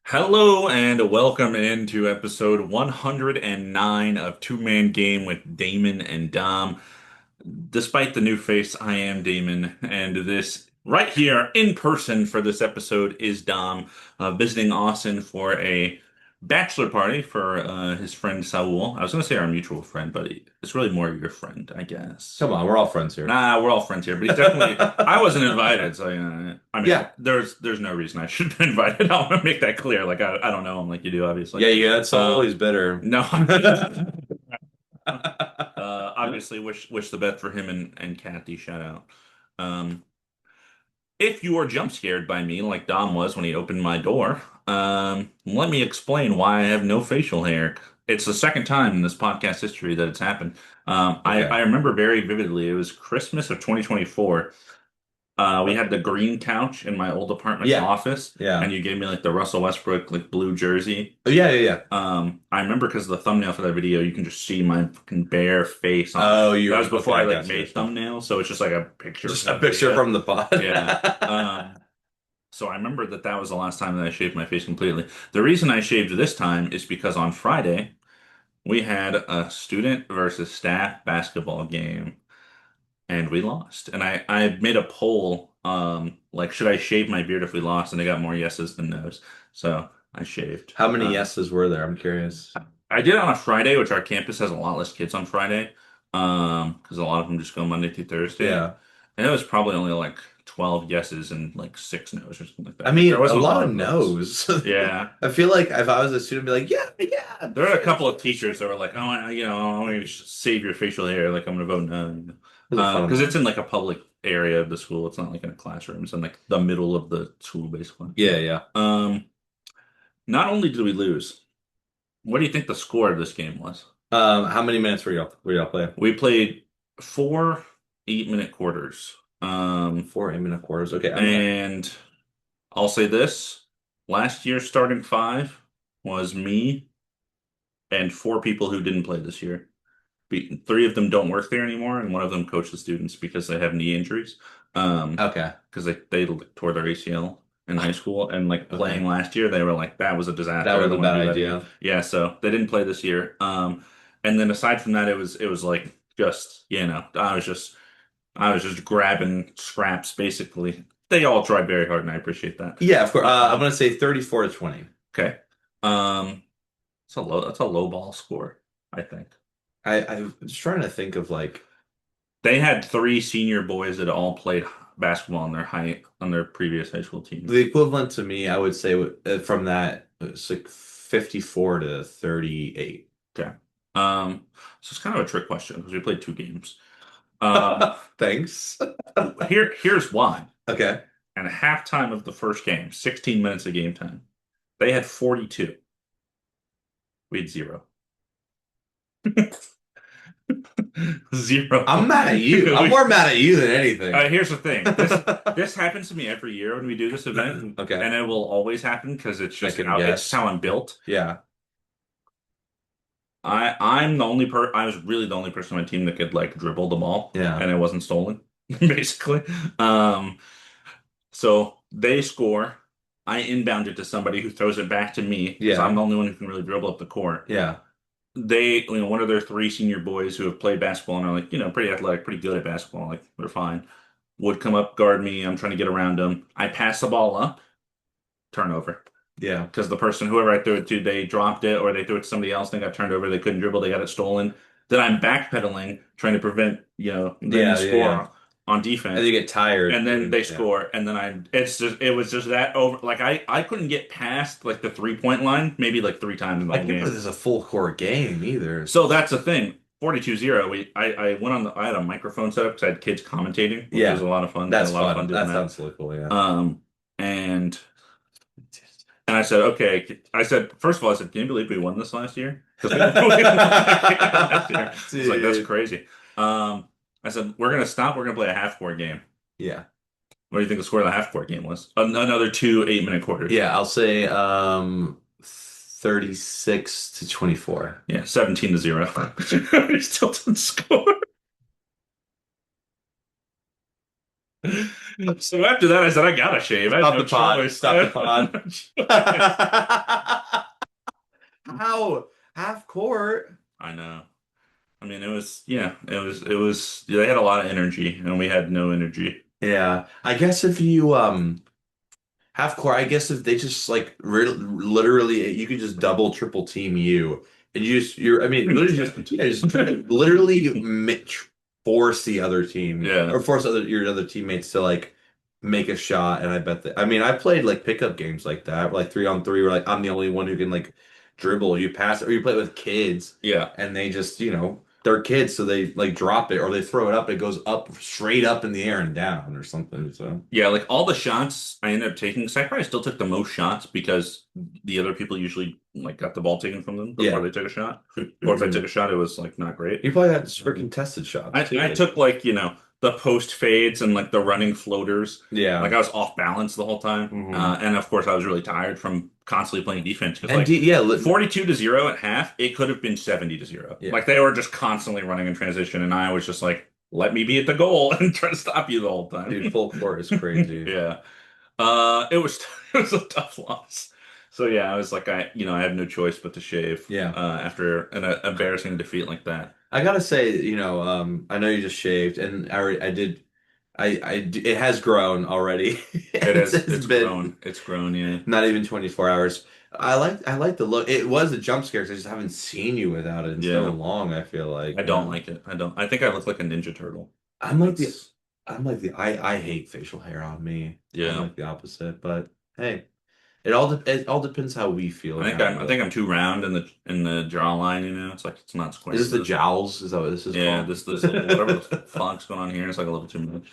Hello and welcome into episode 109 of Two Man Game with Damon and Dom. Despite the new face, I am Damon, and this right here in person for this episode is Dom, visiting Austin for a bachelor party for his friend Saul. I was going to say our mutual friend, but it's really more your friend, I guess. Come on, we're all friends here. Nah, we're all friends here, but he's definitely. I wasn't invited, so I mean, Yeah, there's no reason I should have been invited. I want to make that clear. Like I don't know him like you do, obviously. yeah, yeah. That's Um, always better. no, obviously wish the best for him and Kathy. Shout out. Um, if you are jump scared by me, like Dom was when he opened my door, let me explain why I have no facial hair. It's the second time in this podcast history that it's happened. I Okay. remember very vividly. It was Christmas of 2024. We had the green couch in my old apartment's Yeah, office, yeah. and you gave me like the Russell Westbrook like blue jersey. Oh, yeah, yeah, yeah. I remember because of the thumbnail for that video, you can just see my fucking bare face on. Oh, That you're was before okay. I I like got you. made thumbnails, so it's just like a picture Just from a the picture video. from the pod. Yeah. So I remember that was the last time that I shaved my face completely. The reason I shaved this time is because on Friday we had a student versus staff basketball game and we lost. And I made a poll, like should I shave my beard if we lost? And I got more yeses than nos. So I shaved. How many yeses were there? I'm curious. I did it on a Friday, which our campus has a lot less kids on Friday, because a lot of them just go Monday through Thursday. Yeah. And it was probably only like 12 yeses and like six nos or something like I that. Like mean, there a wasn't a lot lot of of votes. no's. Yeah. I feel like if I was a student, I'd be like, yeah, yeah, There are a couple of sure. teachers that were like, "Oh, I want you to save your facial hair. Like, I'm gonna vote no." Those are fun Because it's ones. in like a public area of the school. It's not like in a classroom. It's in like the middle of the school, basically. Yeah, yeah. Um, Not only did we lose, what do you think the score of this game was? How many minutes were y'all playing? We played four 8-minute quarters. Four 8-minute quarters. Okay, I'm gonna. And I'll say this: last year's starting five was me and four people who didn't play this year. Three of them don't work there anymore, and one of them coached the students because they have knee injuries. Okay, Because they tore their ACL in high school, and like okay. playing last year, they were like, "That was a That disaster. I was a don't want to bad do that again." idea. Yeah, so they didn't play this year. And then aside from that, it was like just I was just grabbing scraps basically. They all tried very hard, and I appreciate that. Yeah, of course. I'm Um, gonna say 34 to 20. okay. Um, that's a low ball score, I think. I was trying to think of like They had three senior boys that all played basketball on their previous high school the teams. equivalent to me, I would say from that it's like 54 to 38. Okay. So it's kind of a trick question because we played two games. Um, Thanks. here's why. Okay. And halftime of the first game, 16 minutes of game time, they had 42. We had zero. Zero. I'm mad at you. I'm more mad at you than anything. Here's the thing. This happens to me every year when we do this event, Okay. and it will always happen because I can it's just guess. how I'm built. Yeah. I was really the only person on my team that could like dribble the ball Yeah. and it wasn't stolen, basically. Um, so they score. I inbound it to somebody who throws it back to me because I'm Yeah. the only one who can really dribble up the court. Yeah. One of their three senior boys who have played basketball and are like, pretty athletic, pretty good at basketball, like they're fine, would come up, guard me. I'm trying to get around them. I pass the ball up, turnover. Yeah. Because the person, whoever I threw it to, they dropped it or they threw it to somebody else and they got turned over. They couldn't dribble. They got it stolen. Then I'm backpedaling, trying to prevent, them to Yeah. Yeah. Yeah. score on And defense. you get tired. And then they Yeah. score. And then it was just that over. Like I couldn't get past like the 3-point line, maybe like three times in the I whole can't believe game. this is a full court game either. So that's the thing. 42-0. I went I had a microphone set up because I had kids commentating, which was Yeah. a lot of fun. I had That's a lot of fun fun. doing That that. sounds really cool. Yeah. And And I said, okay. I said, first of all, I said, can you believe we won this last year? Because we won last year. It's like, that's Dude. crazy. I said, we're going to stop. We're going to play a half court game. Yeah. What do you think the score of the half court game was? Another two 8-minute quarters. Yeah, I'll say 36 to 24. Yeah, 17-0. He still didn't score. So after that, I said, I gotta shave. I had Stop no the pod. choice. I Stop the had pod. no choice. How? Half court? I know. I mean, they had a lot of energy and we had no energy. Yeah. I guess if you half court, I guess if they just like re literally you could just double triple team you and you're I mean literally just yeah, just literally force the other team Yeah. or force your other teammates to like make a shot, and I bet that I mean I played like pickup games like that, like 3-on-3 where like I'm the only one who can like dribble, you pass it, or you play with kids Yeah. and they just, they're kids, so they like drop it or they throw it up, it goes up straight up in the air and down or something. So Yeah, like all the shots I ended up taking, so I probably still took the most shots because the other people usually like got the ball taken from them before yeah. they took a shot. Or if I took a shot, it was like not great. You probably had super Um, contested shots I too. took like, the post fades and like the running floaters. Like Yeah. I was off balance the whole time. Hmm. And of course I was really tired from constantly playing defense because And like yeah, 42-0 at half, it could have been 70-0. yeah. Like they were just constantly running in transition and I was just like, let me be at the goal and try to stop you the whole Dude, time. full court is crazy. Yeah. It was it was a tough loss. So yeah, I was like, I have no choice but to shave Yeah. after an embarrassing defeat like that. I gotta say, I know you just shaved, and I did, it has grown already. It's It's been grown. It's grown, yeah. not even 24 hours. I like the look. It was a jump scare 'cause I just haven't seen you without it in so Yeah. long, I feel I like. don't like it. I don't. I think I look like a Ninja Turtle. I'm like the That's I'm like the I hate facial hair on me. I'm yeah. like the opposite, but hey, it all depends how we feel and how we I look. think I'm too round in the jawline. It's like it's not Is square. this the jowls? Is that what this is Yeah, called? this whatever the funk's going on here, it's like a little too much.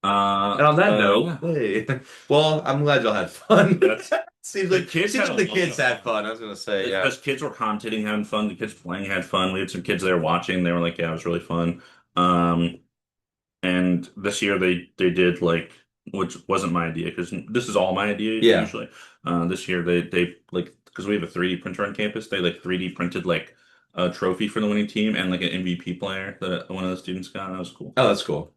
And on that But note, yeah. hey, well, I'm glad y'all had fun. That's Seems the like kids seems had like a the lot kids of had fun. fun. I was gonna say, yeah. As kids were commentating, having fun. The kids playing had fun. We had some kids there watching. They were like, "Yeah, it was really fun." Um, and this year they did like, which wasn't my idea because this is all my idea Yeah. usually. This year they like because we have a 3D printer on campus. They like 3D printed like a trophy for the winning team and like an MVP player that one of the students got. That was cool. Oh, that's cool.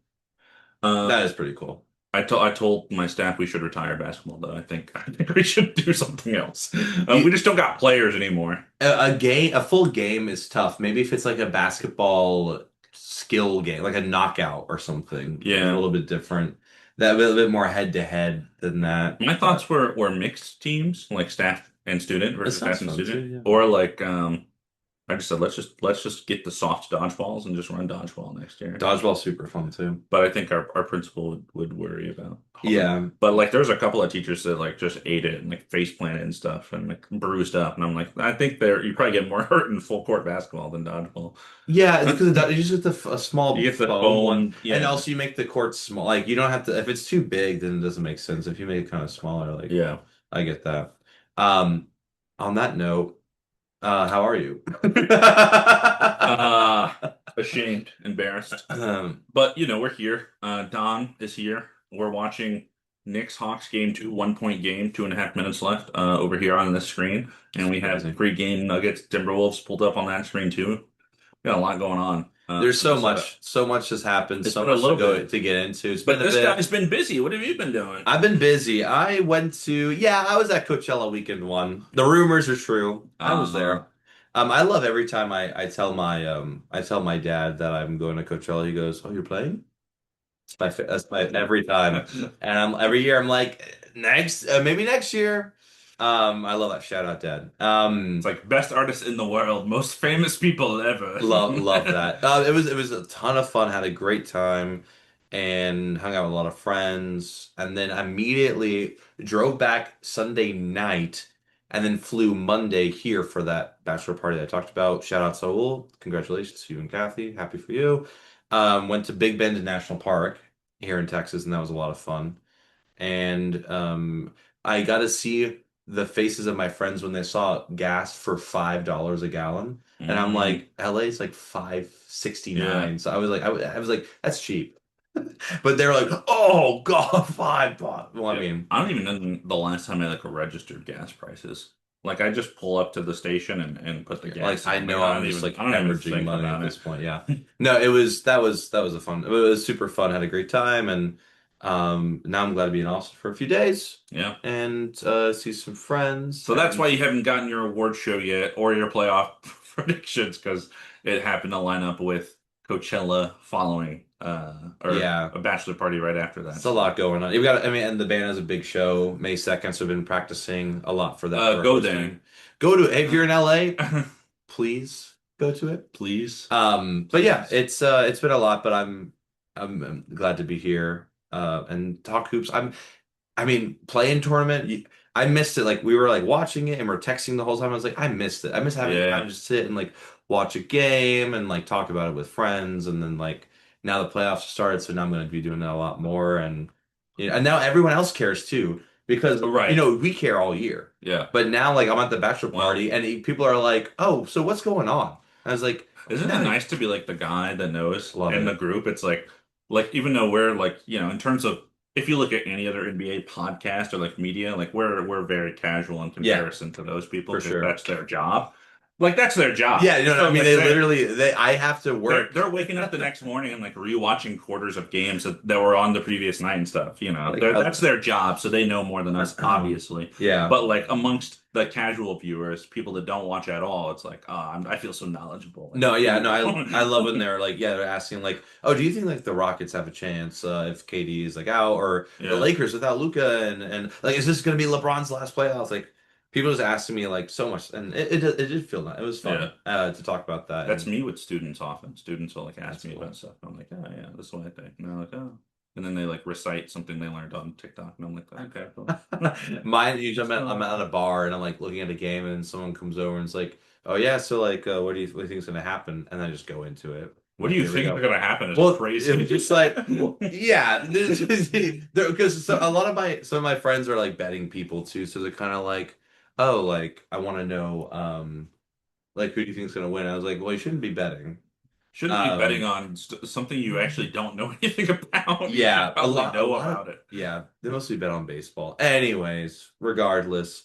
Uh, That is pretty cool. I told my staff we should retire basketball though. I think we should do something else. We You just don't got players anymore. a full game is tough. Maybe if it's like a basketball skill game, like a knockout or something, a Yeah. little bit different. That a little bit more head to head than that. My thoughts But were mixed teams, like staff and student it versus sounds staff and fun too, student, yeah. or like I just said let's just get the soft dodgeballs and just run dodgeball next year. Dodgeball's super fun too. But I think our principal would worry about hard. Yeah. But like there's a couple of teachers that like just ate it and like face planted and stuff and like bruised up and I'm like I think you probably get more hurt in full court basketball than dodgeball. Yeah, it's because you just get a small You get the foam one, foam, and yeah, also you make the court small. Like you don't have to. If it's too big, then it doesn't make sense. If you make it kind of smaller, like yeah. I get that. Um, on that note, how are you? Uh, Ashamed, embarrassed. Um, But we're here. Don is here. We're watching Knicks Hawks game two, 1 point game, 2.5 minutes left, over here on the screen. And we have surprising. pre-game Nuggets Timberwolves pulled up on that screen too. We got a lot going on. There's So so much has happened, it's so been a much to little go bit. to get into. It's been But a this bit. guy's been busy. What have you been doing? I've been busy. I was at Coachella weekend one. The rumors are true. I was Uh, there. I love every time I tell my dad that I'm going to Coachella. He goes, "Oh, you're playing?" That's my every time. And every year I'm like, maybe next year. I love that. Shout out, Dad. it's like best artist in the world, most famous people ever. Love that. It was a ton of fun. Had a great time and hung out with a lot of friends. And then immediately drove back Sunday night and then flew Monday here for that bachelor party that I talked about. Shout out Saul. Congratulations to you and Kathy. Happy for you. Went to Big Bend National Park here in Texas, and that was a lot of fun. And I got to see the faces of my friends when they saw gas for $5 a gallon, and I'm Mm, like, LA's like yeah. 5.69. So I was like, that's cheap. But they were like, oh God, $5. Well, I Yeah. mean, I don't even know the last time I like registered gas prices. Like I just pull up to the station and put the like gas I in. Like know I'm just I like don't even hemorrhaging think money at about this it. point. Yeah. No, that was a fun. It was super fun. Had a great time, and Now I'm glad to be in Austin for a few days Yeah. and see some friends So that's and why you haven't gotten your award show yet or your playoff predictions because it happened to line up with Coachella following or yeah, a bachelor party right after it's that. a So lot going on. You've got, I mean, and the band has a big show May 2nd, so I've been practicing a lot for that for go hosting. then. Go to it. If you're in LA, please go to it. Please, But yeah, please. it's been a lot, but I'm glad to be here and talk hoops. I mean, playing tournament, I missed it. Like we were like watching it and we're texting the whole time. I was like, I missed it. I miss having time Yeah. to just sit and like watch a game and like talk about it with friends. And then like now the playoffs started, so now I'm going to be doing that a lot more. And and now everyone else cares too because Right. we care all year. Yeah. But now like I'm at the bachelor Well, party and people are like, oh, so what's going on? I was like, isn't it no, nice to be like the guy that knows love in the it. group? It's like even though we're like, in terms of if you look at any other NBA podcast or like media, like we're very casual in Yeah, comparison to those people for because sure. that's their job. Like that's their job. Yeah, no, I So mean like they literally I have to work. they're waking up the next morning and like rewatching quarters of games that were on the previous night and stuff. Like That's their job, so they know more than us, obviously. yeah. But like amongst the casual viewers, people that don't watch at all, it's like, I feel so knowledgeable. Like, No, yeah, no, ooh. I love when they're like, yeah, they're asking like, oh, do you think like the Rockets have a chance if KD is like out, or the Yeah. Lakers without Luca, and like, is this gonna be LeBron's last playoffs? Like, people just asking me like so much, and it did feel nice. It was Yeah. fun to talk about that, That's and me with students often. Students will like ask that's me about cool. stuff. I'm like, oh yeah, this is what I think. And they're like, oh. And then they like recite something they learned on TikTok. And I'm like, okay, cool. Mine usually I'm So, at a bar and I'm like looking at a game and someone comes over and it's like, oh yeah, so like what do you think is gonna happen? And I just go into it. I'm what do like, you here we think is go. gonna happen is Well, it crazy. was just like, well, yeah, because so a lot of my some of my friends are like betting people too, so they're kind of like, oh, like I want to know, like who do you think is gonna win? I was like, well, you shouldn't be betting. Shouldn't be betting Um, on something you actually don't know anything about. You should yeah, probably a know lot of about it. yeah, they mostly bet on baseball. Anyways, regardless,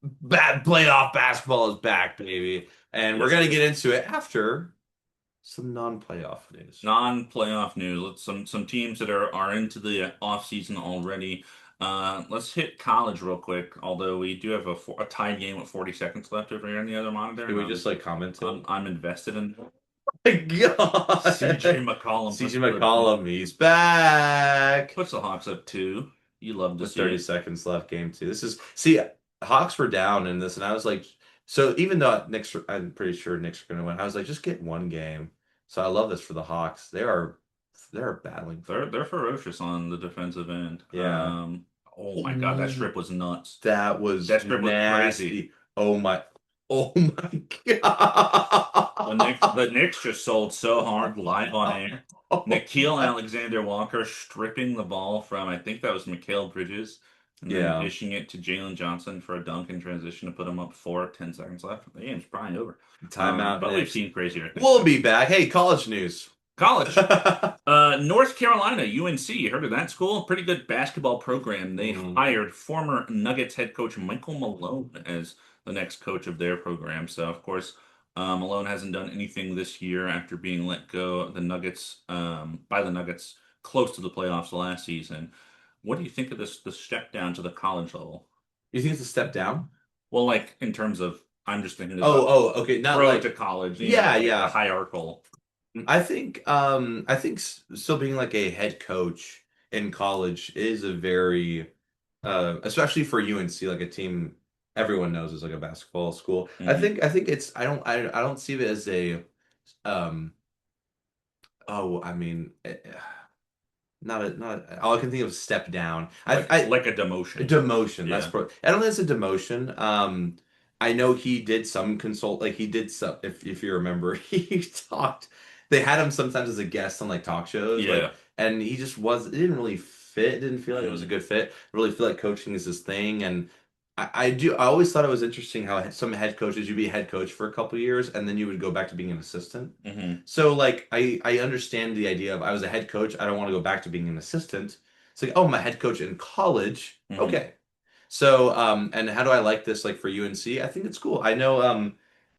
bad playoff basketball is back, baby, and we're Yes, it gonna get is. into it after some non-playoff news. Non-playoff news. Some teams that are into the off season already. Let's hit college real quick. Although we do have a tied game with 40 seconds left over here on the other monitor, Can and we just like comment it? I'm invested in My CJ God. McCollum CJ puts the McCollum, he's back puts the Hawks up 2. You love to with see 30 it. seconds left, game two. This is, see, Hawks were down in this, and I was like, so even though Knicks, I'm pretty sure Knicks are going to win, I was like, just get one game. So I love this for the Hawks. They're battling for They're ferocious on the defensive end. Yeah. Oh my God, that Ooh, strip was nuts. that was That strip was crazy. nasty. Oh my The God. Knicks just sold so hard live on air. Oh Nikhil my. Alexander Walker stripping the ball from, I think that was Mikal Bridges, and then Yeah. dishing it to Jalen Johnson for a dunk in transition to put him up 4, 10 seconds left. The game's probably over. Timeout But we've Knicks. seen crazier things We'll too. be back. Hey, college news. College. North Carolina, UNC, you heard of that school? Pretty good basketball program. They Mm. hired former Nuggets head coach Michael Malone as the next coach of their program. So, of course, Malone hasn't done anything this year after being let go of the Nuggets by the Nuggets close to the playoffs last season. What do you think of the step down to the college level? You think it's a step down? Well, like in terms of, I'm just thinking about Okay. Not pro to like, college, yeah, like the yeah. hierarchical. I think still being like a head coach in college is a very, especially for UNC, like a team everyone knows is like a basketball school. Hmm. I think it's, I don't see it as a, um, oh, I mean, not all I can think of is step down. Like a demotion. Demotion. Yeah. I don't think it's a demotion. I know he did some consult, like he did some. If you remember, he talked. They had him sometimes as a guest on like talk shows, like, Yeah. and he just was. It didn't really fit. It didn't feel like it was a Mm. good fit. I really feel like coaching is his thing, and I do. I always thought it was interesting how some head coaches you'd be head coach for a couple years, and then you would go back to being an assistant. Hmm. So like I understand the idea of I was a head coach. I don't want to go back to being an assistant. It's like, oh, I'm a head coach in college. Hmm. Okay. So, and how do I like this like for UNC? I think it's cool. I know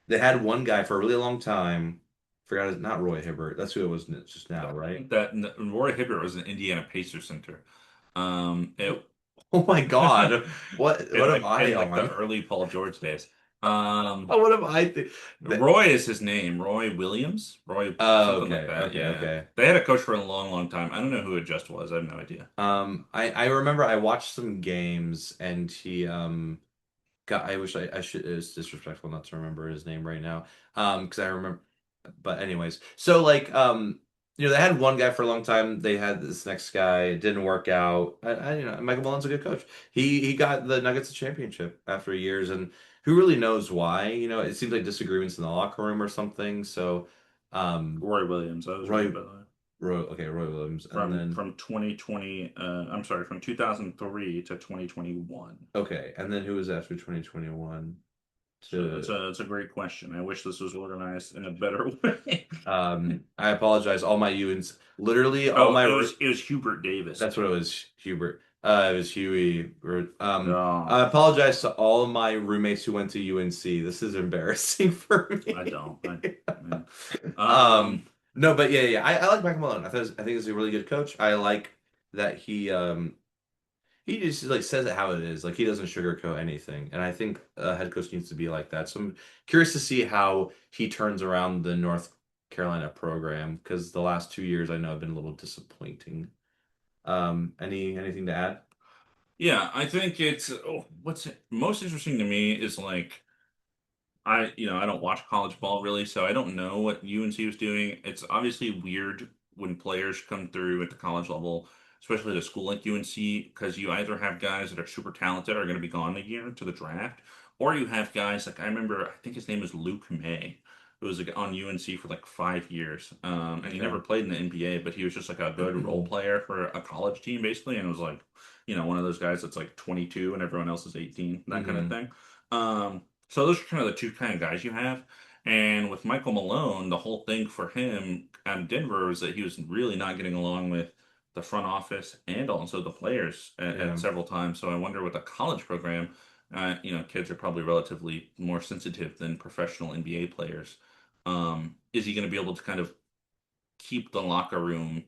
they had one guy for a really long time. Forgot it, not Roy Hibbert. That's who it was just now, right? Roy Hibbert was an Indiana Pacers center. It Oh my God. What am I in like the on? early Paul George days. Um, What am I th Roy is his name. Roy Williams, Roy Oh, something like okay, that. okay, Yeah, okay. they had a coach for a long, long time. I don't know who it just was. I have no idea. I remember I watched some games and he God, I wish I should. It's disrespectful not to remember his name right now. Because I remember. But anyways, so like they had one guy for a long time. They had this next guy. It didn't work out. Michael Malone's a good coach. He got the Nuggets a championship after years, and who really knows why? It seems like disagreements in the locker room or something. So, um, Roy Williams. I was right, Roy, by the way. Roy Williams, and From then 2020. I'm sorry, from 2003 to 2021. okay, and then who was after 2021 So to it's a great question. I wish this was organized in a better way. I apologize. All my UNs, literally all Oh, my. it was Hubert Davis. That's what it was, Hubert. It was Huey. No, I apologize to all my roommates who went to UNC. This is embarrassing for I me. don't. Yeah. Um, no, but yeah. I like Michael Malone. I think he's a really good coach. I like that he just like says it how it is. Like he doesn't sugarcoat anything. And I think a head coach needs to be like that. So I'm curious to see how he turns around the North Carolina program because the last 2 years I know have been a little disappointing. Anything to add? Yeah, I think what's most interesting to me is like I don't watch college ball really, so I don't know what UNC was doing. It's obviously weird when players come through at the college level, especially at a school like UNC, because you either have guys that are super talented are going to be gone a year to the draft, or you have guys like I remember, I think his name is Luke May, who was like, on UNC for like 5 years, and he Okay. never played in the NBA, but he was just like a good role player for a college team basically, and it was like, one of those guys that's like 22 and everyone else is 18, that kind of hmm thing. So those are kind of the two kind of guys you have. And with Michael Malone, the whole thing for him out of Denver was that he was really not getting along with the front office and also the players Yeah. at several times. So I wonder with a college program, kids are probably relatively more sensitive than professional NBA players. Is he going to be able to kind of keep the locker room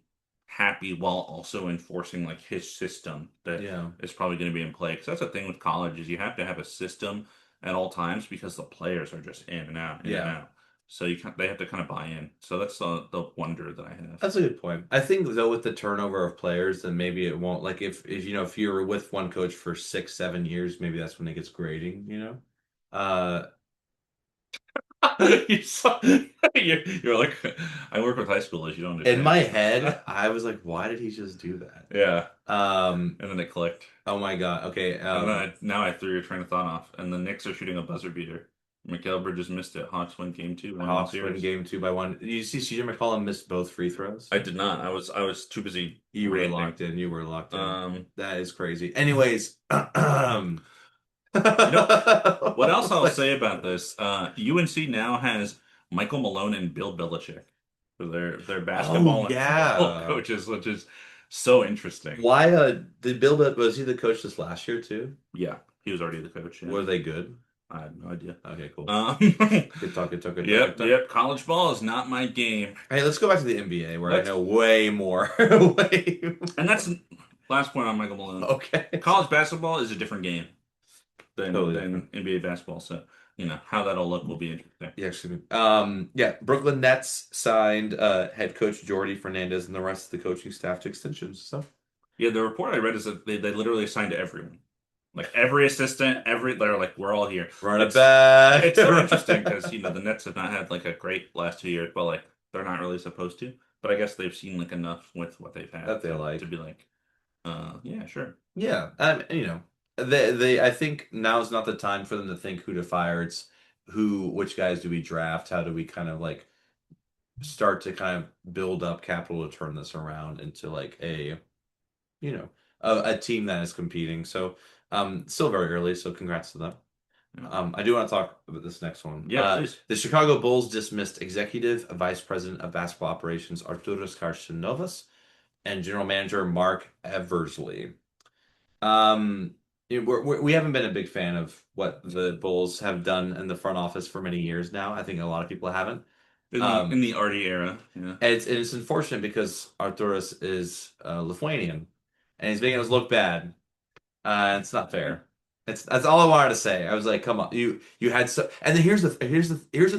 happy while also enforcing like his system that Yeah. is probably going to be in play? Because that's the thing with college is you have to have a system at all times because the players are just in and out, in and Yeah. out. So they have to kind of buy in. So that's the wonder that I have. That's a good point. I think though with the turnover of players, then maybe it won't like if you're with one coach for 6, 7 years, maybe that's when it gets grating. Uh You saw, you're like, I work with high schoolers. You don't in understand. my head, I was like, why did he just do that? Yeah, Um, and then it clicked. oh my God. Okay. And then now I threw your train of thought off. And the Knicks are shooting a buzzer beater. Mikael Bridges missed it. Hawks win game two, win the Hawks win series. game 2-1. Did you see CJ McCollum missed both free throws? I did not. I was too busy You were ranting. locked in. You were locked in. Um, That is crazy. Anyways, you know what else I'll like, say about this? UNC now has Michael Malone and Bill Belichick for their oh basketball and football yeah. coaches, which is so interesting. Why did was he the coach this last year too? Yeah, he was already the coach. Yeah, Were they good? I have no idea. Okay, cool. Um, Good talk, good talk, good talk, good yep, talk. yep. College ball is not my game. Hey, let's go back to the NBA where I Let's know way more. Way And more. that's last point on Michael Malone. Okay. College basketball is a different game Totally different. than NBA basketball. So, how that'll look will be interesting. Yeah, excuse me. Yeah, Brooklyn Nets signed head coach Jordy Fernandez and the rest of the coaching staff to extensions. So Yeah, the report I read is that they literally signed everyone. Like every assistant, they're like, we're all here. run it It's back. it's so interesting because the Nets have not had like a great last 2 years, but like they're not really supposed to. But I guess they've seen like enough with what they've had That they to like. be like, yeah, sure. Yeah, they I think now's not the time for them to think who to fire. It's which guys do we draft? How do we kind of like start to kind of build up capital to turn this around into like you know, a team that is competing. So, still very early. So, congrats to them. Yeah, I do want to talk about this next one. yeah, please. The Chicago Bulls dismissed Executive Vice President of Basketball Operations Arturas Karnisovas and General Manager Marc Eversley. Um, we haven't been a big fan of what the Bulls have done in the front office for many years now. I think a lot of people haven't. In the Artie era, yeah. And it's unfortunate because Arturas is Lithuanian, and he's making us look bad. It's not fair. That's all I wanted to say. I was like, come on, you had so. And then here's the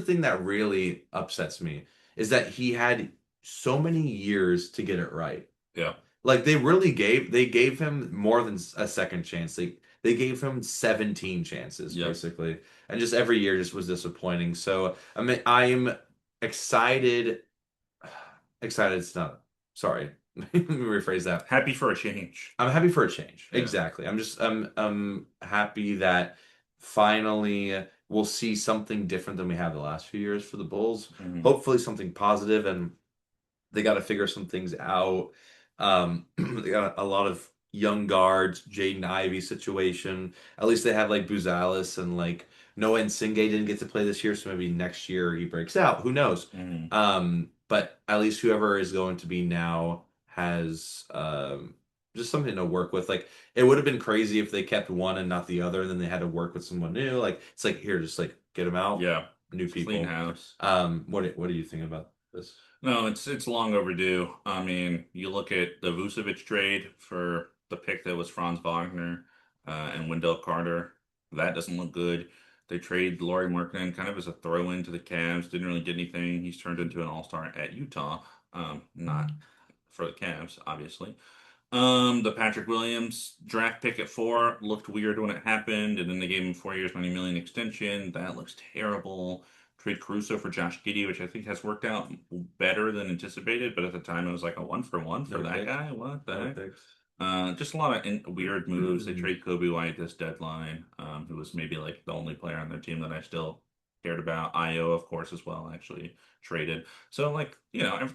thing that really upsets me is that he had so many years to get it right. Yeah. Like they gave him more than a second chance. They gave him 17 chances Yep. basically, and just every year just was disappointing. So I mean, I'm excited. Excited. It's not. Sorry. Let me rephrase that. Happy for a change. I'm happy for a change. Yeah. Exactly. I'm happy that finally we'll see something different than we have the last few years for the Bulls. Hmm. Hopefully something positive, and they got to figure some things out. They got a lot of young guards, Jaden Ivey situation. At least they have like Buzalis and like Noah Nsinge didn't get to play this year, so maybe next year he breaks out. Who knows? Hmm. But at least whoever is going to be now has just something to work with. Like it would have been crazy if they kept one and not the other, and then they had to work with someone new. Like it's like here, just like get them out, Yeah. new Clean people. house. What do you think about this? No, it's long overdue. I mean, you look at the Vucevic trade for the pick that was Franz Wagner and Wendell Carter. That doesn't look good. They trade Laurie Markkinen kind of as a throw-in to the Cavs. Didn't really get anything. He's turned into an all-star at Utah. Not for the Cavs, obviously. The Patrick Williams draft pick at 4 looked weird when it happened, and then they gave him 4 years, 90 million extension. That looks terrible. Trade Caruso for Josh Giddey, which I think has worked out better than anticipated, but at the time it was like a one for one for No that picks. guy. What the No heck? picks. Just a lot of weird moves. They trade Kobe White this deadline, who was maybe like the only player on their team that I still cared about. Io, of course, as well, actually traded. So, like,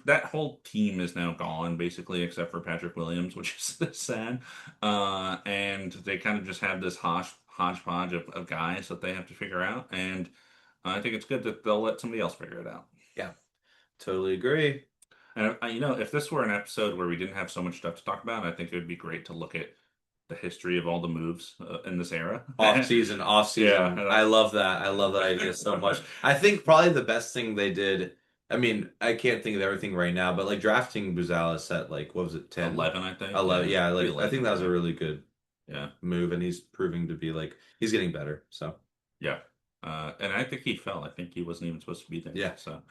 that whole team is now gone, basically, except for Patrick Williams, which is sad. And they kind of just have this hodgepodge of guys that they have to figure out. And I think it's good that they'll let somebody else figure it out. Yeah, totally agree. And if this were an episode where we didn't have so much stuff to talk about, I think it would be great to look at the history of all the moves in this era. Off season, off Yeah, season. I love that. I love that idea so much. I think probably the best thing they did. I mean, I can't think of everything right now, but like drafting Buzalis at like what was it, 10? 11, I think. 11. Yeah, Yeah, the like I think 11. that was a Yeah, really good yeah, move, and he's proving to be like he's getting better. So yeah. And I think he fell. I think he wasn't even supposed to be there. yeah, So.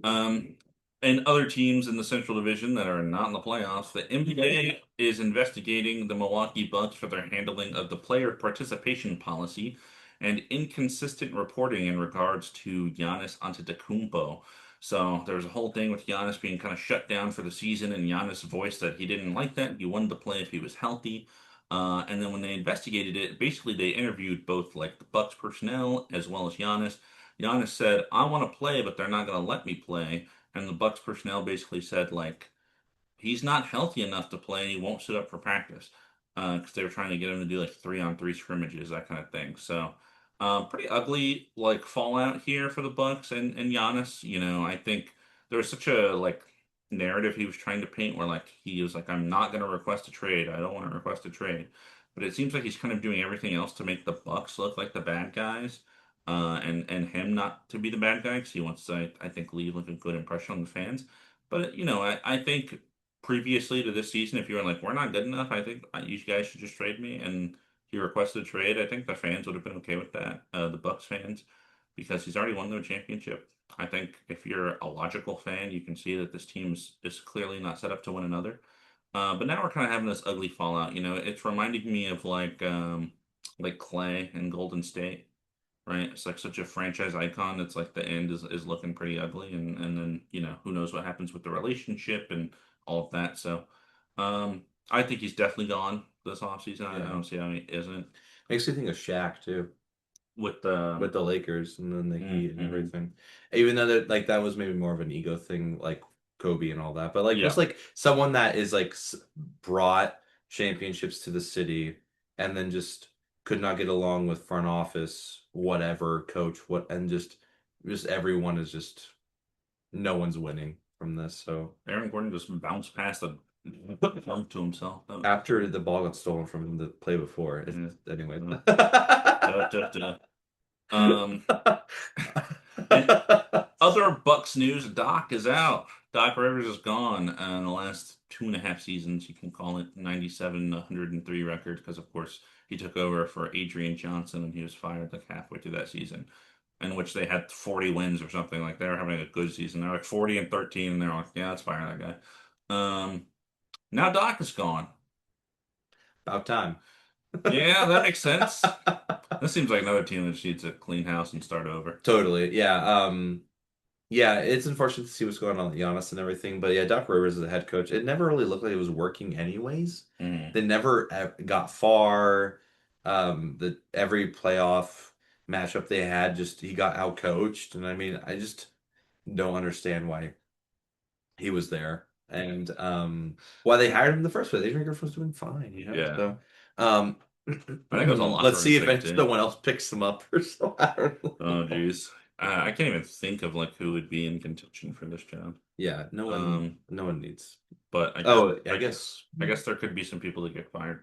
Um, and other teams in the Central Division that are not in the playoffs, the NBA is investigating the Milwaukee Bucks for their handling of the player participation policy and inconsistent reporting in regards to Giannis Antetokounmpo. So there was a whole thing with Giannis being kind of shut down for the season, and Giannis voiced that he didn't like that. He wanted to play if he was healthy. And then when they investigated it, basically they interviewed both like the Bucks personnel as well as Giannis. Giannis said, "I want to play, but they're not going to let me play." And the Bucks personnel basically said, like, he's not healthy enough to play and he won't sit up for practice because they were trying to get him to do like 3-on-3 scrimmages, that kind of thing. So, pretty ugly like fallout here for the Bucks and Giannis. I think there was such a like narrative he was trying to paint where like he was like, "I'm not going to request a trade. I don't want to request a trade." But it seems like he's kind of doing everything else to make the Bucks look like the bad guys, and him not to be the bad guy because he wants to, I think, leave like a good impression on the fans. But I think previously to this season, if you were like, we're not good enough, I think you guys should just trade me, and he requested a trade, I think the fans would have been okay with that, the Bucks fans, because he's already won their championship. I think if you're a logical fan, you can see that this team is clearly not set up to win another. But now we're kind of having this ugly fallout. It's reminding me of like Clay and Golden State, right? It's like such a franchise icon. It's like the end is looking pretty ugly, and then who knows what happens with the relationship and all of that. So, I think he's definitely gone this offseason. I yeah. don't see how he isn't Makes me think of Shaq too. with the. With the Lakers and then the Heat and Mm-hmm. everything. Even though that was maybe more of an ego thing, like Kobe and all that, but like just Yeah, like someone that is like brought championships to the city and then just could not get along with front office, whatever, coach, what, and just everyone is just no one's winning from this. So Aaron Gordon just bounced past the to himself. after the ball got stolen from him the play before, Yeah. anyway. Duh, duh, duh. Um, and other Bucks news, Doc is out. Doc Rivers is gone in the last 2.5 seasons. You can call it 97, 103 record because, of course, he took over for Adrian Johnson and he was fired like halfway through that season, in which they had 40 wins or something. Like they were having a good season. They're like 40 and 13, and they're like, yeah, let's fire that guy. Now Doc is gone. About time. Yeah, that makes sense. This seems like another team that just needs to clean house and start over. Totally. Yeah. Yeah, it's unfortunate to see what's going on with Giannis and everything, but yeah, Doc Rivers as a head coach, it never really looked like it was working anyways. Mhm. They never got far. The every playoff matchup they had, just he got outcoached, and I mean, I just don't understand why he was there and why they hired him in the first place. Adrian Griffin was doing fine, you know. Yeah. So, um, I think it was a locker let's room see if thing too. someone else picks them up or so. I don't Oh, know. geez. I can't even think of like who would be in contention for this job. Yeah, Um, no one needs. but I guess Oh, I I, guess I guess there could be some people that get fired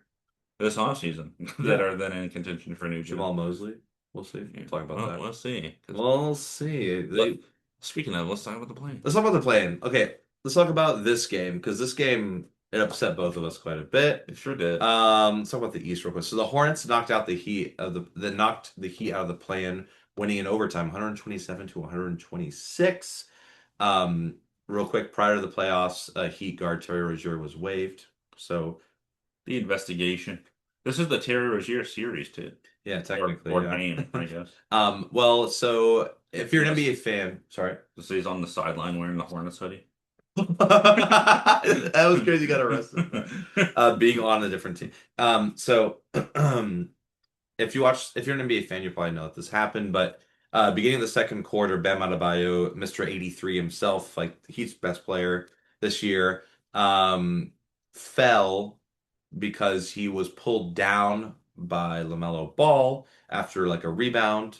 this offseason that yeah, are then in contention for a new job. Jamal Mosley. We'll see. Yeah. We'll talk about Well, that. we'll see. We'll see. But speaking of, let's talk about the plane. Let's talk about the play-in. Okay, let's talk about this game because this game it upset both of us quite a bit. It sure did. Let's talk about the East real quick. So the Hornets knocked out the Heat of the knocked the Heat out of the play-in, winning in overtime, 127 to 126. Um, real quick, prior to the playoffs, Heat guard Terry Rozier was waived. So The investigation. This is the Terry Rozier series too, yeah, or technically, or yeah. game, I guess. Well, so if you're an Unless NBA fan, sorry. this is on the sideline wearing the Hornets hoodie. That was crazy. Got arrested for that. Being on a different team. So if you're an NBA fan, you probably know that this happened. But beginning of the second quarter, Bam Adebayo, Mr. 83 himself, like he's best player this year, fell because he was pulled down by Lamelo Ball after like a rebound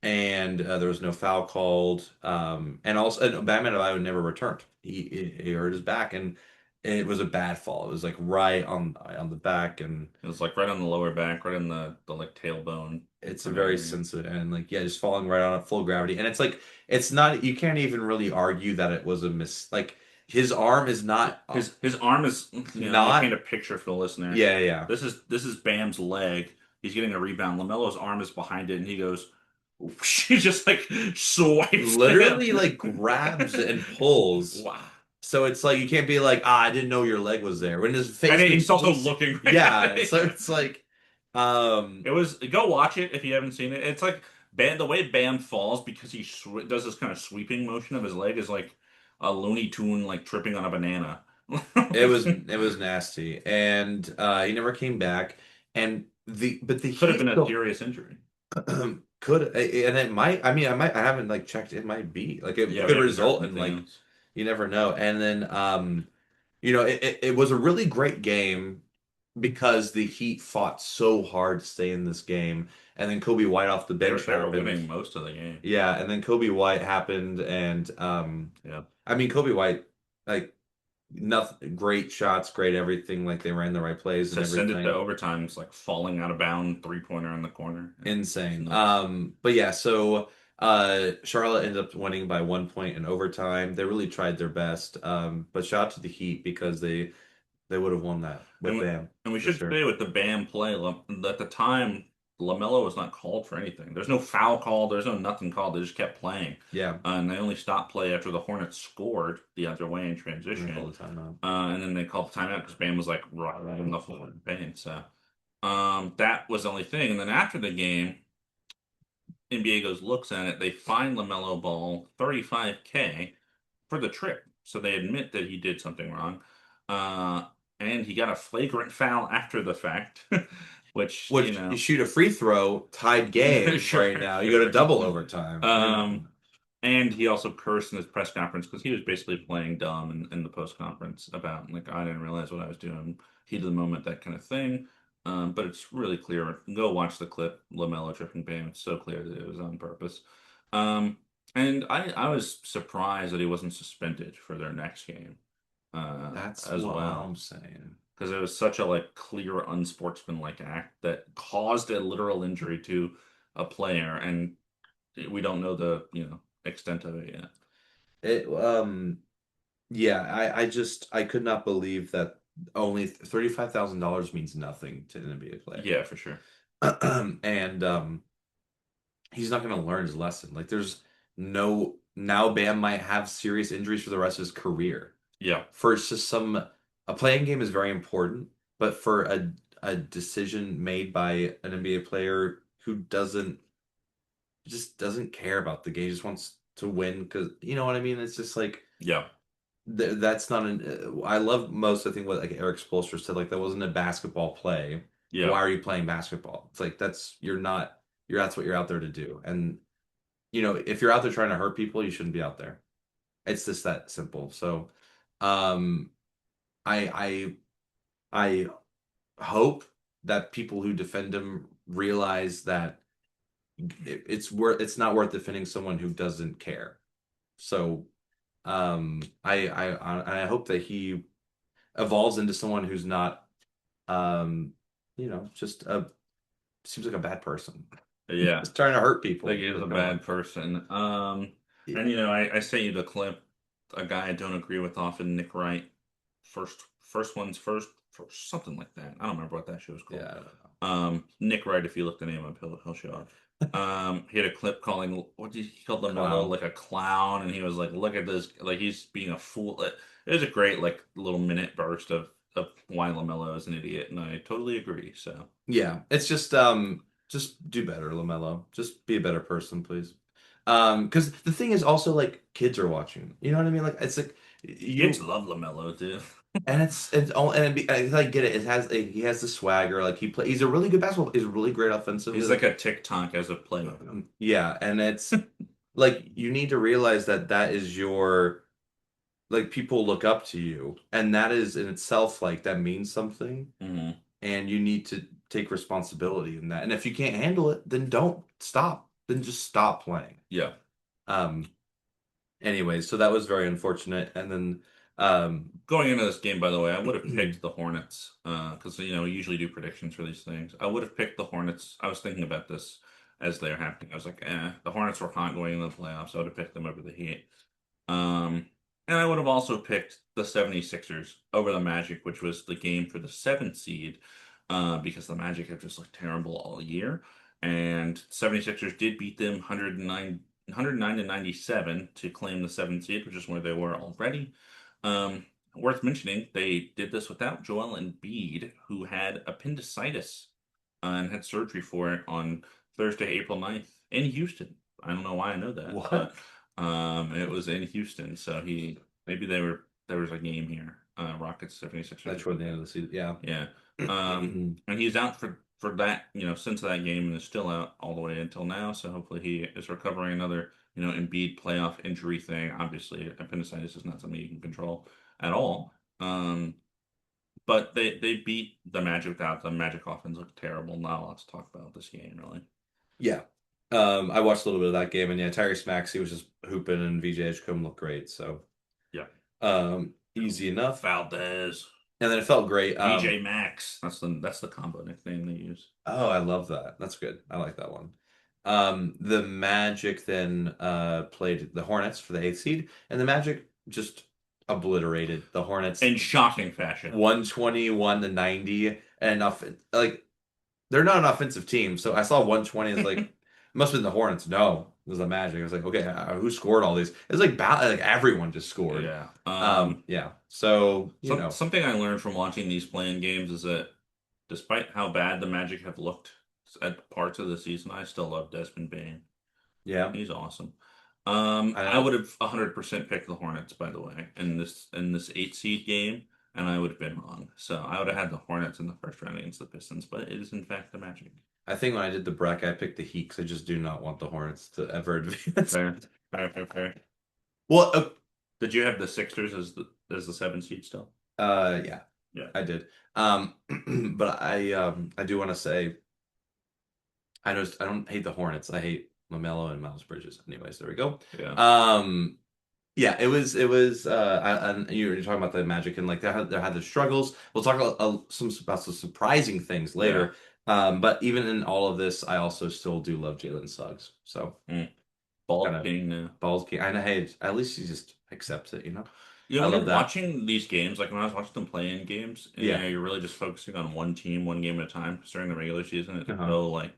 and there was no foul called. And also, Bam Adebayo never returned. He hurt his back, and it was a bad fall. It was like right on the back, and It was like right on the lower back, right in the like tailbone it's a kind of very area. sensitive and like yeah, just falling right on it, full gravity. And it's like it's not. You can't even really argue that it was a miss. Like his arm is not His arm is, let me paint not. a picture for the listener. Yeah, yeah. This is Bam's leg. He's getting a rebound. LaMelo's arm is behind it, and he goes, he just like swipes him. Literally like grabs and pulls. Wow. So it's like you can't be like, ah, I didn't know your leg was there. When his And face he's also completely, looking right at yeah. So it. it's like, um, It was go watch it if you haven't seen it. It's like Bam, the way Bam falls because he does this kind of sweeping motion of his leg is like a Looney Tune like tripping on a banana. it was nasty, and he never came back. And the Could have Heat been a still serious injury. could, and it might. I mean, I haven't like checked. It might be like it Yeah, we could haven't heard result in anything like else. you never know. And then it was a really great game because the Heat fought so hard to stay in this game, and then Kobe White off the bench They were happened. winning most of the game. Yeah, and then Kobe White happened, and Yeah. I mean Kobe White, like nothing, great shots, great everything. Like they ran the right plays and To send it to everything. overtime, it's like falling out of bound 3-pointer in the corner. It's Insane. nuts. But yeah, so Charlotte ended up winning by 1 point in overtime. They really tried their best. But shout out to the Heat because they would have won that And with we, Bam and we for should sure. say with the Bam play, at the time, LaMelo was not called for anything. There's no foul call. There's no nothing called. They just kept playing. Yeah, And they only stopped play after the Hornets scored the other way in and they transition. called the timeout. And then they called the timeout because Bam was like right in the floor in pain. So that was the only thing. And then after the game, NBA goes looks at it. They fine LaMelo Ball 35K for the trip. So they admit that he did something wrong. Uh, and he got a flagrant foul after the fact, which, Which you shoot a free throw, tied game sure, right now. You go to sure. double overtime. I Um, mean, and he also cursed in his press conference because he was basically playing dumb in the post conference about like I didn't realize what I was doing, heat of the moment, that kind of thing. But it's really clear. Go watch the clip, Lamelo tripping Bam. It's so clear that it was on purpose. And I was surprised that he wasn't suspended for their next game, that's as what I'm well, saying. because it was such a like clear unsportsmanlike act that caused a literal injury to a player, and we don't know the extent of it yet. It yeah, I could not believe that only $35,000 means nothing to an NBA player. Yeah, for sure. And he's not going to learn his lesson. Like there's no now Bam might have serious injuries for the rest of his career. Yeah, For just some a playing game is very important, but for a decision made by an NBA player who doesn't care about the game, just wants to win because you know what I mean? It's just like yeah, that's not an I love most I think what like Eric Spoelstra said like that wasn't a basketball play. yeah, Why are you playing basketball? It's like that's what you're out there to do. And you know, if you're out there trying to hurt people, you shouldn't be out there. It's just that simple. So, um, I I hope that people who defend him realize that it's not worth defending someone who doesn't care. So, I hope that he evolves into someone who's not, um, just seems like a bad person, yeah. just trying to hurt Like people. he is a Like, come on. bad person. And I sent you the clip. A guy I don't agree with often, Nick Wright. First one's first, something like that. I don't remember what that show was Yeah, called. I don't know. Nick Wright, if you look the name up, he'll show up. He had a clip calling what did he call Lamelo Clown. like a clown, and he was like, "Look at this, like he's being a fool." It was a great like little minute burst of why Lamelo is an idiot, and I totally agree. So Yeah, it's just do better, LaMelo. Just be a better person, please. Because the thing is also like kids are watching. You know what I mean? Like it's like kids you love Lamelo too. and it's all and I get it. It has he has the swagger. Like he's a really good basketball. He's really great offensively. He's like a TikTok as a player. Yeah, and it's like you need to realize that that is your like people look up to you, and that is in itself like that means something. Hmm. And you need to take responsibility in that. And if you can't handle it, then don't stop. Then just stop playing. Yeah. Um, Anyways, so that was very unfortunate. And then, um, Going into this game, by the way, I would have yeah, picked the Hornets because we usually do predictions for these things. I would have picked the Hornets. I was thinking about this as they're happening. I was like, the Hornets were hot going into the playoffs. I would have picked them over the Heat. Um, and I would have also picked the 76ers over the Magic, which was the game for the seventh seed, because the Magic have just looked terrible all year. And 76ers did beat them 109 to 97 to claim the seventh seed, which is where they were already. Worth mentioning, they did this without Joel Embiid, who had appendicitis and had surgery for it on Thursday, April 9th in Houston. I don't know why I know that, what? but it was in Houston, so maybe there was a game here. Rockets 76ers. That's toward the end of the season. Yeah. Yeah. And he's out for that, since that game and is still out all the way until now. So hopefully he is recovering another, Embiid playoff injury thing. Obviously, appendicitis is not something you can control at all. But they beat the Magic without the Magic offense looked terrible. Not a lot to talk about this game, really. Yeah. I watched a little bit of that game, and yeah, Tyrese Maxey was just hooping, and VJ Edgecombe looked great. So, Yeah. easy enough. Valdez. And then it felt great. VJ Max. That's the combo nickname they use. Oh, I love that. That's good. I like that one. The Magic then played the Hornets for the eighth seed, and the Magic just obliterated the Hornets In shocking fashion. 121 to 90. And like they're not an offensive team, so I saw 120 as like it must have been the Hornets. No, it was the Magic. I was like, okay, who scored all these? It was like like everyone just scored. Yeah. Yeah. So Something I learned from watching these playing games is that despite how bad the Magic have looked at parts of the season, I still love Desmond Bain. yeah, He's awesome. I I would know. have 100% picked the Hornets, by the way, in this eight seed game, and I would have been wrong. So I would have had the Hornets in the first round against the Pistons, but it is in fact the Magic. I think when I did the bracket, I picked the Heat because I just do not want the Hornets to ever advance. Fair, fair, fair, fair. Well, Did you have the Sixers as the seven seed still? yeah, Yeah, I did. But I do want to say I don't hate the Hornets. I hate Lamelo and Miles Bridges. Anyways, there we go. yeah, Um, yeah, it was and you were talking about the Magic and like they had their struggles. We'll talk about some surprising things yeah. later. But even in all of this, I also still do love Jalen Suggs. So Mm. Ball kind of King now. balls. I know, hey, at least he just accepts it, You I know, when love you're that. watching these games, like when I was watching them play in games, and Yeah. you're really just focusing on one team, one game at a time. 'Cause during the regular season, it's Uh-huh. so like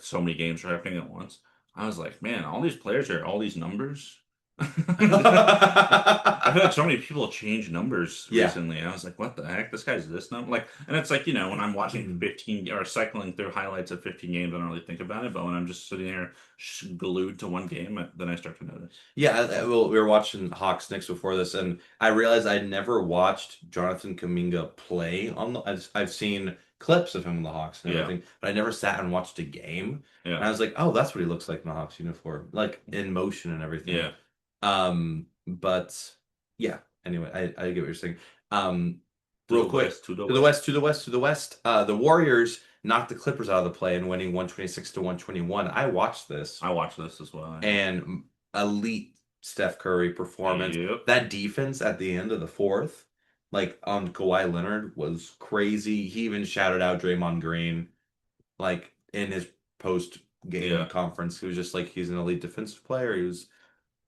so many games are happening at once. I was like, man, all these players are all these numbers. I feel like so many people change numbers Yeah. recently. I was like, what the heck? This guy's this number. Like, and it's like, when I'm watching Mhm. 15 or cycling through highlights of 15 games, I don't really think about it. But when I'm just sitting there glued to one game, then I start to notice. Yeah, well, we were watching Hawks Knicks before this, and I realized I'd never watched Jonathan Kuminga play on the. I've seen clips of him in the Hawks and Yeah. everything, but I never sat and watched a game. And Yeah. I was like, oh, that's what he looks like in the Hawks uniform, like in motion and everything. Yeah. But yeah. Anyway, I get what you're saying. Um, To real the quick, west, to the to the west. west, to the west, to the west. The Warriors knocked the Clippers out of the play and winning 126 to 121. I watched this I watched this as well. Yeah. and elite Steph Curry performance. Yep. That defense at the end of the fourth, like on Kawhi Leonard, was crazy. He even shouted out Draymond Green, like in his post game Yeah. conference. He was just like he's an elite defensive player. He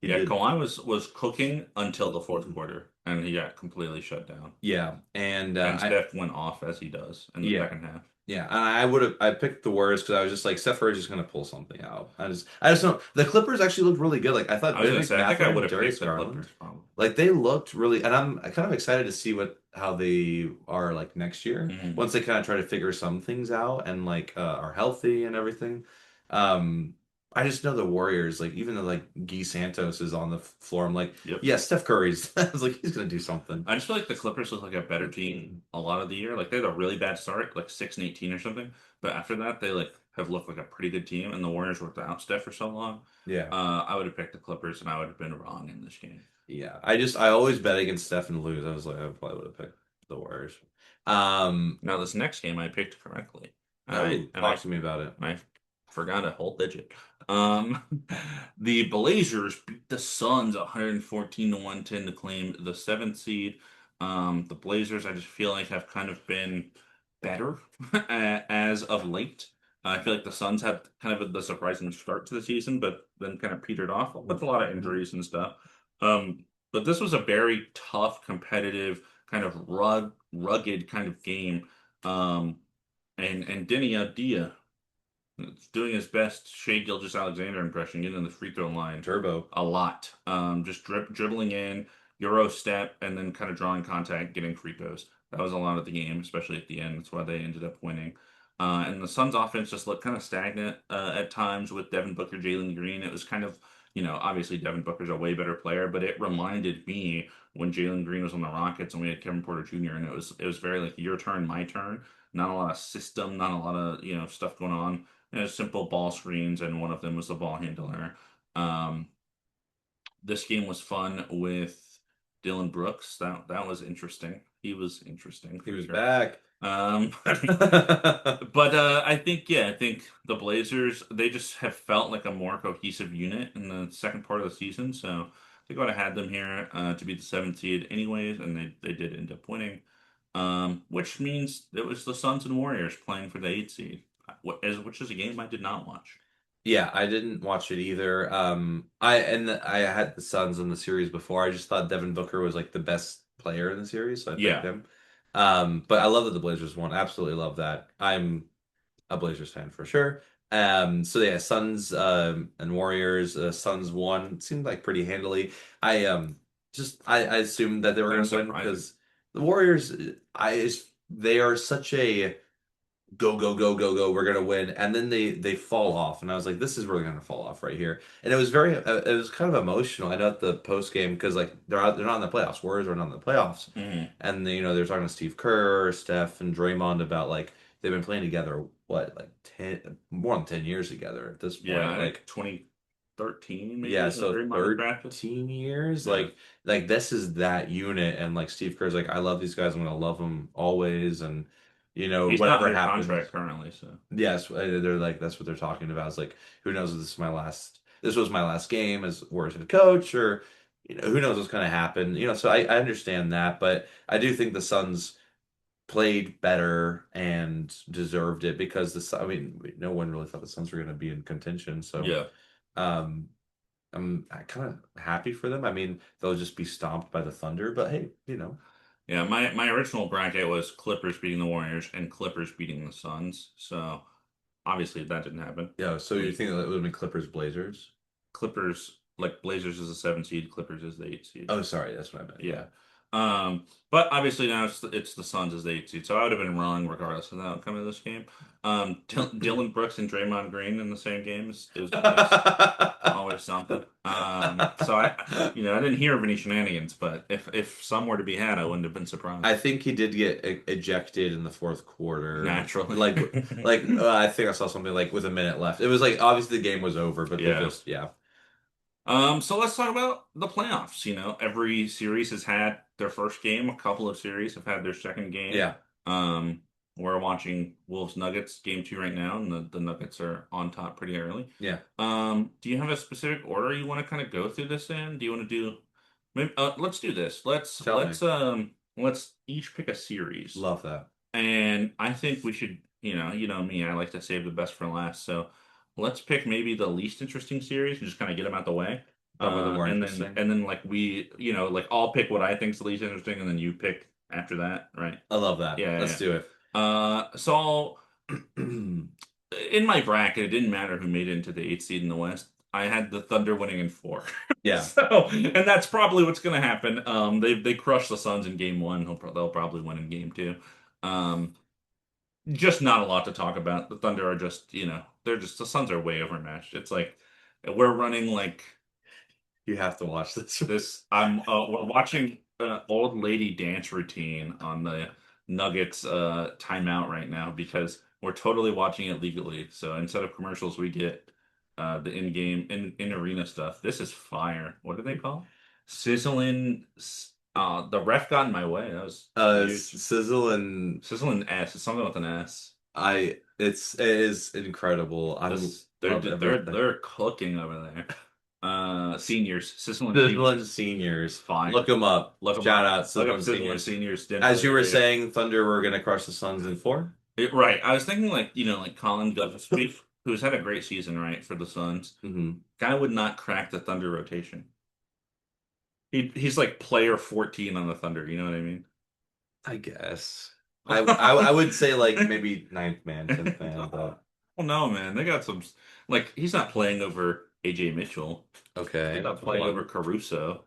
Yeah. did Kawhi was cooking until the fourth quarter, and he got completely shut down. yeah, and And I Steph went off as he does in the yeah. second half. Yeah, and I picked the Warriors because I was just like Steph Curry's just gonna pull something out. I just don't. The Clippers actually looked really good. Like I thought I was gonna Bennedict say, I think I would Mathurin, have Darius picked the Garland, Clippers probably. like they looked really, and I'm kind of excited to see how they are like next year Mhm. once they kind of try to figure some things out and like are healthy and everything. Um, I just know the Warriors, like even though like Guy Santos is on the floor, I'm like, Yep. yeah, Steph Curry's. I was like, he's gonna do something. I just feel like the Clippers look like a better team a lot of the year. Like they had a really bad start, like 6-18 or something. But after that, they like have looked like a pretty good team. And the Warriors were without Steph for so long. Yeah. I would have picked the Clippers, and I would have been wrong in this game. Yeah, I always bet against Steph and lose. I was like, I probably would have picked the Warriors. Um, Now this next game, I picked correctly, and I oh, and I talk to me about it. and I forgot a whole digit. Um, the Blazers beat the Suns 114 to 110 to claim the seventh seed. The Blazers, I just feel like have kind of been better as of late. I feel like the Suns had kind of the surprising start to the season, but then kind of petered off with a lot of injuries and stuff. But this was a very tough, competitive, kind of rugged kind of game. Um, and Denny Avdia doing his best Shea Gilgeous-Alexander impression, getting in the free throw line Turbo. a lot. Just dribbling in, Euro step, and then kind of drawing contact, getting free throws. That was a lot of the game, especially at the end. That's why they ended up winning. And the Suns' offense just looked kind of stagnant at times with Devin Booker, Jalen Green. It was kind of, obviously Devin Booker's a way better player, but it reminded me when Jalen Green was on the Rockets and we had Kevin Porter Jr. and it was very like your turn, my turn. Not a lot of system, not a lot of stuff going on. Simple ball screens, and one of them was the ball handler. Um, this game was fun with Dylan Brooks. That was interesting. He was interesting He for was sure. back. But I think the Blazers they just have felt like a more cohesive unit in the second part of the season. So I think I would have had them here to be the seventh seed anyways, and they did end up winning. Which means it was the Suns and Warriors playing for the eighth seed, which is a game I did not watch. Yeah, I didn't watch it either. I had the Suns in the series before. I just thought Devin Booker was like the best player in the series, so I picked Yeah. him. But I love that the Blazers won. Absolutely love that. I'm a Blazers fan for sure. So yeah, Suns and Warriors. Suns won. It seemed like pretty handily. I assumed that they were Kind of going to win surprising. because the Warriors. They are such a go go go go go, we're gonna win, and then they fall off, and I was like, this is really gonna fall off right here. And it was kind of emotional. I know at the post game because like they're not in the playoffs. Warriors are not in the playoffs, Hmm. and they're talking to Steve Kerr, Steph, and Draymond about like they've been playing together what like 10 more than 10 years together at this Yeah, point. I think Like 2013 yeah, maybe when so Draymond was drafted. 13 years, Yeah, like this is that unit, and like Steve Kerr's like, I love these guys, I'm gonna love them always, and he's not whatever under contract happens. currently, so Yes, they're like that's what they're talking about. It's like who knows if this was my last game as Warriors head coach, or who knows what's going to happen. So I understand that, but I do think the Suns played better and deserved it because I mean no one really thought the Suns were going to be in contention. So yeah. um I'm kind of happy for them. I mean, they'll just be stomped by the Thunder, but hey, you know. Yeah, my original bracket was Clippers beating the Warriors and Clippers beating the Suns. So obviously that didn't happen. Yeah, so you think that it would have been Clippers Blazers? Clippers, like Blazers is the 7 seed, Clippers is the 8 seed. Oh, sorry, that's what I meant. Yeah. Yeah. But obviously now it's the Suns as the 8 seed, so I would have been wrong regardless of the outcome of this game. Dylan Brooks and Draymond Green in the same game is always something. So I didn't hear of any shenanigans, but if some were to be had, I wouldn't have been surprised. I think he did get ejected in the fourth quarter. Naturally. I think I saw something like with a minute left. It was like obviously the game was over, but they Yeah. just yeah. So let's talk about the playoffs. Every series has had their first game. A couple of series have had their second game. Yeah. Um, we're watching Wolves Nuggets game 2 right now, and the Nuggets are on top pretty early. Yeah. Do you have a specific order you want to kind of go through this in? Do you want to do? Maybe, let's do this. Let's Tell me. let's let's each pick a series, Love that. and I think we should. You know me. I like to save the best for last. So let's pick maybe the least interesting series and just kind of get them out the way. Some of them more And then interesting. like like I'll pick what I think is the least interesting, and then you pick after that, right? I love that. Yeah, Let's yeah. do it. So in my bracket, it didn't matter who made it into the 8 seed in the West. I had the Thunder winning in 4. Yeah. So, and that's probably what's going to happen. They crushed the Suns in game 1. They'll probably win in game 2. Um, just not a lot to talk about. The Thunder are just, the Suns are way overmatched. It's like we're running like You have to watch this. this. We're watching old lady dance routine on the Nuggets timeout right now because we're totally watching it legally. So instead of commercials, we get the in-game in arena stuff. This is fire. What do they call? Sizzling. The ref got in my way. That was huge. Sizzle and Sizzling S. It's something with an S. it is incredible. I This love everything. they're cooking over there. Seniors, Sizzling Sizzling seniors, seniors. fine. Look them up. Look them Shout up. out Look up Sizzling Sizzling seniors. seniors. As you were saying, Thunder were gonna crush the Suns in 4. Right. I was thinking like Colin Gillespie, who's had a great season, right, for the Suns. Hmm. Guy would not crack the Thunder rotation. He's like player 14 on the Thunder. You know what I mean? I guess. I would say like maybe ninth man, 10th man, but Well, no, man. They got some like he's not playing over AJ Mitchell. He's okay. not playing over Caruso.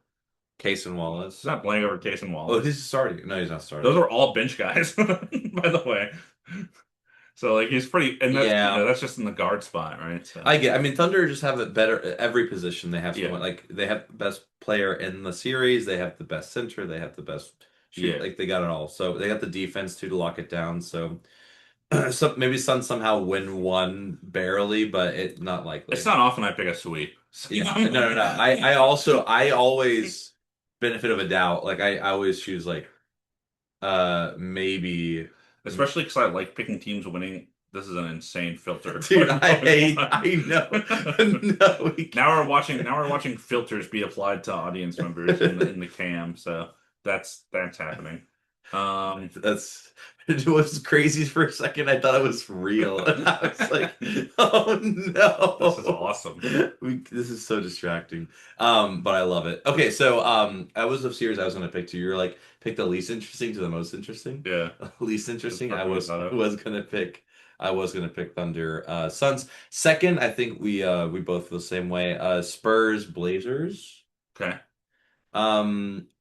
Case and He's Wallace. not playing over Cason Oh, Wallace. he's starting. No, he's not Those starting. are all bench guys, by the way. So like he's pretty, and that's Yeah. that's just in the guard spot, right? So I mean, Thunder just have it better at every position. They have yeah, someone like they have the best player in the series. They have the best center. They have the best shoot. yeah. Like they got it all. So they got the defense too to lock it down. So, so maybe Suns somehow win one barely, but it not It's likely. not often I pick a sweep. So, Yeah, no, no, no. I always benefit of a doubt. Like I always choose like maybe. especially because I like picking teams winning. This is an insane filter. Dude, I know. No, we can't. Now we're watching filters be applied to audience members in the cam. So that's happening. Um, That's it was crazy for a second. I thought it was real, and I was like, "Oh this is no, awesome. this is so distracting." But I love it. Okay, so I was a series I was gonna pick too. You're like pick the least interesting to the most interesting. Yeah, Least that's interesting. perfectly thought I of. was gonna pick. I was gonna pick Thunder. Suns. Second, I think we both feel the same way. Spurs, Blazers. Okay.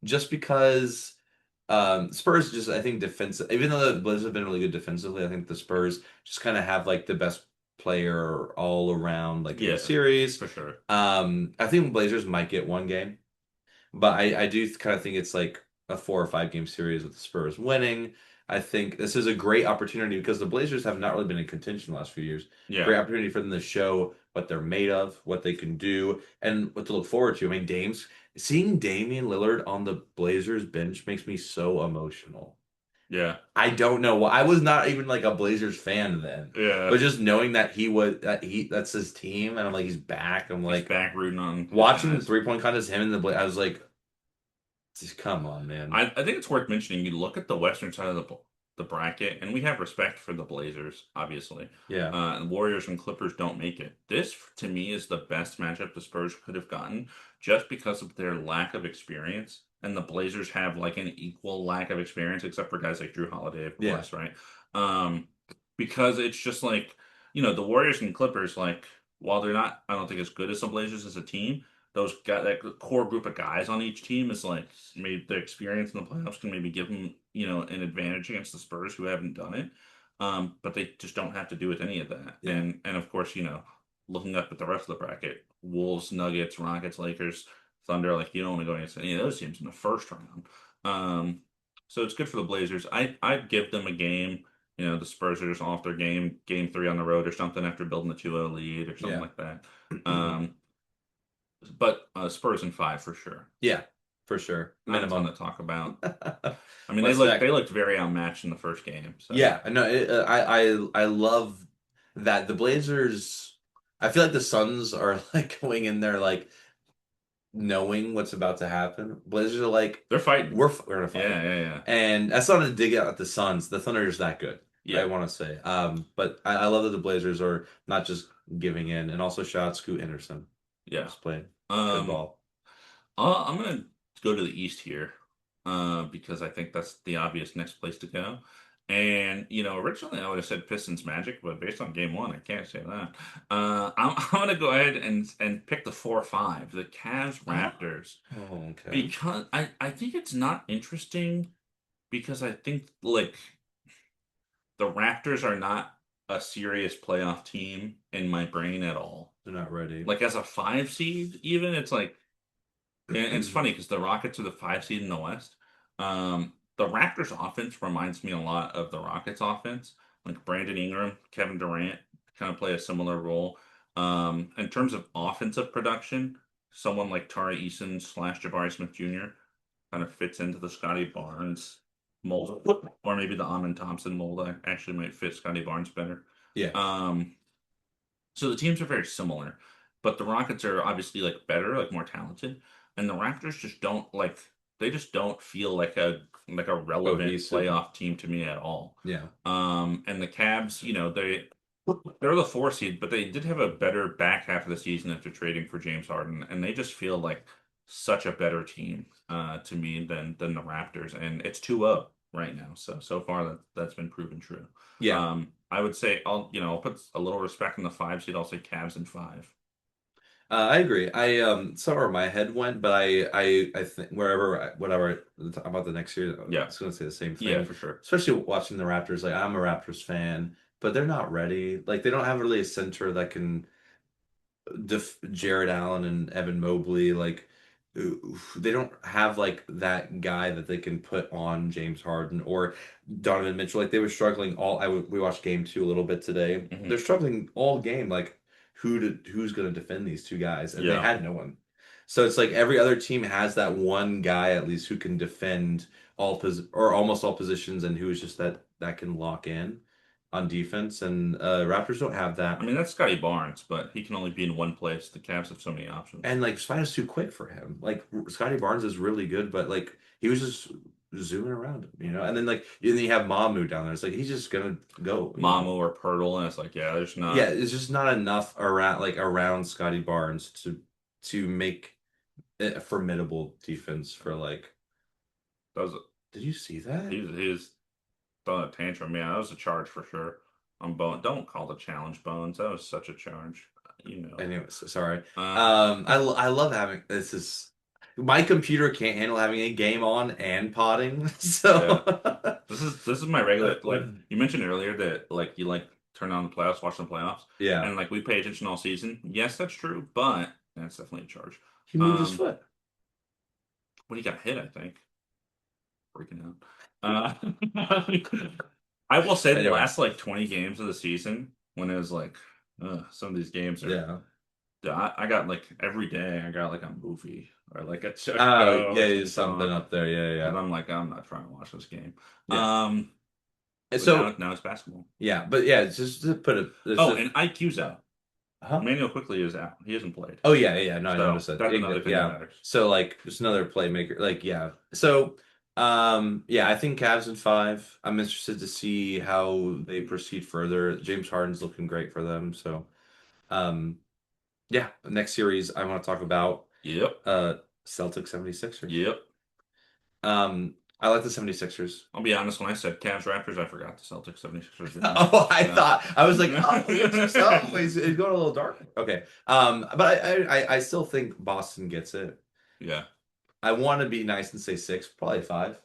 Just because Spurs just I think defensive even though the Blazers have been really good defensively, I think the Spurs just kind of have like the best player all around like in the Yeah, series. for sure. I think the Blazers might get one game, but I do kind of think it's like a 4 or 5 game series with the Spurs winning. I think this is a great opportunity because the Blazers have not really been in contention the last few years. Yeah, Great opportunity for them to show what they're made of, what they can do, and what to look forward to. I mean, seeing Damian Lillard on the Blazers bench makes me so emotional. yeah, I don't know why. I was not even like a Blazers fan then, yeah. but just knowing that that's his team, and I'm like he's back. I'm He's like back rooting on his watching the guys. 3-point contest, him and the I was like, just come on, man. I think it's worth mentioning. You look at the western side of the ball. the bracket, and we have respect for the Blazers, obviously. Yeah. And Warriors and Clippers don't make it. This, to me, is the best matchup the Spurs could have gotten, just because of their lack of experience. And the Blazers have like an equal lack of experience, except for guys like Drew Holiday, of Yeah. course, right? Um, because it's just like, the Warriors and Clippers, like, while they're not, I don't think as good as the Blazers as a team, those guys, that core group of guys on each team is like maybe the experience in the playoffs can maybe give them, an advantage against the Spurs who haven't done it. But they just don't have to do with any of that. Yeah. And of course, looking up at the rest of the bracket, Wolves, Nuggets, Rockets, Lakers, Thunder, like you don't want to go against any of those teams in the first round. Um, so it's good for the Blazers. I'd give them a game. The Spurs are just off their game three on the road or something after building the 2-0 lead or something Yeah. like that. Um, but Spurs in five for sure. Yeah, for sure. Not a ton Minimum. to talk about. I mean, they What's looked that? they looked very outmatched in the first game. So Yeah, no, I love that the Blazers. I feel like the Suns are like going in there like knowing what's about to happen. Blazers are like, they're fighting. we're gonna fight, Yeah, yeah, yeah, and that's not a dig out at the Suns. The Thunder is that good. I yeah, want to say, but I love that the Blazers are not just giving in, and also shout out Scoot Anderson, yeah. just playing good Um, ball. I'm gonna go to the East here, because I think that's the obvious next place to go. And originally I would have said Pistons Magic, but based on Game One, I can't say that. I'm gonna go ahead and pick the 4-5, the Cavs Raptors, Oh, okay. because I think it's not interesting because I think like the Raptors are not a serious playoff team in my brain at all. They're not ready. Like as a five seed, even it's like. And it's funny because the Rockets are the five seed in the West. The Raptors offense reminds me a lot of the Rockets offense. Like Brandon Ingram, Kevin Durant kind of play a similar role. In terms of offensive production, someone like Tari Eason slash Jabari Smith Jr. kind of fits into the Scotty Barnes mold, or maybe the Amon Thompson mold. Actually might fit Scotty Barnes better. Yeah. Um, so the teams are very similar, but the Rockets are obviously like better, like more talented, and the Raptors just don't like they just don't feel like a relevant Cohesive. playoff team to me at all. Yeah. And the Cavs, they're the four seed, but they did have a better back half of the season after trading for James Harden, and they just feel like such a better team to me than the Raptors, and it's 2-0 right now. So far that's been proven true. Yeah. I would say I'll put a little respect in the five seed. I'll say Cavs in five. I agree. I somewhere my head went, but I think whatever about the next year, I Yeah, was gonna say the same yeah, thing. for sure. Especially watching the Raptors. Like I'm a Raptors fan, but they're not ready. Like they don't have really a center that can Jared Allen and Evan Mobley, like they don't have like that guy that they can put on James Harden or Donovan Mitchell. Like they were struggling all. We watched game two a little bit today. Hmm. They're struggling all game. Like who's going to defend these two guys? And they Yeah. had no one. So it's like every other team has that one guy at least who can defend or almost all positions, and who is just that can lock in on defense. And Raptors don't have I that. mean that's Scotty Barnes, but he can only be in one place. The Cavs have so many options. And like Spider's too quick for him. Like Scotty Barnes is really good, but like he was just zooming around him. And then and then you have Mamu down there. It's like he's just gonna go. Mamu or Pirtle, and it's like, yeah, there's Yeah, not. it's just not enough around Scotty Barnes to make it a formidable defense for like. That was Did you see that? he's throwing a tantrum. Yeah, that was a charge for sure. On Bone, don't call the challenge Bones. That was such a charge. You know. Anyways, sorry. Uh, I love having this is my computer can't handle having a game on and potting, yeah. so This is my regular like you mentioned earlier that like you like turn on the playoffs, watch the playoffs, yeah. and like we pay attention all season. Yes, that's true, but that's definitely a charge. He moved his Um, foot. when he got hit, I think freaking out. I will say the Anyway, last like 20 games of the season when it was like some of these games are yeah. I got like every day I got like a movie or like a show Yeah, or yeah, some something song up there. Yeah, that yeah, I'm like I'm not trying to watch this game. yeah. And But now so, now it's basketball. yeah, but yeah, it's just to put it. It's Oh, just, and IQ's out. huh? Emmanuel quickly is out. He hasn't played. Oh yeah, yeah. No, I So noticed that. that's another thing that Yeah. matters. So like, just another playmaker. Like, yeah. So. Yeah, I think Cavs in five. I'm interested to see how they proceed further. James Harden's looking great for them. So, um, yeah, next series I want to talk about Yep. uh Celtics 76ers. Yep. I like the 76ers. I'll be honest, when I said Cavs Raptors, I forgot the Celtics 76ers were in there. Oh, I So thought I was like, oh, so he's going a little dark. Okay. But I still think Boston gets it. yeah. I want to be nice and say six, probably five.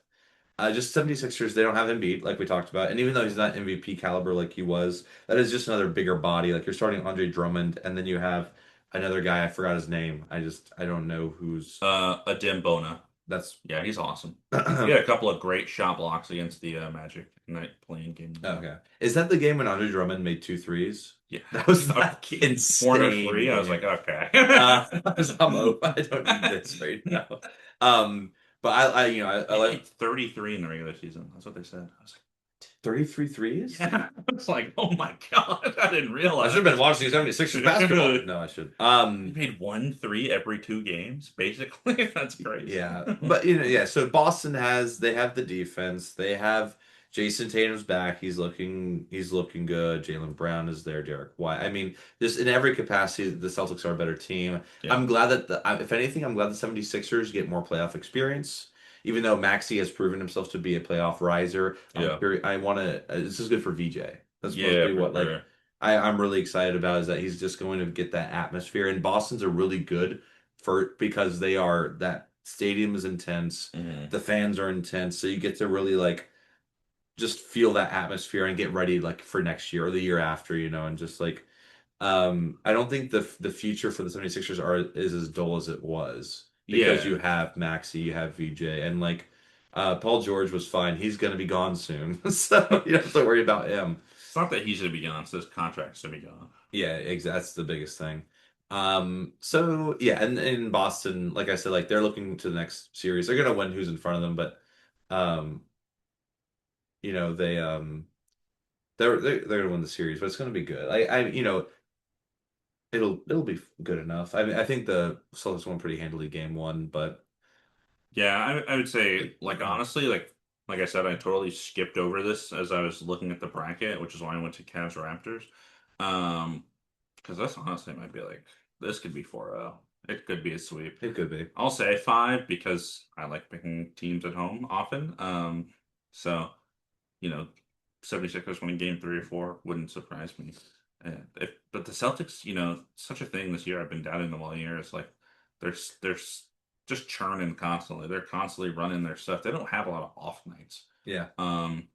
Just 76ers, they don't have Embiid, like we talked about. And even though he's not MVP caliber like he was, that is just another bigger body. Like you're starting Andre Drummond, and then you have another guy, I forgot his name. I don't know who's A Bona. that's Yeah, he's awesome. He had okay. a couple of great shot blocks against the Magic in that playing game as well. Is that the game when Andre Drummond made two threes? Yeah. That was A fucking corner insane three. I was game. like, okay. I'm over. I don't need this right now. Um, but I He like made 33 in the regular season. That's what they said. I was 33 like, threes. yeah. I was like, oh my God, I didn't I should have realize. been watching 76ers basketball. No, I should. He made 1 3 every 2 games, basically. That's crazy. Yeah, but yeah. So Boston they have the defense. They have Jason Tatum's back. He's looking good. Jaylen Brown is there. Derek White. I mean, just in every capacity, the Celtics are a better team. Yeah. I'm glad that if anything, I'm glad the 76ers get more playoff experience. Even though Maxey has proven himself to be a playoff riser, Yeah. I want to. This is good for VJ. That's Yeah, mostly for what sure. I'm really excited about is that he's just going to get that atmosphere. And Boston's are really good for because that stadium is intense, Hmm. the fans are intense, so you get to really like just feel that atmosphere and get ready like for next year or the year after, and just like I don't think the future for the 76ers is as dull as it was because Yeah. you have Maxi, you have VJ, and like Paul George was fine. He's gonna be gone soon, so you don't have to worry about him. It's not that he's going to be gone, it's his contract's going to be gone. Yeah, exactly. That's the biggest thing. So yeah, and in Boston, like I said, like they're looking to the next series. They're gonna win who's in front of them, but um, they they're gonna win the series, but it's gonna be good. It'll be good enough. I mean, I think the Celtics won pretty handily game one, but Yeah, I would say, like, honestly, like I said, I totally skipped over this as I was looking at the bracket, which is why I went to Cavs Raptors. Um, because that's honestly might be like this could be 4-0. It could be a sweep. it could be. I'll say five because I like picking teams at home often. So you know, 76ers winning game 3 or 4 wouldn't surprise me. But the Celtics, such a thing this year. I've been doubting them all year. It's like they're just churning constantly. They're constantly running their stuff. They don't have a lot of off nights. Yeah. Um,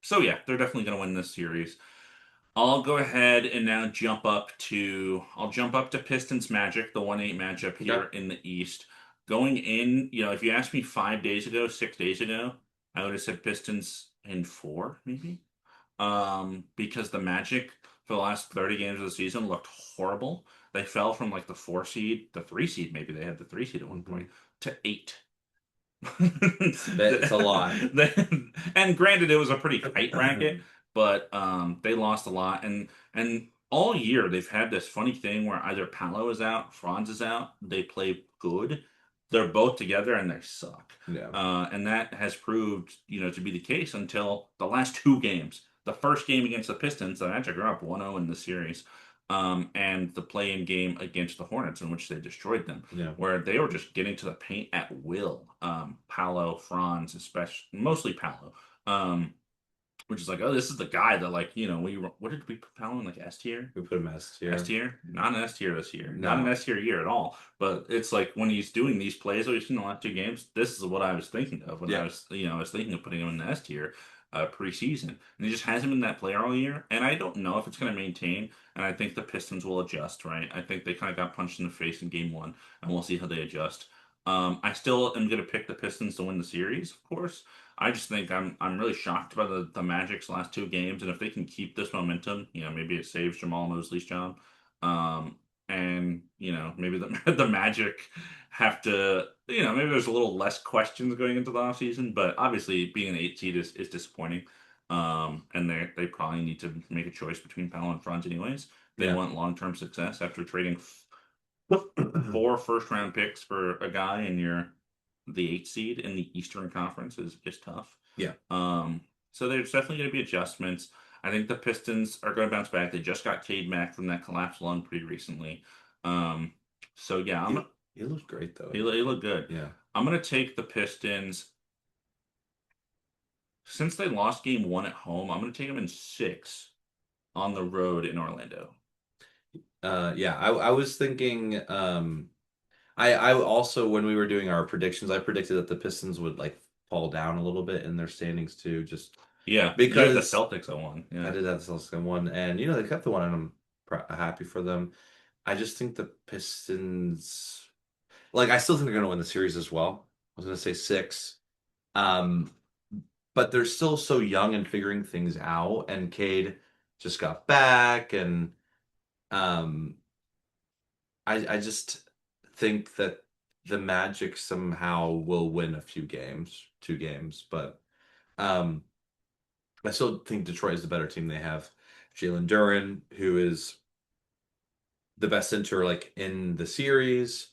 so yeah, they're definitely going to win this series. I'll go ahead and now I'll jump up to Pistons Magic, the 1-8 matchup Okay. here in the East. Going in, if you asked me 5 days ago, 6 days ago, I would have said Pistons in four, maybe. Because the Magic for the last 30 games of the season looked horrible. They fell from like the 4 seed, the 3 seed, maybe they had the 3 seed at one Hmm. point, to 8. It's a lot. And granted, it was a pretty tight bracket, but they lost a lot. And all year they've had this funny thing where either Paolo is out, Franz is out, they play good. They're both together and they suck. Yeah. And that has proved, to be the case until the last 2 games. The first game against the Pistons, the Magic are up 1-0 in the series. And the play-in game against the Hornets, in which they destroyed them, Yeah. where they were just getting to the paint at will. Paolo, Franz, especially mostly Paolo, which is like, oh, this is the guy that what did we put Paolo in, like S tier? We put him as S here. tier? Not an S tier this year. Not an No. S tier year at all. But it's like when he's doing these plays that we've seen the last 2 games, this is what I was thinking of when Yeah. I was thinking of putting him in the S tier preseason. And he just hasn't been that player all year. And I don't know if it's going to maintain. And I think the Pistons will adjust, right? I think they kind of got punched in the face in game one, and we'll see how they adjust. I still am going to pick the Pistons to win the series, of course. I just think I'm really shocked by the Magic's last 2 games, and if they can keep this momentum, maybe it saves Jamal Mosley's job. And maybe the the Magic have to, maybe there's a little less questions going into the offseason, but obviously being an 8 seed is disappointing. And they probably need to make a choice between Powell and Franz anyways. They Yeah. want long-term success after trading 4 first-round picks for a guy in your the 8th seed in the Eastern Conference is tough. Yeah. Um, so there's definitely going to be adjustments. I think the Pistons are going to bounce back. They just got Cade Mack from that collapsed lung pretty recently. Um, so yeah, He looked great though. he looked good. Yeah. I'm going to take the Pistons since they lost game one at home. I'm going to take them in six on the road in Orlando. Yeah, I was thinking I also when we were doing our predictions, I predicted that the Pistons would like fall down a little bit in their standings too, just Yeah, you have the because Celtics at one. I Yeah. did have the Celtics in one, and they kept the one, and I'm happy for them. I just think the Pistons, like, I still think they're going to win the series as well. I was going to say six, um, but they're still so young and figuring things out. And Cade just got back, and um, I just think that the Magic somehow will win a few games, two games, but um, I still think Detroit is the better team. They have Jalen Duren, who is the best center like in the series.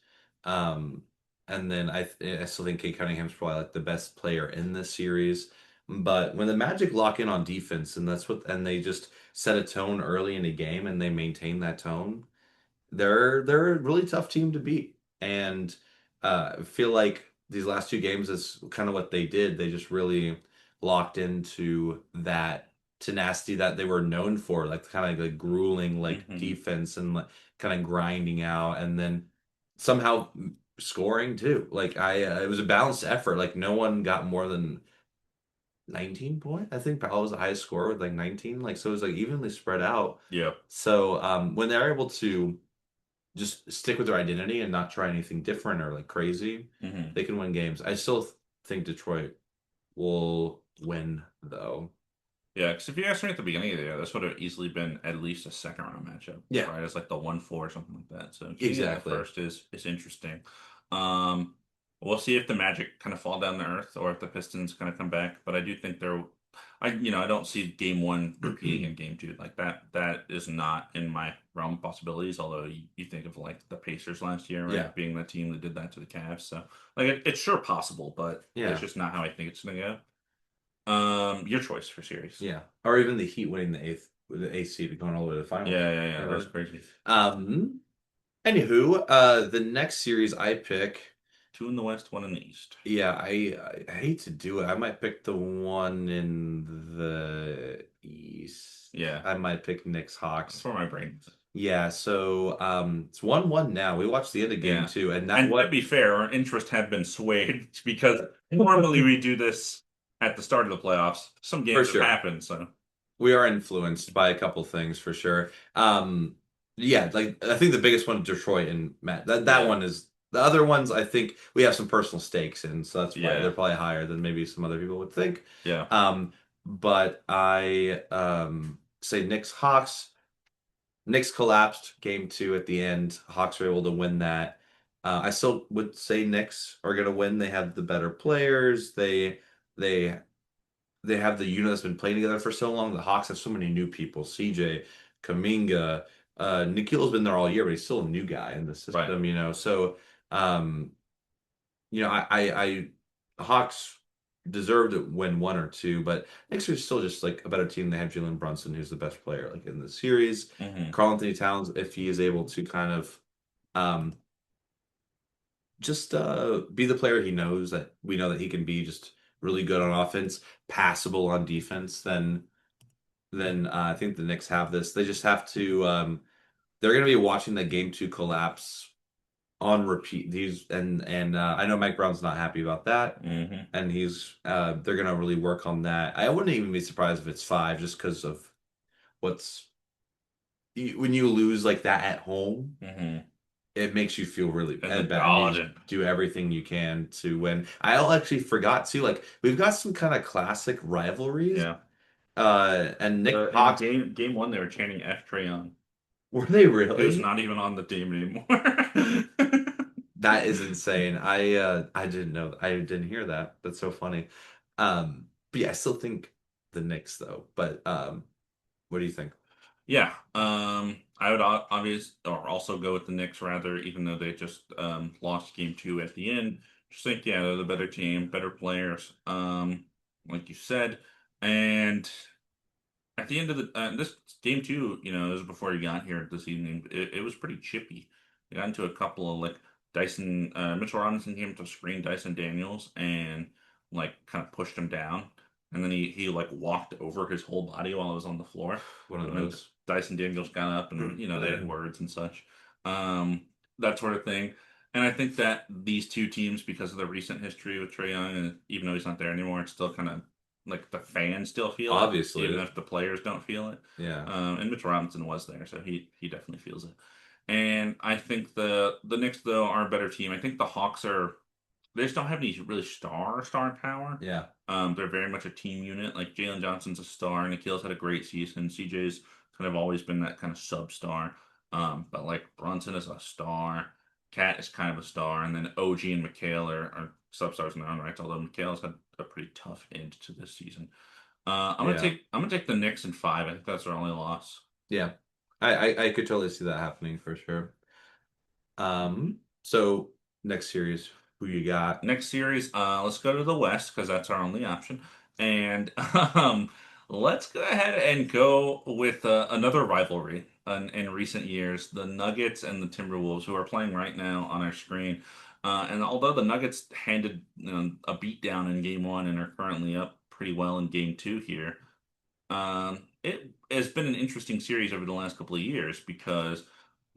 Um, and then I still think Kate Cunningham's probably like the best player in this series. But when the Magic lock in on defense, and they just set a tone early in a game and they maintain that tone, they're a really tough team to beat. And I feel like these last two games is kind of what they did. They just really locked into that tenacity that they were known for, like kind of like grueling like Hmm. defense and like kind of grinding out, and then somehow scoring too. Like it was a balanced effort. Like no one got more than 19 points. I think Powell was the highest scorer with like 19. Like so it was like evenly spread out. Yeah. So when they're able to just stick with their identity and not try anything different or like crazy, Hmm. they can win games. I still think Detroit will win though. Yeah, because if you asked me at the beginning of the year, this would have easily been at least a second round matchup, Yeah, right? It's like the 1-4 or something like that. So getting it in the exactly. first is interesting. Um, we'll see if the Magic kind of fall down to earth or if the Pistons kind of come back. But I do think I don't see game one repeating in game two. Like that is not in my realm of possibilities. Although you think of like the Pacers last year, Yeah, right? Being the team that did that to the Cavs. So like it's sure possible, but it's yeah, just not how I think it's gonna go. Your choice for series. yeah. Or even the Heat winning the eighth seed going all the way to the finals. Yeah, yeah, yeah. That's Or, crazy. um, anywho, the next series I pick, Two in the West, one in the East. yeah, I hate to do it. I might pick the one in the East. Yeah, I might pick Knicks that's Hawks. where my brain is. Yeah, so it's 1-1 now. We watched the end of game Yeah. two, and that And to what be fair, our interest had been swayed because normally we do this at the start of the playoffs. Some for games have sure. happened, so We are influenced by a couple things for sure. Yeah, like I think the biggest one, Detroit and Matt. That yeah, one is the other ones. I think we have some personal stakes in, so that's why they're yeah, probably higher than maybe some other people would think. yeah. But I say Knicks Hawks. Knicks collapsed game two at the end. Hawks were able to win that. I still would say Knicks are gonna win. They have the better players. They they have the unit that's been playing together for so long. The Hawks have so many new people. CJ, Kaminga, Nikhil's been there all year, but he's still a new guy in the Right. system. So, um, Hawks deserve to win one or two, but Knicks are still just like a better team. They have Jalen Brunson, who's the best player like in the series. Hmm. Karl Anthony Towns, if he is able to kind of um, just be the player he knows that we know that he can be, just really good on offense, passable on defense, then I think the Knicks have this. They just have to. They're going to be watching the game two collapse on repeat. And I know Mike Brown's not happy about that, Hmm. and they're going to really work on that. I wouldn't even be surprised if it's five, just because of what's when you lose like that at home. Hmm. It makes you feel really And the bad, and you just Garden. do everything you can to win. I actually forgot too. Like we've got some kind of classic rivalries. Yeah. And Nick In Hawks, game one, they were chanting F Trae Young, were they who's really? not even on the team anymore. That is insane. I didn't know. I didn't hear that. That's so funny. But yeah, I still think the Knicks though. But what do you think? Yeah, I would obvious or also go with the Knicks rather, even though they just lost game two at the end. Just think, yeah, they're the better team, better players, like you said. And at the end of the this game too, this was before you got here this evening. It was pretty chippy. You got into a couple of like Mitchell Robinson came to screen Dyson Daniels and like kind of pushed him down, and then he like walked over his whole body while it was on the floor, One of and then those. Dyson Daniels got up and they had words and such, um, that sort of thing. And I think that these two teams, because of the recent history with Trae Young, and even though he's not there anymore, it's still kind of like the fans still feel it, even Obviously, if the players don't feel it. yeah, And Mitch Robinson was there, so he definitely feels it. And I think the Knicks though are a better team. I think the Hawks are they just don't have any really star power. yeah, They're very much a team unit. Like Jalen Johnson's a star, Nikhil's had a great season. CJ's kind of always been that kind of sub star. But like Brunson is a star. Cat is kind of a star, and then OG and McHale are substars in their own right. Although McHale's had a pretty tough end to this season. yeah, I'm gonna take the Knicks in five. I think that's their only loss. yeah. I could totally see that happening for sure. So next series, who you got? Next series, let's go to the West because that's our only option, and let's go ahead and go with another rivalry in recent years: the Nuggets and the Timberwolves, who are playing right now on our screen. And although the Nuggets handed a beatdown in Game One and are currently up pretty well in Game Two here, it has been an interesting series over the last couple of years because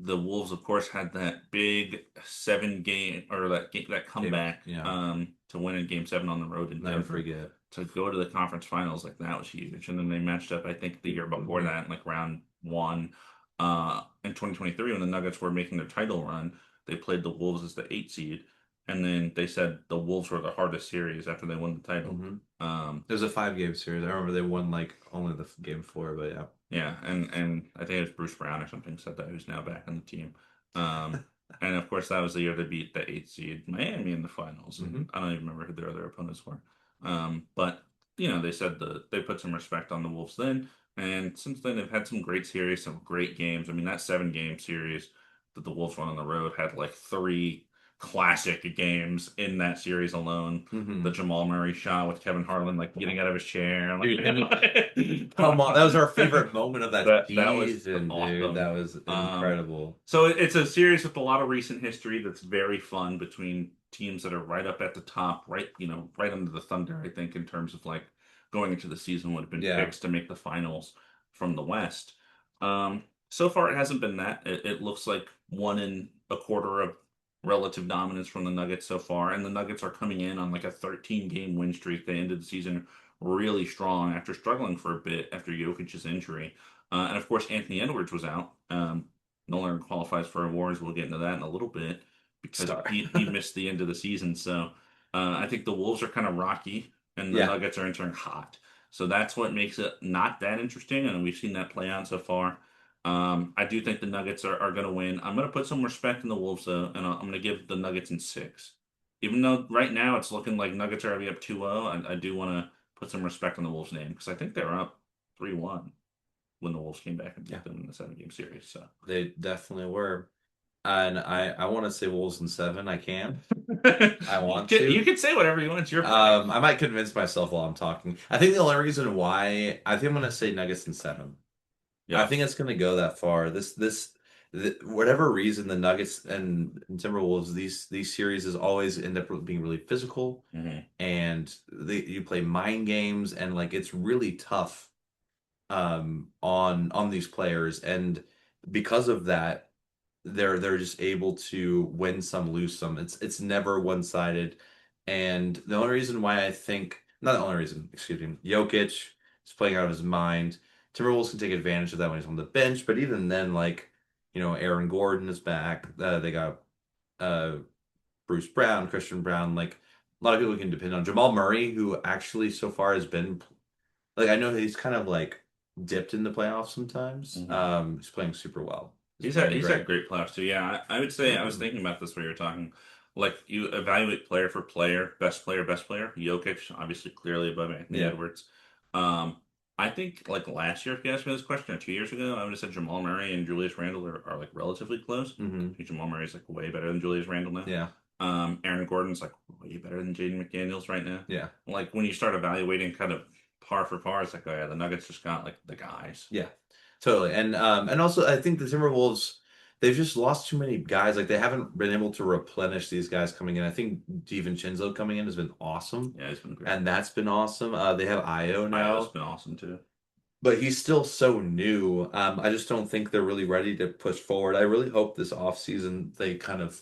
the Wolves, of course, had that big 7 game or that Game, comeback yeah, to win in Game 7 on the road in never Denver forget. to go to the conference finals. Like that was huge. And then they matched up, I think, the year before that, in like round one, in 2023 when the Nuggets were making their title run. They played the Wolves as the 8 seed, and then they said the Wolves were the hardest series after they won the title. Hmm. Um, It was a 5 game series. I remember they won like only the game four, but yeah. Yeah, and I think it was Bruce Brown or something said that who's now back on the team. Um, and of course that was the year they beat the 8 seed Miami in the finals, Hmm. and I don't even remember who their other opponents were. But they said they put some respect on the Wolves then, and since then they've had some great series, some great games. I mean that 7 game series that the Wolves won on the road had like three classic games in that series alone. The Hmm. Jamal Murray shot with Kevin Harlan like getting out of his chair. Dude, come on, that was our favorite moment of that That was season, dude. awesome. That was Um, incredible. so it's a series with a lot of recent history that's very fun between teams that are right up at the top, right, right under the Thunder, I think, in terms of like going into the season would have been Yeah. picks to make the finals from the West. So far it hasn't been that. It looks like 1 1/4 of relative dominance from the Nuggets so far, and the Nuggets are coming in on like a 13 game win streak. They ended the season really strong after struggling for a bit after Jokic's injury. And of course, Anthony Edwards was out. No longer qualifies for awards. We'll get into that in a little bit because Star. he missed the end of the season. So I think the Wolves are kind of rocky and the Yeah. Nuggets are entering hot. So that's what makes it not that interesting. And we've seen that play out so far. I do think the Nuggets are going to win. I'm going to put some respect in the Wolves, though, and I'm going to give the Nuggets in six. Even though right now it's looking like Nuggets are already up 2-0, I do want to put some respect on the Wolves' name because I think they were up 3-1 when the Wolves came back and Yeah. beat them in the 7 game series. So They definitely were. And I want to say Wolves in seven. I can. I want you to. can say whatever you want. It's your pick. I might convince myself while I'm talking. I think the only reason why I think I'm gonna say Nuggets in seven. I think Yes. it's gonna go that far. Whatever reason the Nuggets and Timberwolves these series is always end up being really physical, Hmm. and you play mind games, and like it's really tough on these players, and because of that they're just able to win some, lose some. It's never one-sided. And the only reason why I think, not the only reason, excuse me, Jokic is playing out of his mind. Timberwolves can take advantage of that when he's on the bench, but even then, like, Aaron Gordon is back. They got uh Bruce Brown, Christian Brown, like a lot of people can depend on Jamal Murray, who actually so far has been like, I know he's kind of like dipped in the playoffs sometimes. Hmm. He's playing super well. He's He's had playing he's had great. great playoffs too. Yeah, I would say I was thinking about this when you were talking. Like you evaluate player for player, best player, best player. Jokic, obviously, clearly above Anthony Yeah. Edwards. Um, I think like last year, if you asked me this question, or 2 years ago, I would have said Jamal Murray and Julius Randle are like relatively close. Hmm. I think Jamal Murray's like way better than Julius Randle now. Yeah. Aaron Gordon's like way better than Jaden McDaniels right now. Yeah. Like when you start evaluating kind of par for par, it's like, oh yeah, the Nuggets just got like the guys. Yeah, totally. And also I think the Timberwolves they've just lost too many guys. Like they haven't been able to replenish these guys coming in. I think DiVincenzo coming in has been awesome, Yeah, it's been great. and that's been awesome. They have Io Io's now, been awesome too. but he's still so new. I just don't think they're really ready to push forward. I really hope this offseason they kind of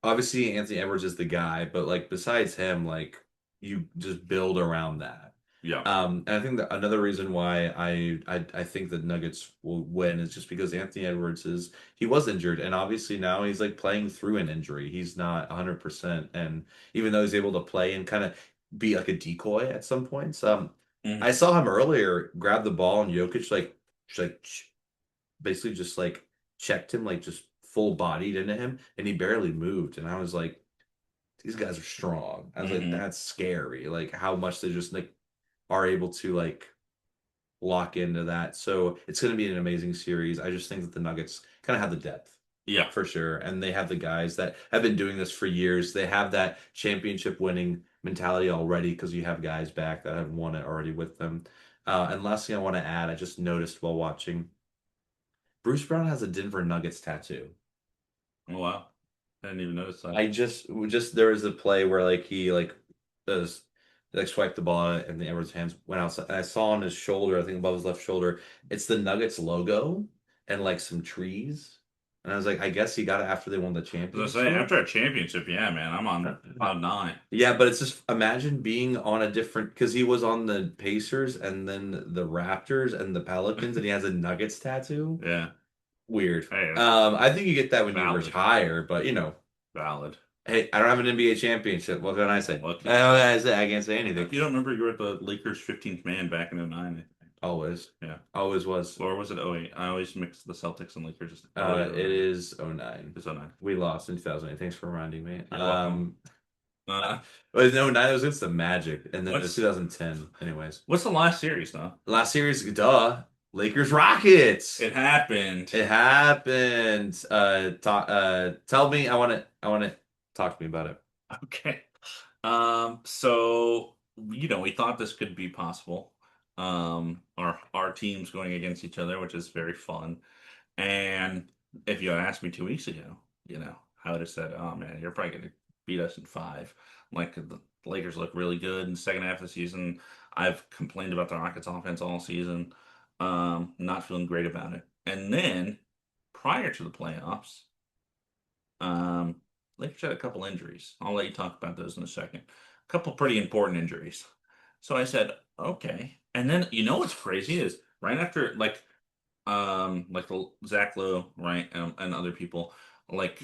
obviously Anthony Edwards is the guy, but like besides him, like you just build around that. Yeah. And I think that another reason why I think the Nuggets will win is just because Anthony Edwards is he was injured and obviously now he's like playing through an injury. He's not 100% and even though he's able to play and kind of be like a decoy at some points. I Mhm. saw him earlier grab the ball and Jokic basically just like checked him like just full bodied into him and he barely moved and I was like these guys are strong. I was like Mhm. that's scary like how much they just like are able to like lock into that. So it's going to be an amazing series. I just think that the Nuggets kind of have the depth Yeah. for sure. And they have the guys that have been doing this for years. They have that championship winning mentality already because you have guys back that have won it already with them. And last thing I want to add, I just noticed while watching Bruce Brown has a Denver Nuggets tattoo. Oh, wow. I didn't even notice that. I just there was a play where like he like does like swiped the ball and the Edwards hands went outside. And I saw on his shoulder, I think above his left shoulder, it's the Nuggets logo and like some trees. And I was like, I guess he got it after they won the As I say, championship. after a championship, yeah, man, I'm on cloud nine. Yeah, but it's just imagine being on a different because he was on the Pacers and then the Raptors and the Pelicans and he has a Nuggets tattoo. Yeah. Weird. Hey, I think you get that when you valid. retire, but you know. Valid. Hey, I don't have an NBA championship. What can I say? What can I can't say anything. if you don't remember, you were the Lakers' 15th man back in '09, I think. Always. Yeah. Always was. Or was it '08? I always mix the Celtics and Lakers. Oh, eight or It 09. is '09. It's '09. We lost in 2008. Thanks for reminding me. You're welcome. Uh, But no, '09 was against the Magic, and then it was what's 2010. Anyways, what's the last series, though? last series, duh, Lakers Rockets. It happened. It happened. Tell me. I want to talk to me about it. Okay. So we thought this could be possible. Our teams going against each other, which is very fun. And if you had asked me 2 weeks ago, I would have said, "Oh man, you're probably going to beat us in five." Like the Lakers look really good in the second half of the season. I've complained about the Rockets' offense all season. Not feeling great about it. And then prior to the playoffs, um, Lakers had a couple injuries. I'll let you talk about those in a second. A couple pretty important injuries. So I said, okay. And then what's crazy is right after like the Zach Lowe, right, and other people, like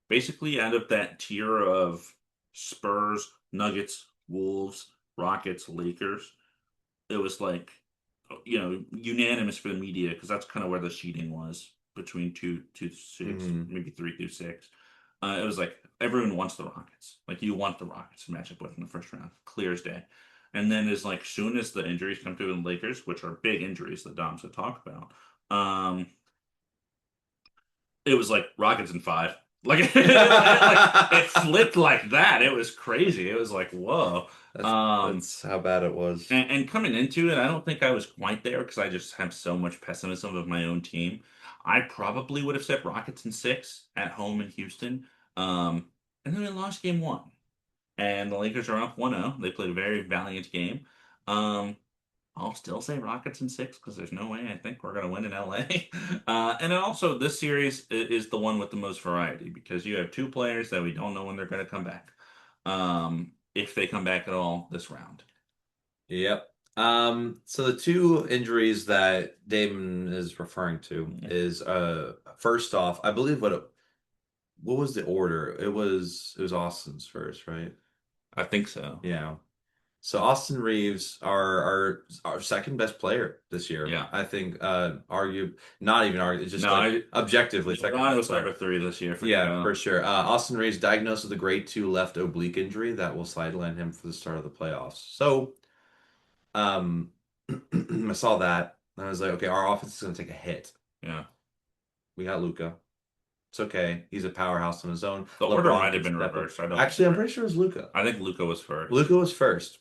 basically out of that tier of Spurs, Nuggets, Wolves, Rockets, Lakers, it was like unanimous for the media because that's kind of where the seeding was between two to six, Hmm. maybe three through six. It was like everyone wants the Rockets. Like you want the Rockets to match up with in the first round, clear as day. And then as like soon as the injuries come through in the Lakers, which are big injuries that Dom's had talked about, it was like Rockets in five. Like it flipped like that. It was crazy. It was like whoa. That's Um, that's how bad it was. and coming into it, I don't think I was quite there because I just have so much pessimism of my own team. I probably would have said Rockets in six at home in Houston. And then we lost game one. And the Lakers are up 1-0. They played a very valiant game. Um, I'll still say Rockets in six because there's no way I think we're going to win in LA. And then also, this series is the one with the most variety because you have two players that we don't know when they're going to come back. If they come back at all this round. Yep. So the two injuries that Damon is referring to Yeah. is first off, I believe what was the order? It was Austin's first, right? I think so. Yeah. So Austin Reeves, our second best player this year. Yeah. I think argue not even argue, it's just No, like I objectively second Ron best was player. number three this year for Yeah, sure. for sure. Austin Reeves diagnosed with a grade 2 left oblique injury that will sideline him for the start of the playoffs. So um I saw that and I was like, okay, our offense is gonna take a hit. Yeah. We got Luca. It's okay. He's a powerhouse on his own. The order LeBron might have can been step up. reversed. I don't Actually, I'm remember. pretty sure it was Luca. I think Luca was first. Luca was first.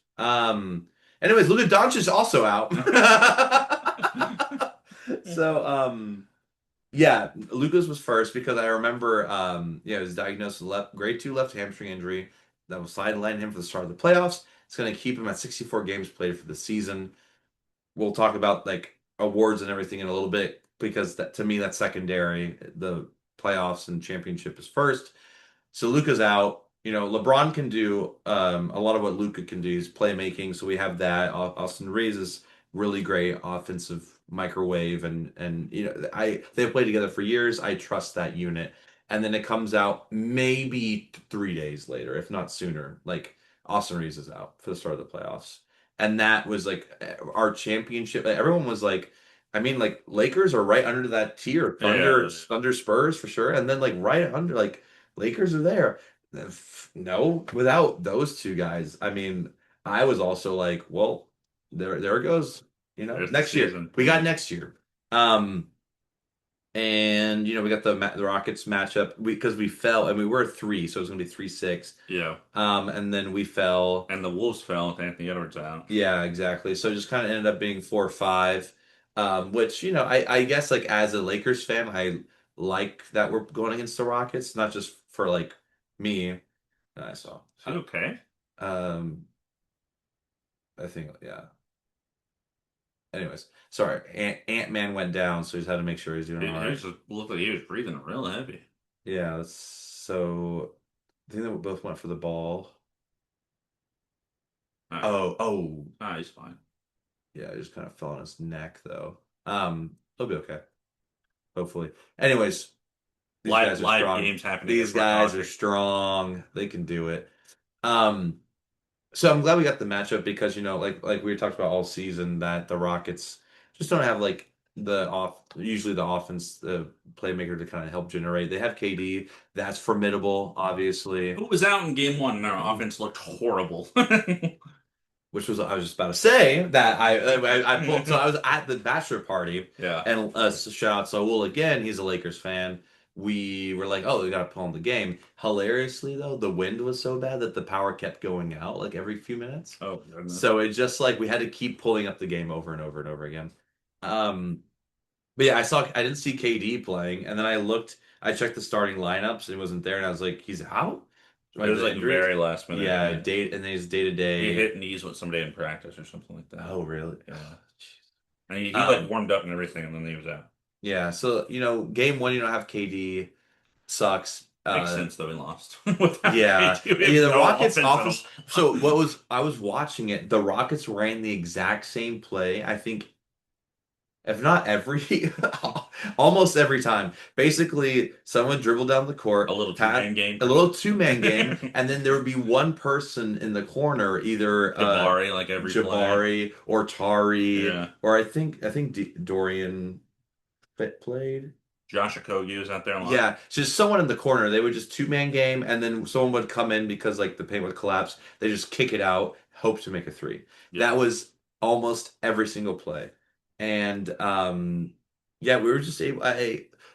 Anyways, Luka Doncic is also out. So, yeah, Luka's was first because I remember, yeah, he was diagnosed with grade 2 left hamstring injury that was sidelining him for the start of the playoffs. It's going to keep him at 64 games played for the season. We'll talk about like awards and everything in a little bit because that to me that's secondary. The playoffs and championship is first. So Luka's out. LeBron can do a lot of what Luka can do. He's playmaking, so we have that. Austin Reeves is really great offensive microwave, and they've played together for years. I trust that unit. And then it comes out maybe 3 days later, if not sooner. Like Austin Reeves is out for the start of the playoffs, and that was like our championship. Everyone was like, I mean, like Lakers are right under that tier, Yeah. Thunder Spurs for sure, and then like right under like. Lakers are there. No, without those two guys, I mean, I was also like, well, there it goes. There's the Next year season. we got next year. And we got the Rockets matchup because we fell and we were 3, so it was gonna be 3-6. Yeah. And then we fell. And the Wolves fell with Anthony Edwards out. Yeah, exactly. So it just kind of ended up being 4-5. Which I guess like as a Lakers fan, I like that we're going against the Rockets, not just for like me. I saw. Is he okay? Um, I think, yeah. Anyways, sorry. Ant-Man went down, so he's had to make sure he's doing all He right. just looked like he was breathing real heavy. Yeah, so I think they both went for the ball. All right. Oh, He's fine. yeah, he just kind of fell on his neck though. He'll be okay, hopefully. Anyways, these guys are Live strong. games happening These as we're guys are talking. strong. They can do it. Um, So I'm glad we got the matchup because like we talked about all season that the Rockets just don't have like usually the offense, the playmaker to kind of help generate. They have KD, that's formidable, obviously, Who was out in game one and our offense looked horrible? which was I was just about to say that I pulled. So I was at the bachelor party Yeah. and shout out Saul again. He's a Lakers fan. We were like, oh, we got to pull him the game. Hilariously though, the wind was so bad that the power kept going out like every few minutes. Oh, goodness. So it just like we had to keep pulling up the game over and over and over again. Um, but yeah, I didn't see KD playing, and then I checked the starting lineups, and he wasn't there, and I was like, he's out? It Like was the like injury? very last minute. Yeah, Yeah. date and then he's day to He day. hit knees with somebody in practice or something like that. Oh, really? Yeah. Oh, And he jeez. like warmed up and everything, and then he was out. Yeah, so game one you don't have KD sucks. Makes sense though, he lost without Yeah. KD. We Yeah, have the no Rockets offense at offense. So all. I was watching it, the Rockets ran the exact same play, I think if not every, almost every time. Basically, someone dribbled down the A court, little had two-man game. a little two-man game, and then there would be one person in the corner, either Jabari like every play. Jabari or Tari, Yeah. or I think Dorian played. Josh Okogie was out there a lot. Yeah, just someone in the corner. They would just two-man game, and then someone would come in because like the paint would collapse. They just kick it out, hope to make a three. Yeah. That was almost every single play. And yeah, we were just able.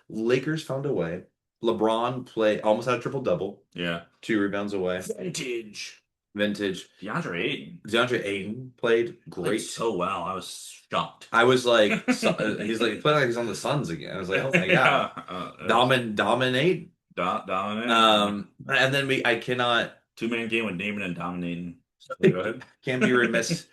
Lakers found a way. LeBron play almost had a triple double, Yeah. 2 rebounds away. Vintage. Vintage. DeAndre Ayton DeAndre Ayton played played great. so well. I was shocked. I was like, he's like playing like he's on the Suns again. I was like, oh my God, Yeah. dominate. Dominant. And then I cannot Two-man game with Damon and dominating. Go ahead. can't be remiss.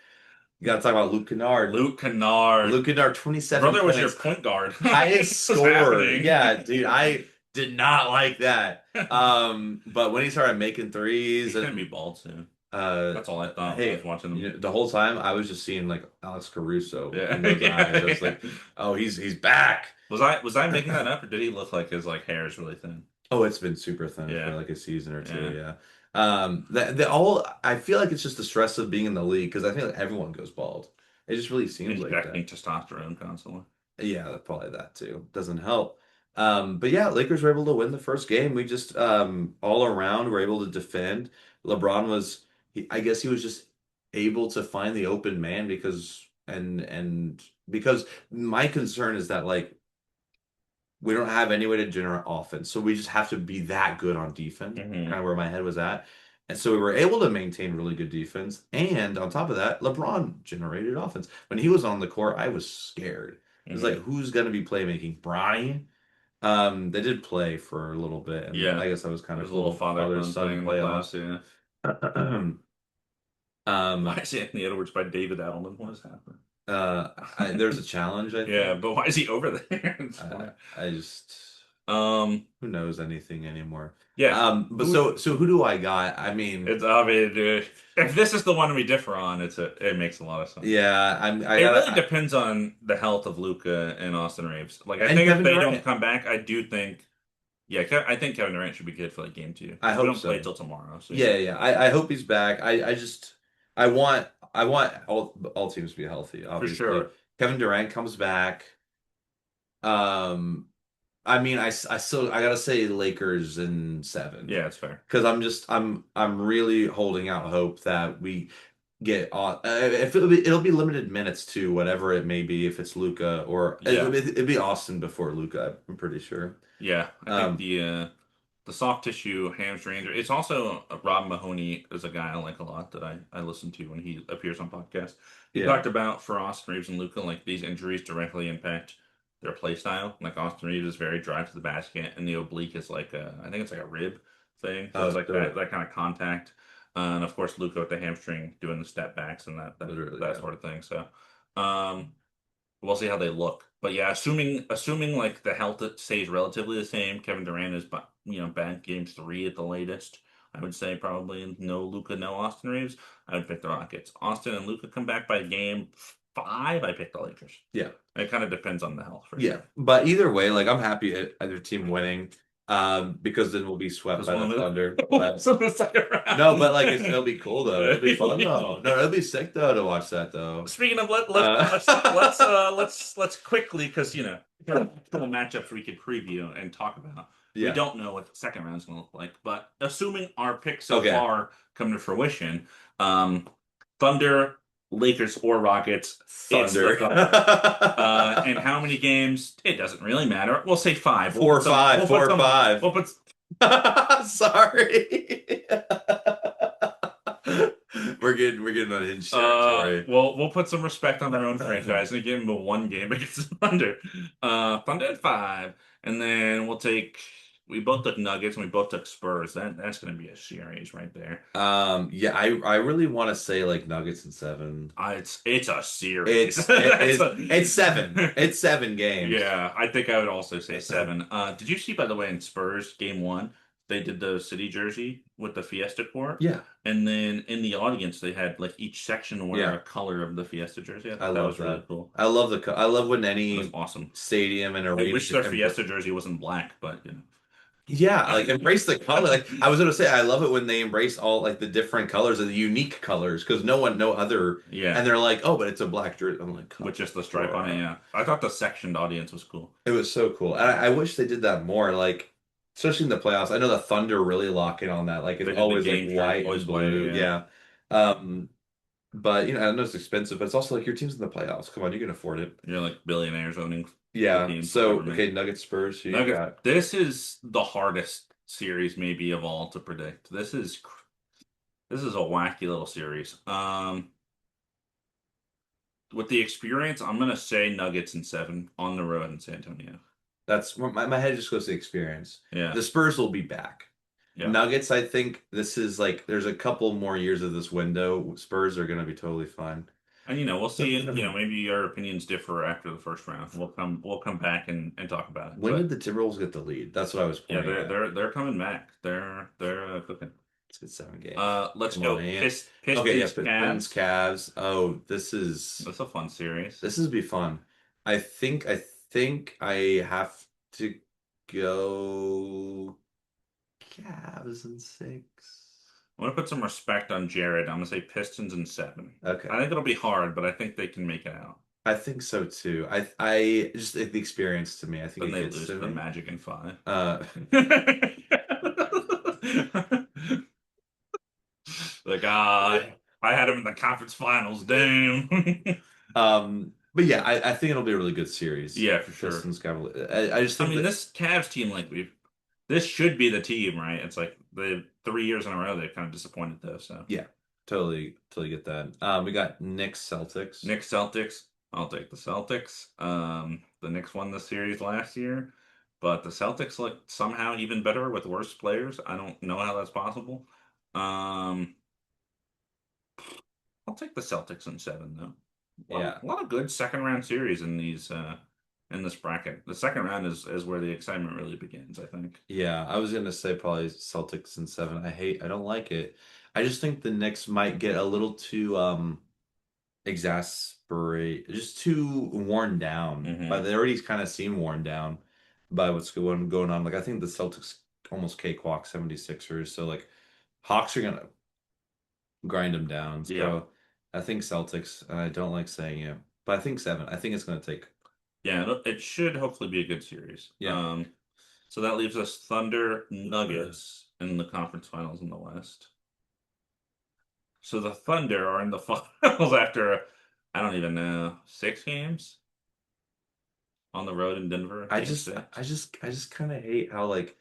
You got to talk about Luke Kennard. Luke Kennard. Luke Kennard, 27 Brother was your points, point guard. highest What's score. happening? Yeah, dude, I did not like that. But when he started making threes He's gonna and be bald soon. uh, That's all I thought when I hey, was watching them. the whole time I was just seeing like Alex Caruso Yeah. in those eyes. I was like, oh, he's back. Was I making that up, or did he look like his like hair is really thin? Oh, it's been super thin for Yeah. like a season or two. Yeah. Yeah. The all I feel like it's just the stress of being in the league because I think like everyone goes bald. It just really seems like Injecting that. testosterone constantly. Yeah, probably that too. Doesn't help. But yeah, Lakers were able to win the first game. We just all around were able to defend. LeBron was I guess he was just able to find the open man because and because my concern is that like we don't have any way to generate offense. So we just have to be that good on defense, kind Hmm. of where my head was at. And so we were able to maintain really good defense. And on top of that, LeBron generated offense. When he was on the court, I was scared. It was like, Hmm. who's going to be playmaking? Bronny? They did play for a little bit, and Yeah. I guess that was kind of There's a little cool. Father father-son thing son in the playoffs. playoffs, yeah. Why Um, is Anthony Edwards by David Allen? What is happening? there's a challenge, I Yeah, think. but why is he over there? It's funny. I just Um, who knows anything anymore. yeah. But Who so who do I got? I mean, I mean, if this is the one we differ on, it makes a lot of sense. yeah, I It gotta really depends on the health of Luca and Austin Reeves. Like, I and think if Kevin they don't Durant. come back, I do think, yeah, I think Kevin Durant should be good for like game two I because we hope don't play so. till tomorrow. So yeah, Yeah. I hope he's back. I just I want all teams to be healthy, for obviously. sure. Kevin Durant comes back. Um, I mean, I still I gotta say Lakers in seven Yeah, it's fair. because I'm really holding out hope that we get on. If it'll be limited minutes to whatever it may be, if it's Luca or Yeah. it'd be Austin before Luca. I'm pretty sure. Yeah, I think Um, the soft tissue hamstring injury. It's also Rob Mahoney is a guy I like a lot that I listen to when he appears on podcasts. He yeah. talked about for Austin Reeves and Luca, like these injuries directly impact their play style. Like Austin Reeves is very drive to the basket, and the oblique is like I think it's like a rib thing, so it's Oh, like so that kind of contact. And of course, Luca with the hamstring doing the step backs and literally, that yeah. sort of thing. So. We'll see how they look. But yeah, assuming like the health stays relatively the same, Kevin Durant is back game three at the latest. I would say probably no Luca, no Austin Reeves. I would pick the Rockets. Austin and Luca come back by game five. I pick the Lakers. Yeah. It kind of depends on the health for Yeah, sure. but either way, like I'm happy at either team winning, because then we'll be swept Because by one the of Thunder. the But so the second no, but round. like it'll be cool though. It'll be fun though. No, it'll be sick though to watch that though. Speaking of Uh, let's quickly because there are a couple matchups we could preview and talk about. We yeah. don't know what the second round's gonna look like, but assuming our picks so Okay. far come to fruition, um, Thunder, Lakers, or Rockets, it's the Thunder. Thunder. And how many games? It doesn't really matter. We'll say five. Four or five. Four or five. We'll put Sorry. We're getting unhinged territory. we'll put some respect on their own franchise and give them a one game against the Thunder. Thunder at five, and then we'll take. We both took Nuggets and we both took Spurs. That's going to be a series right there. Yeah, I really want to say like Nuggets in seven. It's a series. It's That's it's seven. It's 7 games. Yeah, I think I would also say seven. Did you see by the way in Spurs game one they did the city jersey with the Fiesta court, Yeah, and then in the audience they had like each section wear yeah. a color of the Fiesta jersey. I I thought that love was really that. cool. I love when It was any awesome. stadium and I arena. wish their Fiesta jersey wasn't black, but Yeah, like embrace the color. Like I was gonna say, I love it when they embrace all like the different colors and the unique colors because no other, yeah, and they're like, oh, but it's a black jersey. I'm like, come with just the stripe on it. on. Yeah, I thought the sectioned audience was cool. It was so cool. And I wish they did that more, like especially in the playoffs. I know the Thunder really lock in on that. Like it's They did the always like game shirt, white always and white. blue. Yeah, Yeah. Um, but I know it's expensive, but it's also like your team's in the playoffs. Come on, you can afford it. you're like billionaires owning the Yeah. teams, So whatever, man. okay, Nuggets Spurs, who you Nuggets. got? This is the hardest series maybe of all to predict. This is a wacky little series. With the experience, I'm gonna say Nuggets in seven on the road in San Antonio. That's my head just goes to experience. Yeah, The Spurs will be back. yeah. Nuggets, I think this is like there's a couple more years of this window. Spurs are gonna be totally fine. And we'll see. Maybe our opinions differ after the first round. We'll come back and talk about it. When did But the Timberwolves get the lead? That's what I was yeah, pointing they're at. they're they're coming back. They're cooking. Let's get 7 games. Let's Come on, go. man. Okay, yeah, Pistons, Pens, Cavs. Cavs. Oh, this is That's a fun series. this is be fun. I think I have to go Cavs in 6. I'm gonna put some respect on Jared. I'm gonna say Pistons in seven. Okay. I think it'll be hard, but I think they can make it out. I think so too. I just the experience to me. I think Then it they gets lose to to the me. Magic in five. Uh, Like, I had him in the conference finals. Damn. But yeah, I think it'll be a really good series. Yeah, for sure. Pistons Cavaliers. I just I think mean, that this Cavs team, this should be the team, right? It's like the 3 years in a row they've kind of disappointed though. So yeah, totally get that. We got Knicks Celtics. Knicks Celtics, I'll take the Celtics. The Knicks won the series last year, but the Celtics look somehow even better with worse players. I don't know how that's possible. Um, I'll take the Celtics in seven though. Yeah, A lot of good second round series in these in this bracket. The second round is where the excitement really begins, I think. yeah. I was gonna say probably Celtics in seven. I don't like it. I just think the Knicks might get a little too just too worn down. But Hmm. they already kind of seem worn down by what's going on. Like I think the Celtics almost cakewalk 76ers. So like Hawks are gonna grind them down. Yeah. So I think Celtics, and I don't like saying it, but I think seven. I think it's gonna take. Yeah, it should hopefully be a good series. Yeah. So that leaves us Thunder Nuggets in the conference finals in the West. So the Thunder are in the finals after, I don't even know, 6 games on the road in Denver, game six. I just kind of hate how like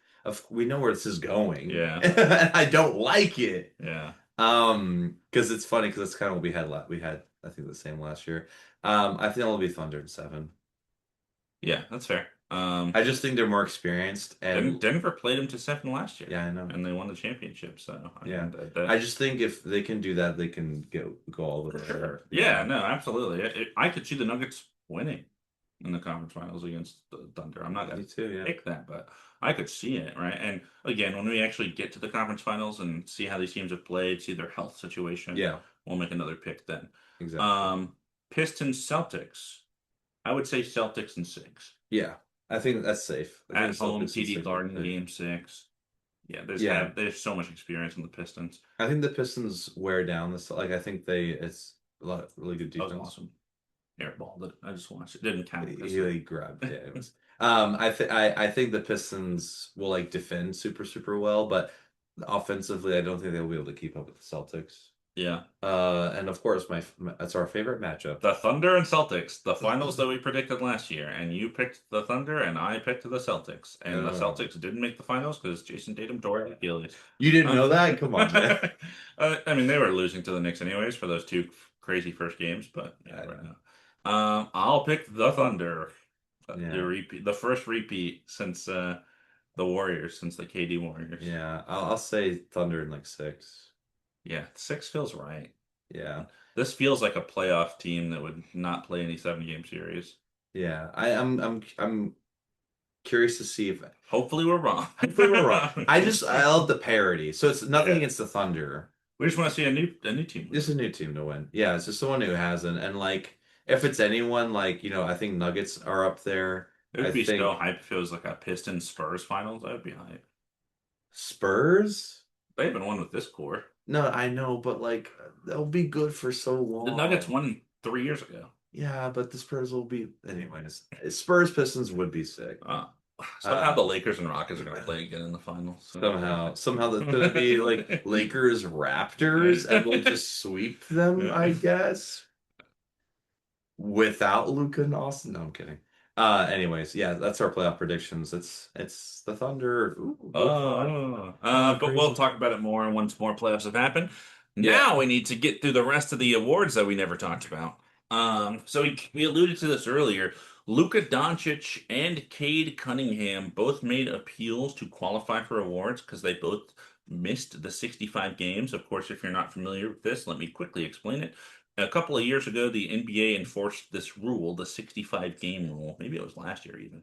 we know where this is going, Yeah, and I don't like it. yeah, Because it's funny because it's kind of what we had I think the same last year. I think it'll be Thunder in seven. yeah, that's fair. I just think they're more experienced and Denver played them to seven last year, yeah, I know. and they won the championship. So I Yeah. mean I just think if they can do that, they can go all the for way. sure. Yeah, Yeah. no, absolutely. I could see the Nuggets winning in the conference finals against the Thunder. I'm not Me gonna too, yeah. pick that, but I could see it, right? And again, when we actually get to the conference finals and see how these teams have played, see their health situation, Yeah, we'll make another pick then. exactly. Um, Pistons Celtics. I would say Celtics in six. Yeah. I think that's safe. I think At home, Celtics in TD six is a Garden, good pick. game six. Yeah, Yeah. there's so much experience in the Pistons. I think the Pistons wear down this like I think it's a lot of really good That was defense. awesome. Airballed it. I just watched it. Didn't count because He like, grabbed yeah, it was I think the Pistons will like defend super well, but offensively I don't think they'll be able to keep up with the Celtics. yeah. And of course that's our favorite matchup. The Thunder and Celtics, the finals that we predicted last year, and you picked the Thunder and I picked the Celtics, and the Uh, Celtics didn't make the finals because Jason Tatum tore his Achilles. you didn't Uh, know that? Come on, man. I mean, they were losing to the Knicks anyways for those two crazy first games, but you I never know. know. I'll pick the Thunder, Yeah. the first repeat since the Warriors, since the KD Warriors. Yeah. I'll say Thunder in like six. Yeah, six feels right. Yeah. This feels like a playoff team that would not play any 7 game series. Yeah. I'm curious to see if Hopefully we're wrong. hopefully we're wrong. I love the parody. So it's nothing Yeah. against the Thunder. We just want to see a new team Just a win. new team to win. Yeah, it's just someone who hasn't. And like if it's anyone, like, I think Nuggets are up there. It I would be so think hype if it was like a Pistons Spurs finals. That would be hype. Spurs? They haven't won with this core. No, I know, but like they'll be good for so The Nuggets long. won 3 years ago. Yeah, but the Spurs will be anyways. Spurs Pistons would be sick. Uh, Somehow the Um, Lakers and Rockets are going to play again in the finals. So. somehow that's gonna be like Lakers Raptors, and we'll just sweep them, I guess, without Luka and Austin. No, I'm kidding. Anyways, yeah, that's our playoff predictions. It's the Thunder. Ooh, go five. But we'll Crazy. talk about it more once more playoffs have happened. Yeah. Now we need to get through the rest of the awards that we never talked about. So we alluded to this earlier. Luka Doncic and Cade Cunningham both made appeals to qualify for awards because they both missed the 65 games. Of course, if you're not familiar with this, let me quickly explain it. A couple of years ago, the NBA enforced this rule, the 65 game rule. Maybe it was last year even.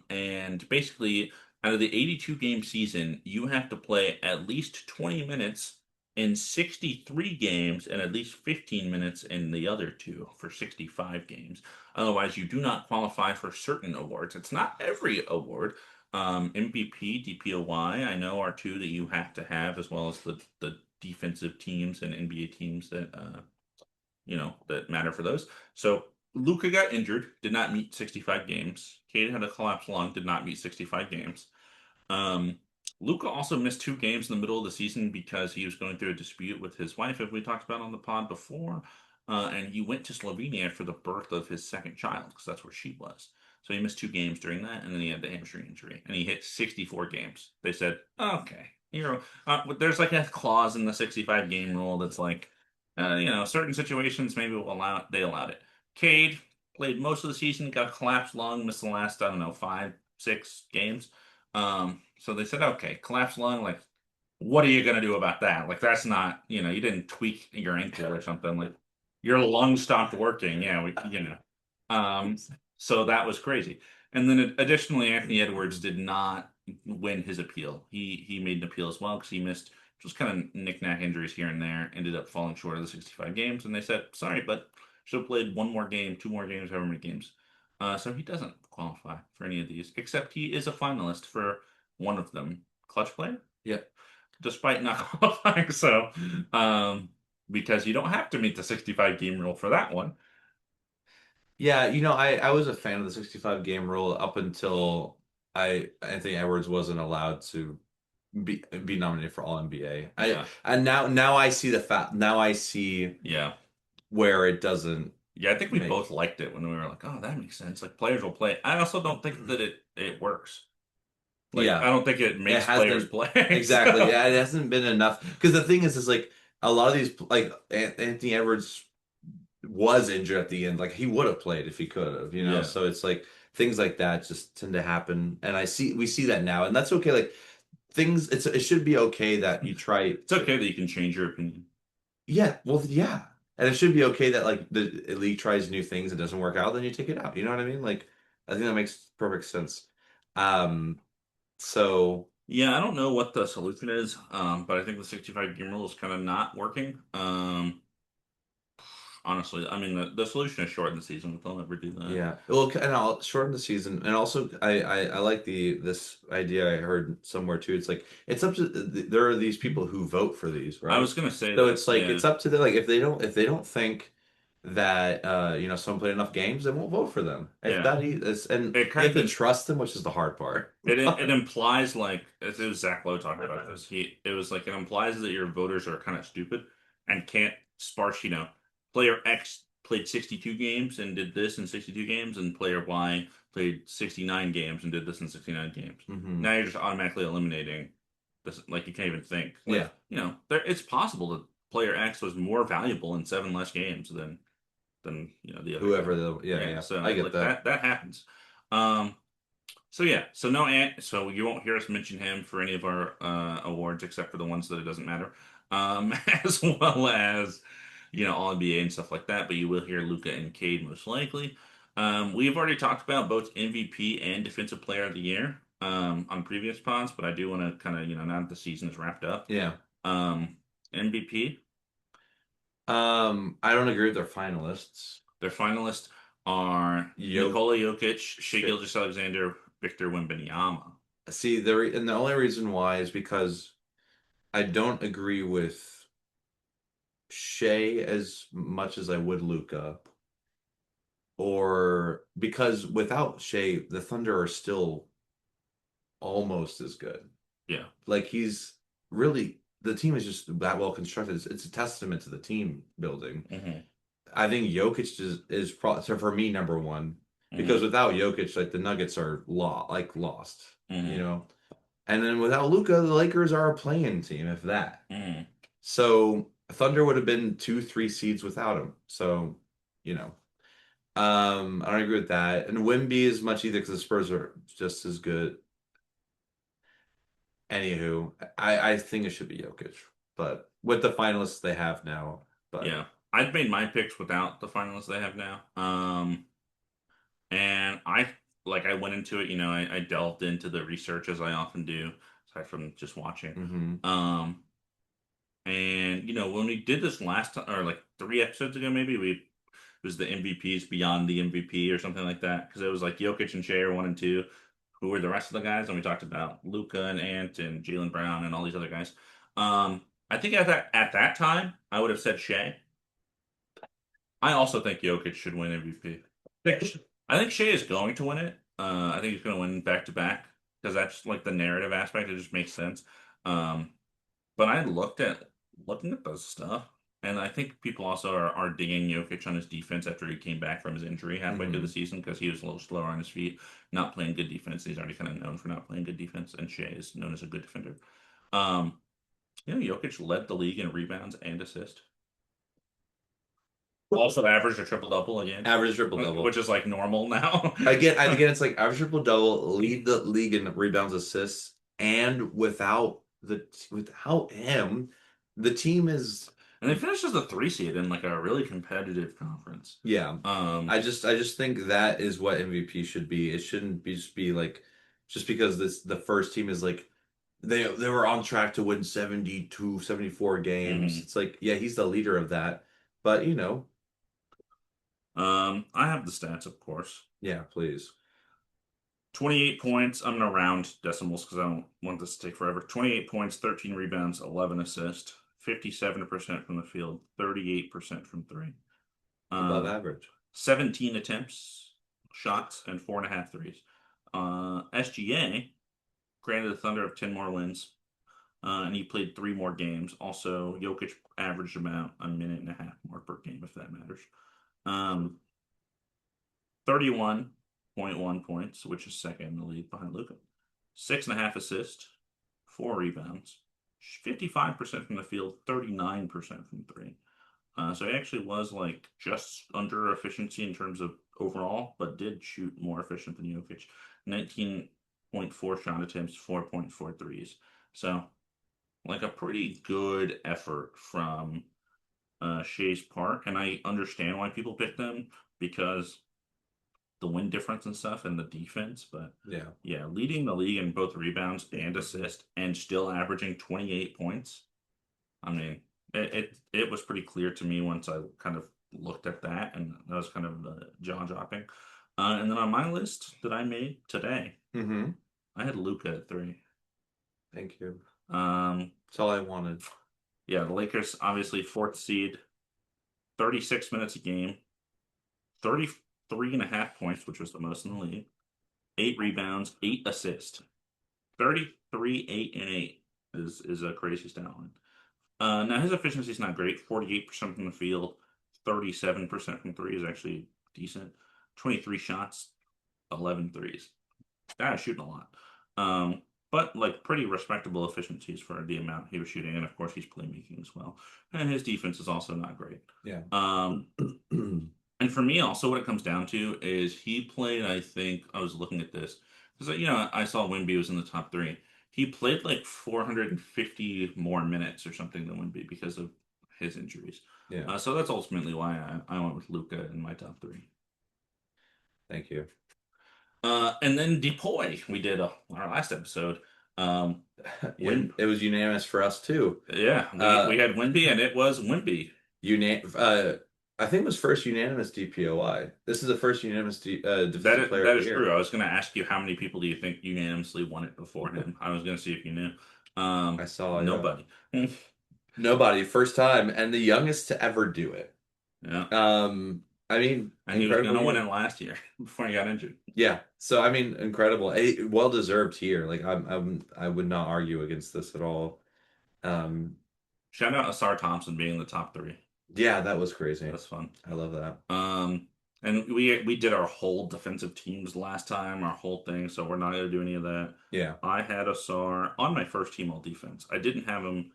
And basically, out of the 82 game season, you have to play at least 20 minutes in 63 games and at least 15 minutes in the other two for 65 games. Otherwise, you do not qualify for certain awards. It's not every award. MVP, DPOY, I know are two that you have to have, as well as the defensive teams and NBA teams that that matter for those. So Luca got injured, did not meet 65 games. Cade had a collapsed lung, did not meet 65 games. Um, Luca also missed 2 games in the middle of the season because he was going through a dispute with his wife, as we talked about on the pod before. and he went to Slovenia for the birth of his second child because that's where she was. So he missed 2 games during that, and then he had the hamstring injury, and he hit 64 games. They said, okay, there's like a clause in the 65 game rule that's like, certain situations maybe will allow it. They allowed it. Cade played most of the season, got a collapsed lung, missed the last, I don't know, 5, 6 games. So they said, okay, collapsed lung, like, what are you gonna do about that? Like, that's not, you didn't tweak your ankle or something. Like, your lung stopped working. Yeah, Um, so that was crazy. And then additionally, Anthony Edwards did not win his appeal. He made an appeal as well because he missed just kind of knick-knack injuries here and there, ended up falling short of the 65 games, and they said, sorry, but should have played one more game, 2 more games, however many games. So he doesn't qualify for any of these, except he is a finalist for one of them. Clutch player? Yeah. Despite not qualifying. So, because you don't have to meet the 65 game rule for that one. Yeah, I was a fan of the 65 game rule up until Anthony Edwards wasn't allowed to be nominated for All NBA. I Yeah, and now I see the fact now I see yeah, where it doesn't yeah. I think we make. both liked it when we were like, "Oh, that makes sense." Like players will play. I also don't think that it works. Like I Yeah, don't think it it makes players hasn't play. exactly. So Yeah, it hasn't been enough because the thing is like a lot of these like Anthony Edwards was injured at the end. Like he would have played if he could have. yeah, So it's like things like that just tend to happen, and we see that now, and that's okay. Like it should be okay that you try. it's okay that you can change your opinion. Yeah, well, yeah, and it should be okay that like the league tries new things, it doesn't work out, then you take it out. You know what I mean? Like I think that makes perfect sense. Um, so Yeah, I don't know what the solution is, but I think the 65 game rule is kind of not working. Honestly, I mean the solution is shorten the season, but they'll never do that. yeah, well, and I'll shorten the season, and also I like this idea I heard somewhere too. It's like it's up to there are these people who vote for these, I right? was gonna say So that. it's like Yeah, it's up to them. Like if they don't think that someone played enough games, they won't vote for them. It's yeah. that easy. And It you have kind to of trust them, which is the hard part. it implies like it was Zach Lowe talking about this. It was like it implies that your voters are kind of stupid and can't sparse. Player X played 62 games and did this in 62 games, and player Y played 69 games and did this in 69 games. Hmm. Now you're just automatically eliminating this. Like you can't even think. Like Yeah. it's possible that player X was more valuable in 7 less games than the other guy. Whoever Yeah, yeah. I so get like that. that happens. Um, so yeah, so no Ant, so you won't hear us mention him for any of our awards except for the ones that it doesn't matter. As well as All NBA and stuff like that, but you will hear Luca and Cade most likely. We've already talked about both MVP and Defensive Player of the Year on previous pods, but I do want to kind of now that the season is wrapped up. Yeah. Um, MVP, I don't agree with their finalists. their finalists are Yo, Nikola Jokic, Shai shit. Gilgeous-Alexander, Victor Wembanyama. See, and the only reason why is because I don't agree with Shea as much as I would Luca, or because without Shea, the Thunder are still almost as good. Yeah. Like he's really the team is just that well constructed. It's a testament to the team building. Hmm. I think Jokic is so for me number one because Hmm. without Jokic, like the Nuggets are lost, you Hmm. know. And then without Luca, the Lakers are a playing team, if that. Hmm. So Thunder would have been 2, 3 seeds without him. So, you know, I don't agree with that. And Wimby is much either because the Spurs are just as good. Anywho, I think it should be Jokic, but with the finalists they have now, but Yeah. I've made my picks without the finalists they have now. And I went into it, I delved into the research as I often do, aside from just watching. hmm Um, and when we did this last time, or like 3 episodes ago, maybe it was the MVPs beyond the MVP or something like that, because it was like Jokic and Shea are 1 and 2. Who were the rest of the guys? And we talked about Luca and Ant and Jalen Brown and all these other guys. I think at that time I would have said Shea. I also think Jokic should win MVP. I think Shea is going to win it. I think he's going to win back to back because that's like the narrative aspect. It just makes sense. Um, but I looked at looking at this stuff, And I think people also are digging Jokic on his defense after he came back from his injury halfway through the Hmm. season because he was a little slower on his feet, not playing good defense. He's already kind of known for not playing good defense, and Shea is known as a good defender. Um, Jokic led the league in rebounds and assists. Also averaged a triple double again, Average triple which double. is like normal now. Again, it's like average triple double, lead the league in rebounds, assists, and without him, the team is And they finished as the three seed in like a really competitive conference. yeah. Um, I just think that is what MVP should be. It shouldn't be just be like just because the first team is like they were on track to win 72, 74 games. mhm. It's like, yeah, he's the leader of that. But I have the stats, of course. yeah, please. 28 points. I'm gonna round decimals because I don't want this to take forever. 28 points, 13 rebounds, 11 assists, 57% from the field, 38% from three. Above Um, average. 17 attempts, shots, and four and a half threes. SGA granted the Thunder of 10 more wins, and he played three more games. Also, Jokic averaged about a minute and a half more per game, if that matters. Um, 31.1 points, which is second in the league behind Luka. Six and a half assists, four rebounds, 55% from the field, 39% from three. So he actually was like just under efficiency in terms of overall, but did shoot more efficient than Jokic. 19.4 shot attempts, 4.4 threes. So like a pretty good effort from Shea's part. And I understand why people pick them because the win difference and stuff and the defense. But Yeah. yeah, leading the league in both rebounds and assist and still averaging 28 points. I mean, it was pretty clear to me once I kind of looked at that, and that was kind of jaw dropping. And then on my list that I made today, Hmm. I had Luca at three. Thank you. Um, That's all I wanted. yeah, the Lakers obviously fourth seed, 36 minutes a game, 33 and a half points, which was the most in the league, eight rebounds, eight assists. 33, 8, and 8 is a crazy stat line. Now his efficiency is not great. 48% from the field, 37% from three is actually decent. 23 shots, 11 threes. Guy's shooting a lot. But like pretty respectable efficiencies for the amount he was shooting, and of course he's playmaking as well. And his defense is also not great. Yeah. Um, and for me, also, what it comes down to is he played, I think, I was looking at this because, I saw Wimby was in the top three. He played like 450 more minutes or something than Wimby because of his injuries. Yeah. So that's ultimately why I went with Luca in my top three. Thank you. And then Depoy, we did our last episode. Um, Yeah, Wim, it was unanimous for us too. yeah, we Uh, had Wimby and it was Wimby. unan I think it was first unanimous DPOI. This is the first unanimous Defensive Player of That the is true. Year. I was going to ask you how many people do you think unanimously won it before him? I was going to see if you knew. I saw, yeah. Nobody. Yeah. Nobody, first time, and the youngest to ever do it. I mean, And he was going incredible to win it year. last year before he got injured. Yeah. So I mean, incredible. Well deserved here. Like I would not argue against this at all. Um, Shout out Asar Thompson being in the top three. yeah, that was crazy. That's fun. I love that. Um, and we did our whole defensive teams last time, our whole thing, so we're not going to do any of that. Yeah. I had Asar on my first team all defense. I didn't have him.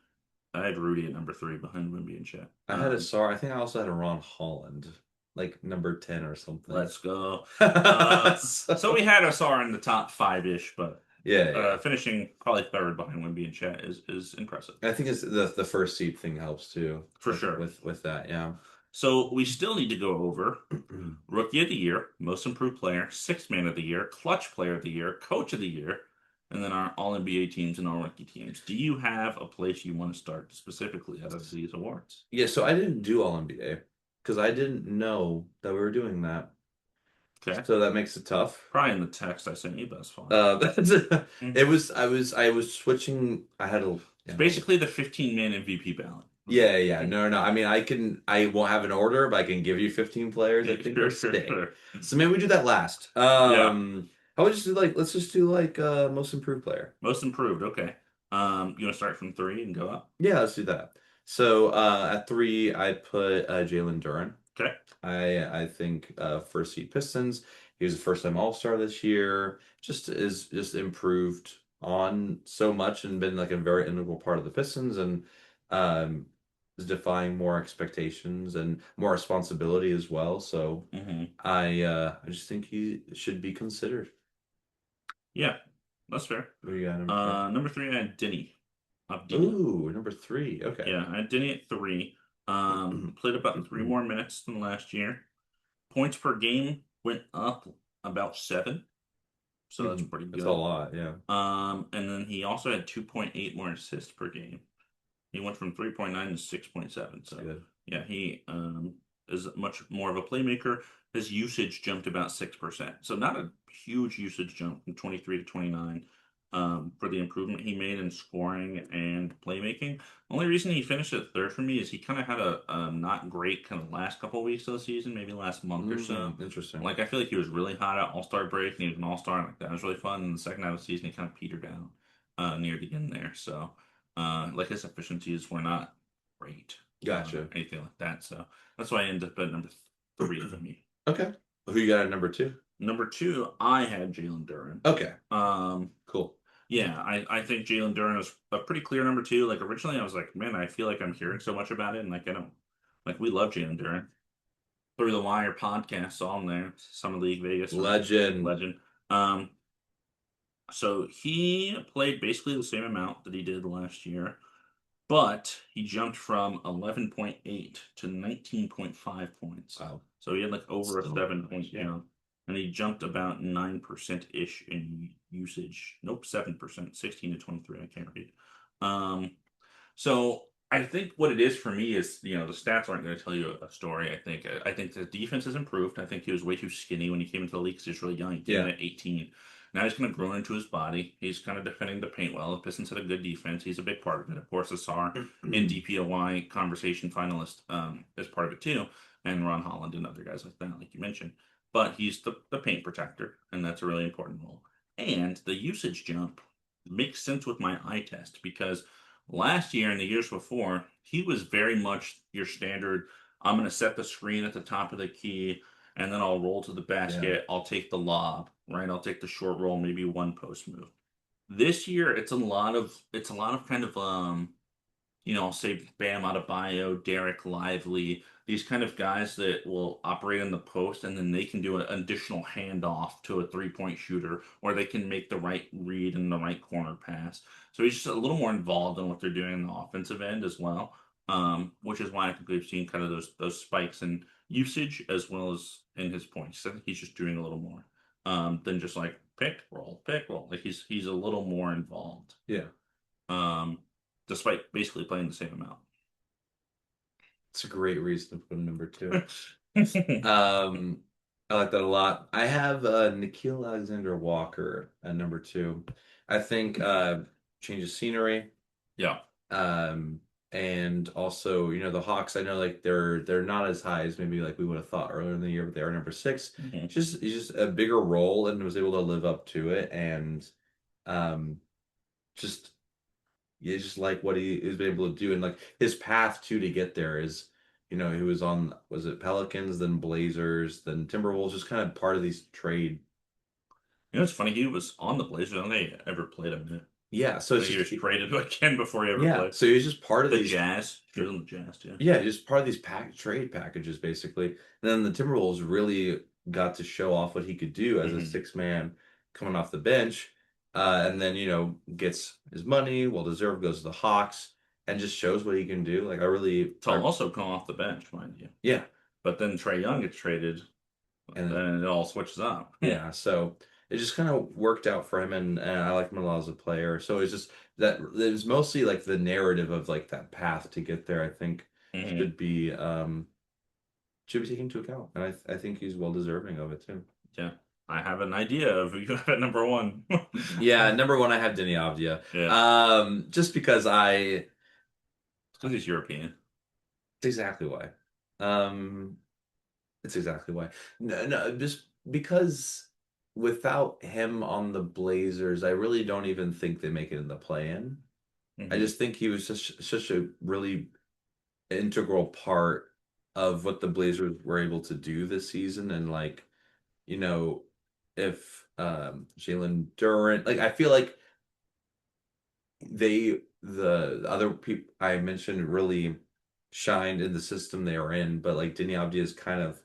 I had Rudy at number three behind Wimby and Chet. I had a SAR. I think I also had a Ron Holland, like number 10 or something. Let's go. So we So, had Asar in the top five-ish, but yeah, yeah. finishing probably third behind Wimby and Chet is impressive I think it's the first seed thing helps too for sure. with that, yeah. So we still need to go over Rookie of the Year, Most Improved Player, Sixth Man of the Year, Clutch Player of the Year, Coach of the Year, and then our All NBA teams and All Rookie teams. Do you have a place you want to start specifically out of these awards? Yeah, so I didn't do all NBA because I didn't know that we were doing that. Okay. So that makes it tough. Probably in the text I sent you, but that's fine. That's Mhm. I was switching. I had a It's yeah. basically the 15-man MVP ballot. Yeah, yeah. No, no. I mean, I won't have an order, but I can give you 15 players I think will Sure, sure, stay. sure. So maybe we do that last. Yeah. How about just do like let's just do like most improved player. Most improved. Okay. You want to start from three and go up? Yeah, let's do that. So at three, I put Jalen Duren. Okay. I think first seed Pistons. He was a first time All-Star this year. Just improved on so much and been like a very integral part of the Pistons and um is defying more expectations and more responsibility as well. So Hmm. I just think he should be considered. Yeah, that's fair. What do you got number three? Number three, I had Denny. Abdini. Ooh, number three. Okay. Yeah, I had Denny at three. Played about three more minutes than last year. Points per game went up about seven, so that's pretty That's a good. lot, yeah. And then he also had 2.8 more assists per game. He went from 3.9 to 6.7. That's So good. yeah, he is much more of a playmaker. His usage jumped about 6%. So not a huge usage jump from 23 to 29 for the improvement he made in scoring and playmaking. Only reason he finished at third for me is he kind of had a not great kind of last couple of weeks of the season, maybe last month or so. Interesting. Like I feel like he was really hot at All-Star break and he was an All-Star and like that was really fun. And the second half of the season he kind of petered out near the end there. So like his efficiencies were not great, Gotcha. anything like that. So that's why I ended up at number three for me. Okay. Who you got at number two? Number two, I had Jalen Duren. Okay. Um, Cool. yeah, I think Jalen Duren was a pretty clear number two. Like originally, I was like, man, I feel like I'm hearing so much about it, and like I don't like we love Jalen Duren. Through the Wire podcast on there, Summer League Vegas Legend. legend. Um, so he played basically the same amount that he did last year. But he jumped from 11.8 to 19.5 points. Wow. So he had like over a So 7 point much, yeah. jump. And he jumped about 9%-ish in usage. Nope, 7%, 16 to 23. I can't read. Um, so I think what it is for me is, the stats aren't going to tell you a story. I think the defense has improved. I think he was way too skinny when he came into the league 'cause he was really young. He came in Yeah. at 18. Now he's kind of grown into his body. He's kind of defending the paint well. The Pistons had a good defense. He's a big part of it. Of course, Asar in DPOY conversation finalist is part of it too, and Ron Holland and other guys like that, like you mentioned. But he's the paint protector, and that's a really important role. And the usage jump makes sense with my eye test because last year and the years before, he was very much your standard. I'm going to set the screen at the top of the key, and then I'll roll to the Yeah. basket. I'll take the lob, right? I'll take the short roll, maybe one post move. This year, it's a lot of kind of I'll say Bam Adebayo, Derek Lively, these kind of guys that will operate in the post and then they can do an additional handoff to a 3-point shooter or they can make the right read and the right corner pass. So he's just a little more involved in what they're doing in the offensive end as well. Which is why I think we've seen kind of those spikes in usage as well as in his points. I think he's just doing a little more than just like pick, roll, pick, roll. Like he's a little more involved. Yeah. Um, despite basically playing the same amount. It's a great reason to put him number two. Um, I like that a lot. I have Nikhil Alexander Walker at number two. I think change of scenery. Yeah. Um, and also, the Hawks, I know like they're not as high as maybe like we would have thought earlier in the year, but they are number six. Mhm. He's just a bigger role and was able to live up to it and um just you just like what he has been able to do and like his path too to get there is he was on was it Pelicans then Blazers then Timberwolves just kind of part of these trade. It's funny. He was on the Blazers and they ever played a minute. Yeah, so I it's think he just was traded again before he ever yeah, played. so he's just part of The these. Jazz. He was on the Jazz too. Yeah, just part of these trade packages, basically. And then the Timberwolves really got to show off what he could do as a Hmm. six man coming off the bench. And then, gets his money, well deserved, goes to the Hawks, and just shows what he can do. Like, To also come off the bench, mind you. yeah. But then Trey Young gets traded, And then it all switches up. yeah, so it just kind of worked out for him. And I like him a lot as a player. So it's just that it was mostly like the narrative of like that path to get there, I think Hmm. should be, should be taken into account. And I think he's well deserving of it too. Yeah. I have an idea of who you have at number one. Yeah, number one, I have Denny Avdia. Yeah. Just because Because he's European. it's exactly why. Um, it's exactly why. No, no, just because without him on the Blazers, I really don't even think they make it in the play-in. I Hmm. just think he was just such a really integral part of what the Blazers were able to do this season. And you know, if Jalen Duren, like I feel like the other people I mentioned really shined in the system they were in, but like Deni Avdija is kind of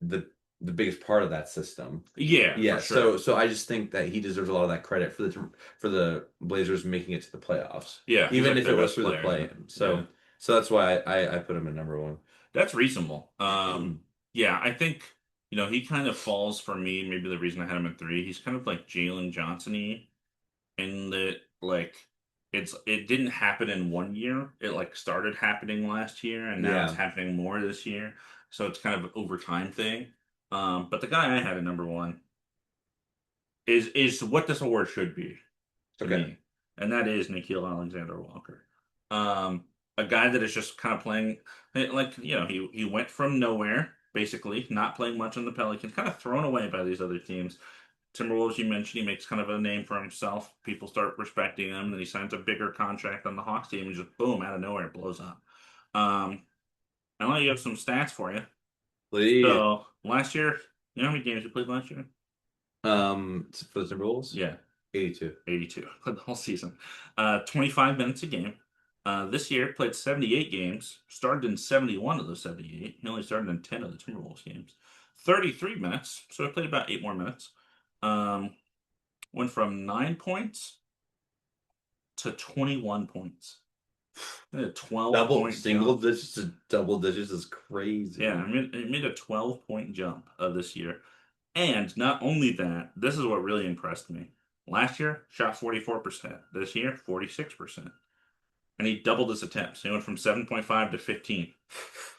the the biggest part of that system. Yeah, for Yeah, sure. so I just think that he deserves a lot of that credit for the Blazers making it to the playoffs, Yeah, he's even like if their it was best through the player. Yeah, play-in. yeah. So that's why I put him at number one. That's reasonable. Yeah, I think, he kind of falls for me. Maybe the reason I had him at three, he's kind of like Jalen Johnson-y in that, like, it didn't happen in one year. It like started happening last year, and now it's Yeah. happening more this year. So it's kind of an over time thing. But the guy I had at number one is what this award should be to Okay. me, and that is Nickeil Alexander-Walker. A guy that is just kind of playing like he went from nowhere, basically not playing much on the Pelicans, kind of thrown away by these other teams. Timberwolves, you mentioned, he makes kind of a name for himself. People start respecting him, and then he signs a bigger contract on the Hawks team, and just boom, out of nowhere, it blows up. I know you have some stats for you. Please. So last year, you know how many games you played last year? For the Timberwolves, Yeah, 82. 82. Played the whole season. 25 minutes a game. This year, played 78 games. Started in 71 of those 78. He only started in 10 of the Timberwolves games. 33 minutes, so I played about 8 more minutes. Um, went from 9 points to 21 points. A 12 Double point single jump. digits to double digits is Yeah, crazy. I made a 12-point jump this year. And not only that, this is what really impressed me. Last year, shot 44%. This year, 46%. And he doubled his attempts. He went from 7.5 to 15.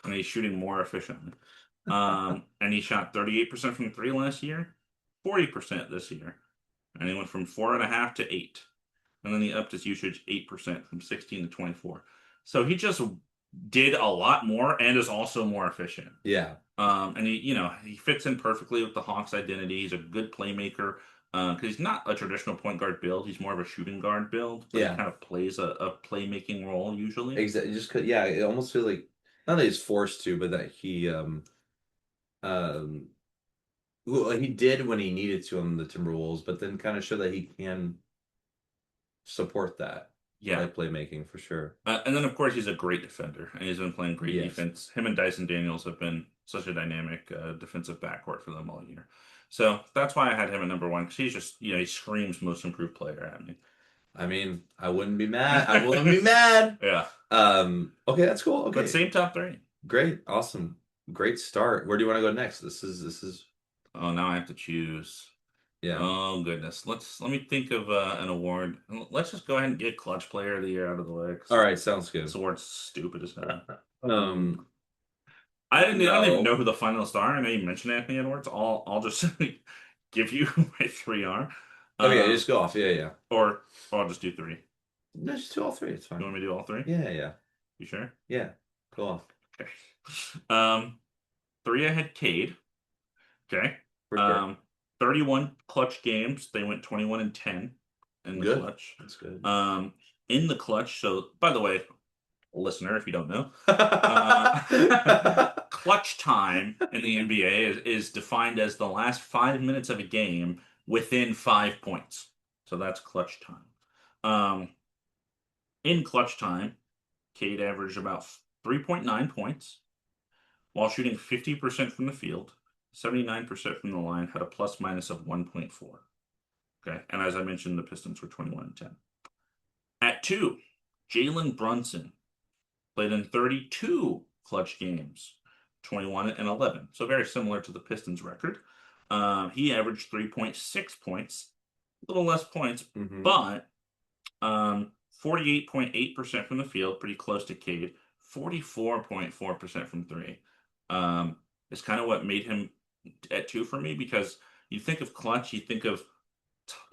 And he's shooting more efficiently. And he shot 38% from three last year, 40% this year. And he went from 4.5 to 8. And then he upped his usage 8% from 16 to 24. So he just did a lot more and is also more efficient. Yeah. And he fits in perfectly with the Hawks identity. He's a good playmaker because he's not a traditional point guard build. He's more of a shooting guard build, but he Yeah. kind of plays a playmaking role usually. Exactly. Just 'cause, yeah, it almost feels like not that he's forced to, but that um well, he did when he needed to on the Timberwolves, but then kind of show that he can support that Yeah. by playmaking for sure. And then, of course, he's a great defender, and he's been playing great Yes. defense. Him and Dyson Daniels have been such a dynamic defensive backcourt for them all year. So that's why I had him at number one because he's just, he screams most improved player at me. I mean, I wouldn't be mad. I wouldn't be mad. Yeah. Okay, that's cool. But Okay. same top three. Great. Awesome. Great start. Where do you want to go next? This is Oh, now I have to choose. yeah. Oh goodness. Let me think of an award. Let's just go ahead and get Clutch Player of the Year out of the way. All 'Cause right, sounds this good. award's stupid as hell. Um, Um, I don't even know no. who the finalists are. I know you mentioned Anthony Edwards. I'll just give you my three are. Okay, Um, just go off. Yeah, yeah. or I'll just do three. No, just do all three. It's You fine. want me to do all three? Yeah, yeah, You sure? yeah. Go off. Okay. Um, three I had Cade. Okay. For sure. Um, 31 clutch games. They went 21 and 10 in the Good. clutch. That's good. Um, in the clutch. So, by the way, listener, if you don't know, uh, clutch time in the NBA is defined as the last 5 minutes of a game within 5 points. So that's clutch time. Um, in clutch time, Cade averaged about 3.9 points while shooting 50% from the field, 79% from the line, had a plus minus of 1.4. Okay. And as I mentioned, the Pistons were 21 and 10. At two, Jalen Brunson played in 32 clutch games, 21 and 11. So very similar to the Pistons record. He averaged 3.6 points, a little less points, Hmm. but 48.8% from the field, pretty close to Cade. 44.4% from three. Is kind of what made him at two for me because you think of clutch, you think of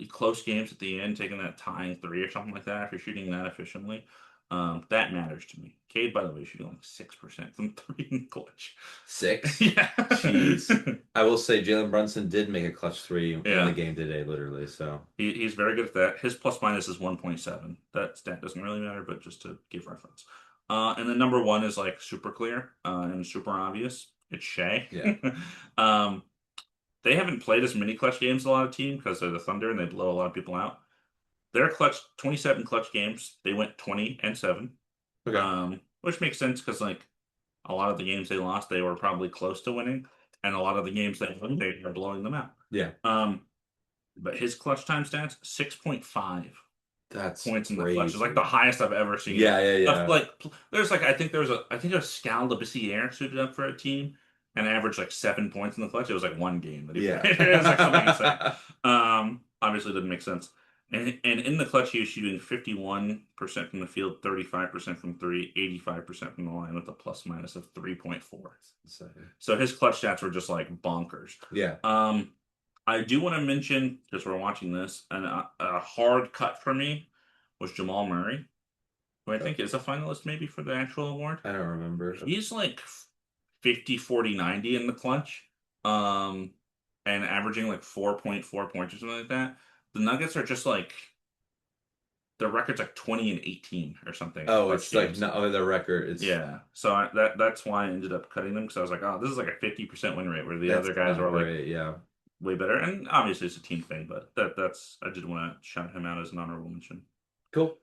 close games at the end, taking that tying three or something like that. If you're shooting that efficiently, that matters to me. Cade, by the way, is shooting like 6% from three in clutch. Six. Yeah, Jeez. I will say Jalen Brunson did make a clutch three in the yeah. game today, literally. So He's very good at that. His plus minus is 1.7. That stat doesn't really matter, but just to give reference. And then number one is like super clear and super obvious. It's Shea. Yeah. Um, they haven't played as many clutch games as a lot of teams because they're the Thunder and they blow a lot of people out. Their clutch 27 clutch games, they went 20-7. Okay. Which makes sense because like a lot of the games they lost, they were probably close to winning, and a lot of the games they won, they were blowing them out. Yeah. Um, but his clutch time stats, 6.5 That's points in the clutch is like the crazy. highest I've ever seen. Yeah, yeah, yeah. Like there's like I think it was Scal Labissiere suited up for a team and averaged like 7 points in the clutch. It was like one game that he Yeah. played. It was like something insane. Obviously didn't make sense. And in the clutch, he was shooting 51% from the field, 35% from three, 85% from the line with a plus minus of 3.4. So, So his clutch stats were just like bonkers. yeah. Um, I do want to mention, because we're watching this, and a hard cut for me was Jamal Murray, who I think is a finalist maybe for the actual award. I don't remember. He's like 50, 40, 90 in the clutch, um, and averaging like 4.4 points or something like that. The Nuggets are just like, their record's like 20 and 18 or something in Oh, clutch it's like games. not the record. It's Yeah, so that's why I ended up cutting them because I was like, oh, this is like a 50% win rate, where the that's other guys not are like great. Yeah. way better. And obviously it's a team thing, but that's I did want to shout him out as an honorable mention. Cool.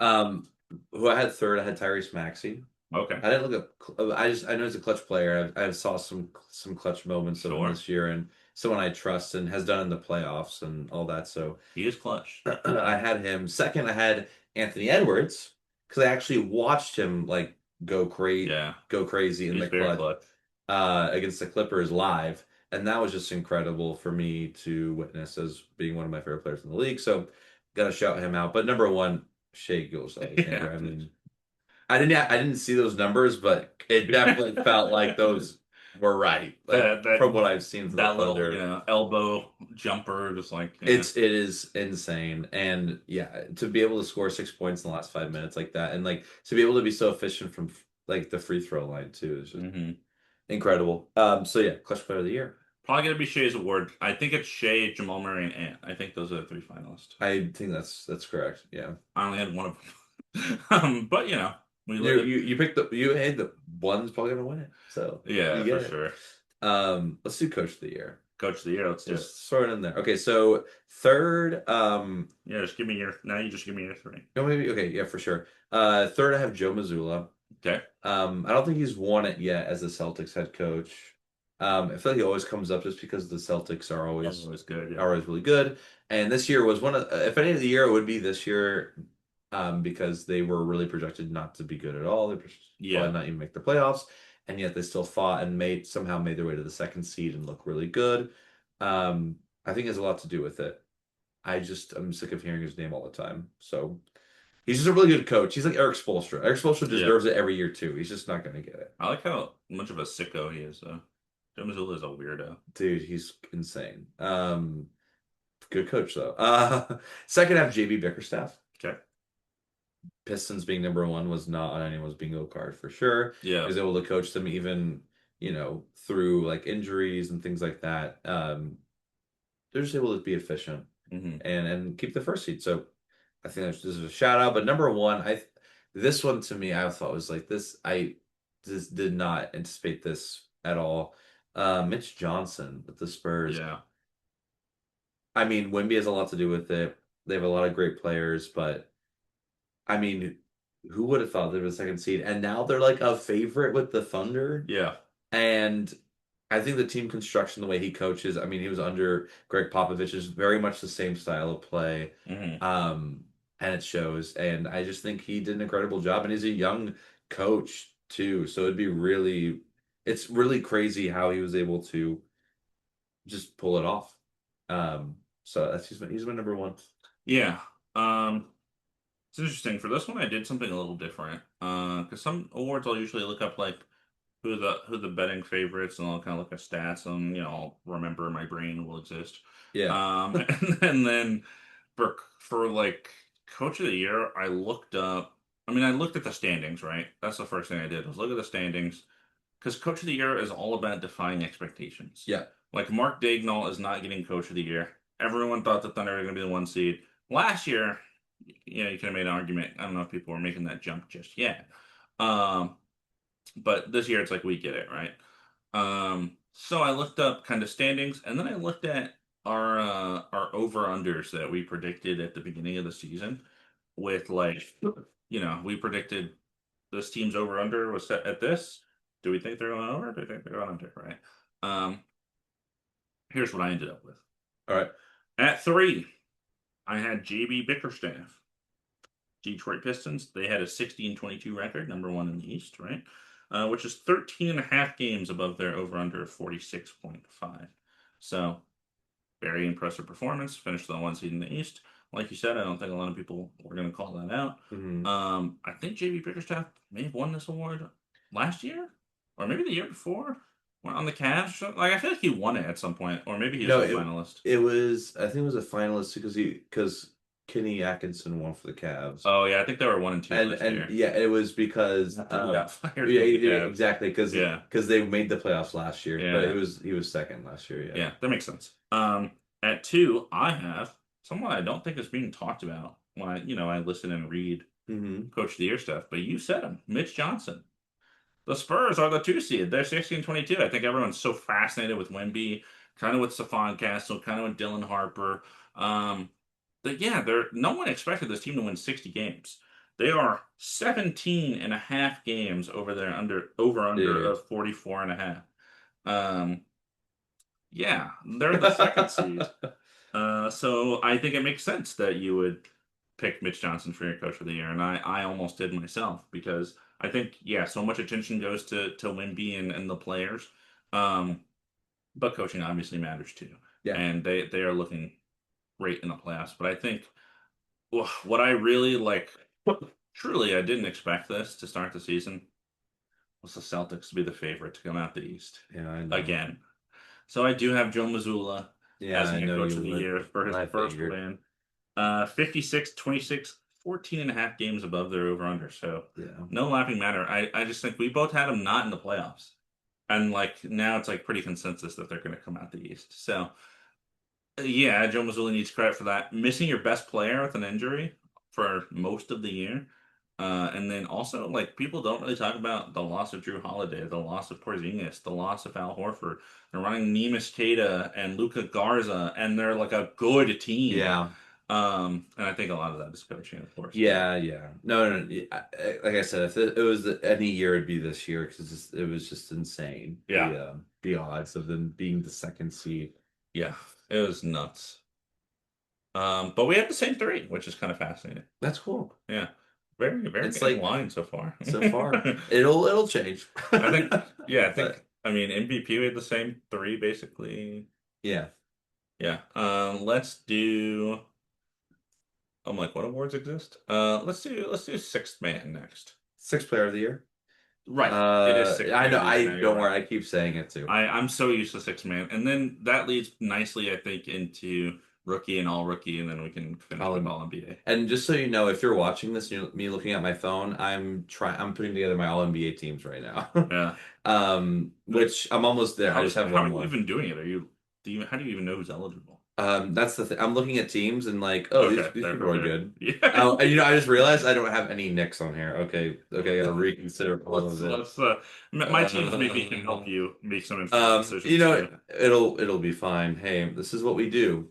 Um, who I had third, I had Tyrese Maxey. Okay, I didn't look up. I know he's a clutch player. I saw some clutch moments of him sure. this year, and someone I trust and has done in the playoffs and all that. So He is clutch. I had him. Second, I had Anthony Edwards because I actually watched him like Yeah, go crazy in he's the very clutch clutch. against the Clippers live, and that was just incredible for me to witness as being one of my favorite players in the league. So gotta shout him out. But number one, Shea Yeah, Gilgeous-Alexander. I mean. I didn't see those numbers, but it definitely felt like those were right. Like that that from what I've seen from the that little Thunder, elbow jumper, just like it is insane. And yeah, to be able to score 6 points in the last 5 minutes like that, and like to be able to be so efficient from like the free throw line too, is just hmm incredible. So yeah, clutch player of the year. Probably gonna be Shea's award. I think it's Shea, Jamal Murray, and Ant. I think those are the three finalists. I think that's correct. Yeah, I only had one of them, but we you live. you you picked you hey the one's probably gonna win it, so Yeah, you for get it. sure. Let's do coach of the year. Coach of the year. Let's do it. Just throw it in there. Okay, so third, Yeah, just give me your. Now you just give me your three. no, maybe okay, yeah, for sure. Third, I have Joe Mazzulla. Okay. I don't think he's won it yet as the Celtics head coach. I feel like he always comes up just because the Celtics That was good. Yeah. are always really good. And this year was one of, if any of the year, it would be this year, because they were really projected not to be good at all. They were Yeah. probably not even make the playoffs, and yet they still fought and somehow made their way to the second seed and look really good. I think it has a lot to do with it. I'm sick of hearing his name all the time. So he's just a really good coach. He's like Eric Spoelstra. Eric Spoelstra Yeah. deserves it every year too. He's just not going to get it. I like how much of a sicko he is, though. Joe Mazzulla is a weirdo. Dude, he's insane. Good coach though. Second half, JB Bickerstaff. Okay. Pistons being number one was not on anyone's bingo card for sure. He Yeah. was able to coach them even, through like injuries and things like that. They're just able to be efficient hmm and keep the first seed. So I think this is a shout out. But number one, this one to me, I thought was like this. I just did not anticipate this at all. Mitch Johnson with the Spurs. Yeah. I mean, Wemby has a lot to do with it. They have a lot of great players, but I mean, who would have thought they were the second seed? And now they're like a favorite with the Thunder. Yeah. And I think the team construction, the way he coaches, I mean, he was under Greg Popovich, is very much the same style of play. hmm And it shows. And I just think he did an incredible job. And he's a young coach too. So it's really crazy how he was able to just pull it off. So he's my number one. Yeah. Um, it's interesting. For this one, I did something a little different. Because some awards I'll usually look up like who the betting favorites, and I'll kind of look at stats, and I'll remember my brain will exist. Yeah. And then for like coach of the year, I looked up. I mean, I looked at the standings, right? That's the first thing I did was look at the standings because coach of the year is all about defying expectations. Yeah. Like Mark Daigneault is not getting coach of the year. Everyone thought the Thunder were going to be the one seed last year. You could have made an argument. I don't know if people were making that jump just yet. Um, but this year it's like we get it, right? So I looked up kind of standings, and then I looked at our over-unders that we predicted at the beginning of the season with like, we predicted this team's over-under was set at this. Do we think they're going over? Do we think they're going under, right? Um, Here's what I ended up with. All right. At three, I had JB Bickerstaff. Detroit Pistons, they had a 16-22 record, number one in the East, right? Which is 13 and a half games above their over-under of 46.5. So, very impressive performance. Finished the one seed in the East. Like you said, I don't think a lot of people were going to call that out. Hmm. I think JB Bickerstaff may have won this award last year, or maybe the year before, on the Cavs. Like I feel like he won it at some point, or maybe he was No, a finalist. it was I think it was a finalist because Kenny Atkinson won for the Cavs. Oh yeah, I think they were 1 and 2 last And year. yeah, it was because After he got fired yeah, from the yeah, Cavs. exactly Yeah, because they made the playoffs last year, but yeah, he was second last year, yeah. yeah. That makes sense. At two, I have someone I don't think is being talked about when I listen and read Hmm. Coach of the Year stuff, but you said him, Mitch Johnson. The Spurs are the two seed. They're 16-22. I think everyone's so fascinated with Wemby, kind of with Stephon Castle, kind of with Dylan Harper. Um, but yeah, no one expected this team to win 60 games. They are 17 and a half games over their over under Dude. of 44 and a half. Um, yeah, they're the second seed. So I think it makes sense that you would pick Mitch Johnson for your coach of the year, and I almost did myself because I think so much attention goes to Wimby and the players, um, but coaching obviously matters too, Yeah. and they are looking great in the playoffs. But I think what I really like, truly, I didn't expect this to start the season was the Celtics to be the favorite to come out the East Yeah, I know. again. So I do have Joe Mazzulla Yeah, as I my know coach you of the would. year for his I first figured. win. 56, 26, 14 and a half games above their over under. So Yeah. no laughing matter. I just think we both had them not in the playoffs. And like now it's like pretty consensus that they're going to come out the East. So yeah, Joe Mazzulla needs credit for that. Missing your best player with an injury for most of the year. And then also, like, people don't really talk about the loss of Drew Holiday, the loss of Porzingis, the loss of Al Horford. They're running Neemias Queta and Luka Garza, and they're like a good team. Yeah. And I think a lot of that is coaching, of course. But Yeah, yeah. No, no, no. Like I said, if it was any year, it'd be this year because it was just insane. yeah, The odds of them being the second seed. yeah, it was nuts. But we had the same three, which is kind of fascinating. That's cool. Yeah, very, very It's in like line so far. so far. It'll change. I think, yeah, I think, But I mean, MVP we had the same three basically. yeah, Yeah. Let's do. I'm like, what awards exist? Let's do sixth man next. sixth player of the year. Right. It is sixth I man know. of the year I now. You're don't right. worry. I keep saying it too. I'm so used to sixth man, and then that leads nicely, I think, into rookie and all rookie, and then we can finish with Colin. all NBA. And just so you know, if you're watching this, me looking at my phone, I'm putting together my all NBA teams right now. Yeah. Which I'm almost there. I just have How one are you more. even doing it? How do you even know who's eligible? That's the thing. I'm looking at teams and like, oh, Okay, these they're people are prepared. good. Yeah. And I just realized I don't have any Knicks on here. Okay, okay, I gotta reconsider all of this. Let's my teams maybe can help you make some informed You decisions know, too. it'll be fine. Hey, this is what we do.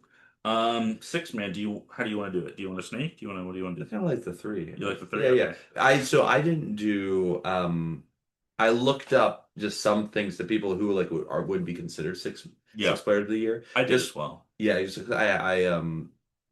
Six man, how do you want to do it? Do you want to snake? What do you want I to do? kind of like the three. You like the three? Yeah, yeah. Okay. I didn't do I looked up just some things that people who like would be considered Yeah, six players of the year. I did as Just well. yeah, I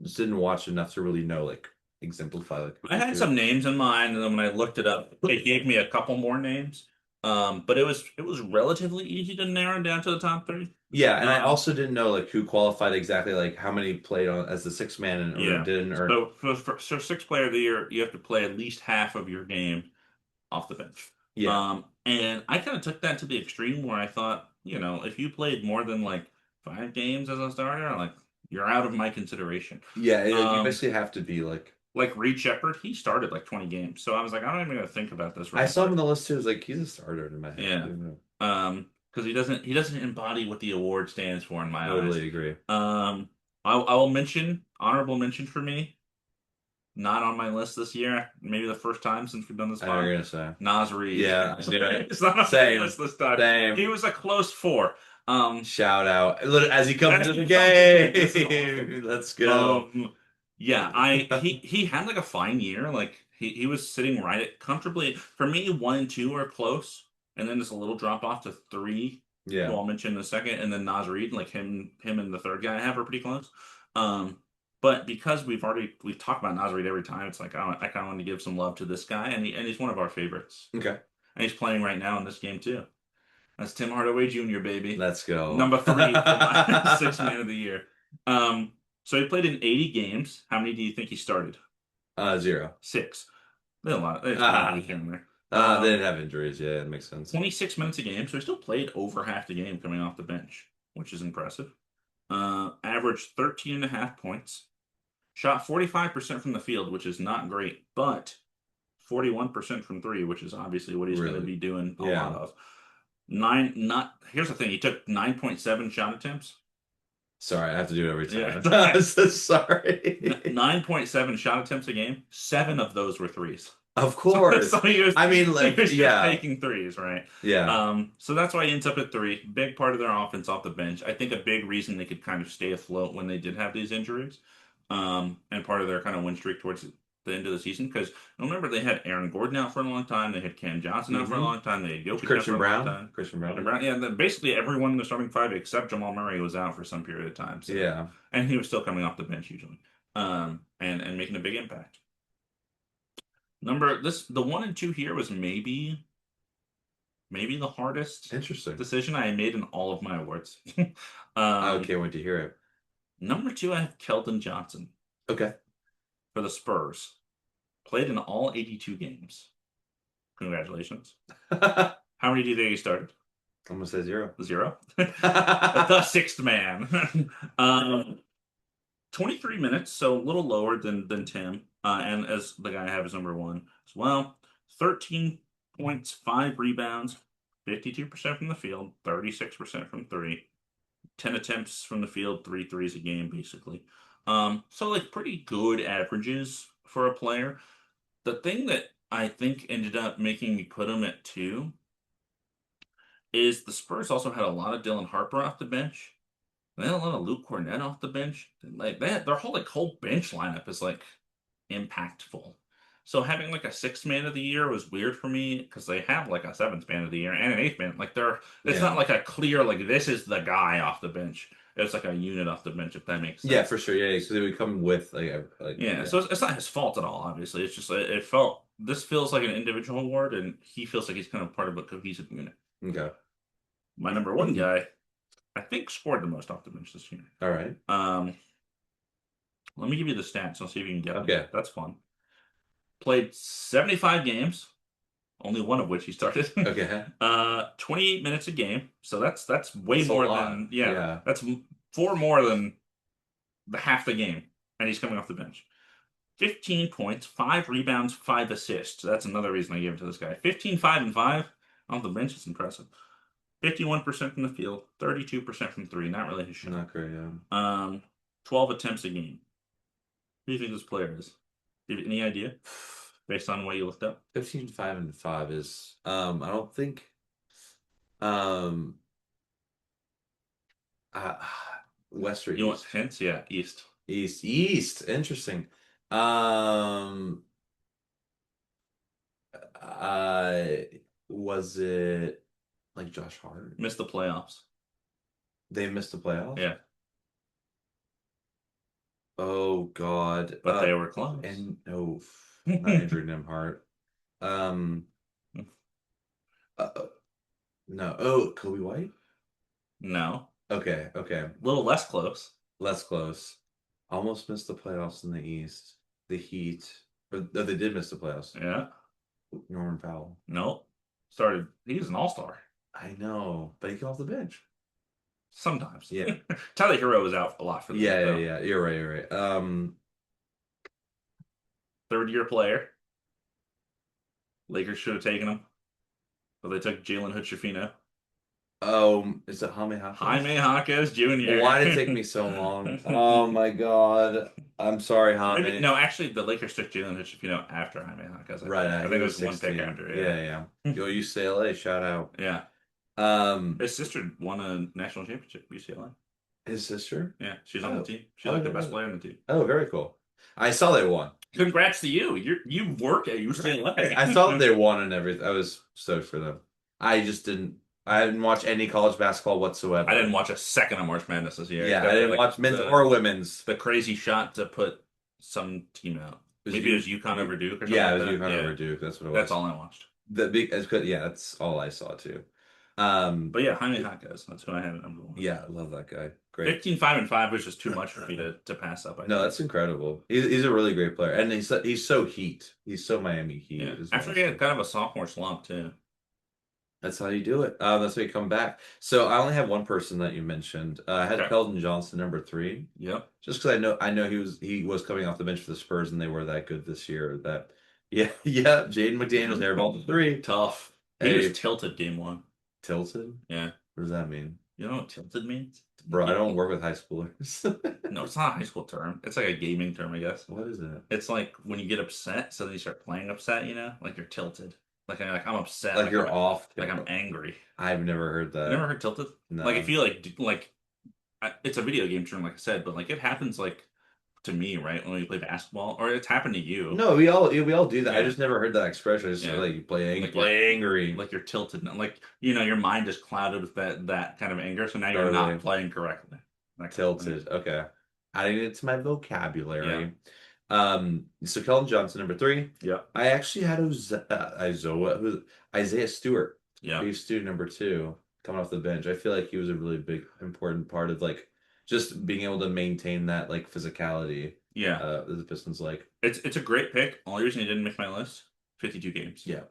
just didn't watch enough to really know like exemplify like I who's had good. some names in mind, and then when I looked it up, it gave me a couple more names. But it was relatively easy to narrow down to the top three. Yeah, and I Um, also didn't know like who qualified exactly, like how many played on as the six man or yeah. didn't or So sixth player of the year, you have to play at least half of your game off the bench. yeah. And I kind of took that to the extreme where I thought, if you played more than like 5 games as a starter, like you're out of my consideration. Yeah, you Um, basically have to be like Reed Shepard, he started like 20 games. So I was like, I'm not even gonna think about this I real saw him quick. on the list too. I was like, he's a starter in my head. I Yeah. didn't know. Because he doesn't embody what the award stands for in my eyes. Totally agree. I will mention honorable mention for me, not on my list this year. Maybe the first time since we've done this I know what pod. you're gonna say. Nas Reed. Yeah, I knew it. It's not on my Same, list this time. He same. was a close four. Um, Shout out as he comes as into the he comes in, this is awesome. game. Let's go. Um, yeah, he had like a fine year. Like he was sitting right at comfortably for me. 1 and 2 are close, and then there's a little drop off to three, who Yeah. I'll mention in a second, and then Nas Reed, like him and the third guy I have are pretty close. Um, but because we've talked about Nas Reed every time, it's like I kind of want to give some love to this guy, and he's one of our favorites, Okay. and he's playing right now in this game too. That's Tim Hardaway Jr., baby. Let's go. Number three for my sixth man of the year. Um, so he played in 80 games. How many do you think he started? 0. Six. There's a lot. There's kind of Ah, week here and there. they didn't have injuries. Yeah, it makes sense. 26 minutes a game, so he still played over half the game coming off the bench, which is impressive. Averaged 13 and a half points. Shot 45% from the field, which is not great, but 41% from three, which is obviously what he's going to Really? be doing a lot Yeah. of. Nine, not, here's the thing, he took 9.7 shot attempts. Sorry, I have to do it every Yeah, time. it's okay. I'm so sorry. 9.7 shot attempts a game. Seven of those were threes. Of So course. I mean, he like, was just yeah, taking threes, right? yeah. So that's why he ends up at three. Big part of their offense off the bench. I think a big reason they could kind of stay afloat when they did have these injuries, and part of their kind of win streak towards the end of the season. Because remember, they had Aaron Gordon out for a long time. They had Cam Johnson out for a hmm long time. They had Jokic out for Christian a long Brown. time. Christian Christian Brown. Brown. Yeah, then basically everyone in the starting five except Jamal Murray was out for some period of time. So, Yeah. and he was still coming off the bench usually, and making a big impact. The 1 and 2 here was maybe the hardest Interesting. decision I made in all of my awards. I um, can't wait to hear it. number two, I have Keldon Johnson Okay. for the Spurs. Played in all 82 games. Congratulations. I'm How many do you think he started? gonna say 0. Zero. The sixth man. um, 23 minutes, so a little lower than Tim, and as the guy I have as number one as well. 13 points, 5 rebounds, 52% from the field, 36% from three, 10 attempts from the field, three threes a game, basically. So like pretty good averages for a player. The thing that I think ended up making me put him at two is the Spurs also had a lot of Dylan Harper off the bench. They had a lot of Luke Cornett off the bench. Like that, their whole bench lineup is like impactful. So having like a sixth man of the year was weird for me because they have like a seventh man of the year and an eighth man. Like it's not Yeah. like a clear like this is the guy off the bench. It's like a unit off the bench if that makes Yeah, sense. for sure. Yeah, because they would come with Yeah, yeah. so it's not his fault at all. Obviously, it's just it felt this feels like an individual award, and he feels like he's kind of part of a cohesive unit. Okay. My number one guy, I think, scored the most off the bench this year. All right. Um, Let me give you the stats. I'll see if you can get them. Okay. That's fun. Played 75 games, only one of which he started. Okay. 28 minutes a game. So that's way That's a more lot. than yeah. Yeah. That's four more than the half the game, and he's coming off the bench. 15 points, 5 rebounds, 5 assists. That's another reason I gave it to this guy. 15, 5, and 5 off the bench is impressive. 51% from the field, 32% from three. Not really his shot. Not great, yeah. 12 attempts a game. Who do you think this player is? Do you have any idea based on what you looked up? 15, 5, and 5 is I don't think um uh, West or You want East. hints? Yeah, East. East. Interesting. Um uh was it like Josh Hart? Missed the playoffs. They missed the playoffs? Yeah, Oh God. but they were close. And no, not injured him Hart. Um uh, no. Oh, Kobe White? No, Okay, okay. a little less close. Less close. Almost missed the playoffs in the East. The Heat. But no, they did miss the playoffs. Yeah, Norman Powell. no. Started. He's an all-star. I know, but he came off the bench. Sometimes. Yeah. Tyler Hero was out a lot for them. Yeah. You're right, you're right. Third-year player. Lakers should have taken him, but they took Jalen Hood-Schifino. Is it Jaime Jaime Jaquez? Jaquez Why did it Jr. take me so long? Oh my God. I'm sorry, Maybe Jaime. no, actually, the Lakers took Jalen Hood after Jaime Jaquez. I Right, think. I he think it was was one pick 16. after. Yeah, yeah. Yeah, Yo, UCLA, shout out. yeah. Um, His sister won a national championship, UCLA. his sister? Yeah, she's on the Oh, team. She's oh, I like the didn't best know that. player on the team. Oh, very cool. I saw they won. Congrats to you. You work at Hey, I saw that UCLA. they won and everything. I was stoked for them. I just didn't. I didn't watch any college basketball I didn't whatsoever. watch a second of March Madness this year, Yeah, I except for didn't like watch men's or women's. the crazy shot to put some team out. Was it Maybe it you? was UConn over Duke or something Yeah, it like was that. UConn Yeah, over Duke. That's what it that's was. all I watched. The big, it's good. Yeah, that's all I saw too. Um, But yeah, Jaime Jaquez. That's who I had at number one. yeah, I love that guy. Great. 15-5-5 was just too much for me to pass up, I No, think. that's incredible. He's a really great player, and he's so Heat. He's so Miami Yeah. Heat as After well. he So had kind of a sophomore slump too. that's how you do it. That's how you come back. So I only have one person that you mentioned. I had Okay. Keldon Johnson number three, Yep. just because I know he was coming off the bench for the Spurs, and they were that good this year. That yeah yeah. Jaden McDaniels airballed the three. Tough. He was Hey, tilted game one. tilted. Yeah. What does that mean, You know what tilted means? bro? I don't work with high schoolers. No, it's not a high school term. It's like a gaming term, I guess. What is it? It's like when you get upset, so then you start playing upset, like you're tilted. Like I'm upset, Like you're off. like I'm angry. I've never heard You that. never heard tilted? Like if No. you it's a video game term, like I said, but like it happens like to me, right? When we play basketball, or it's happened to you. No, we all do that. I Yeah, just never heard that expression. I just yeah. like you play Like play angry. like you're tilted, like your mind is clouded with that kind of anger, so now you're not Totally playing correctly. That kind of thing. tilted. Okay. Adding it to my Yeah. vocabulary. So Keldon Johnson number three. Yeah. I actually had Isaiah Stewart. Yeah. He's student number two coming off the bench. I feel like he was a really big important part of like just being able to maintain that like physicality Yeah. that the Pistons like. It's a great pick. Only reason he didn't make my list, 52 games. Yeah,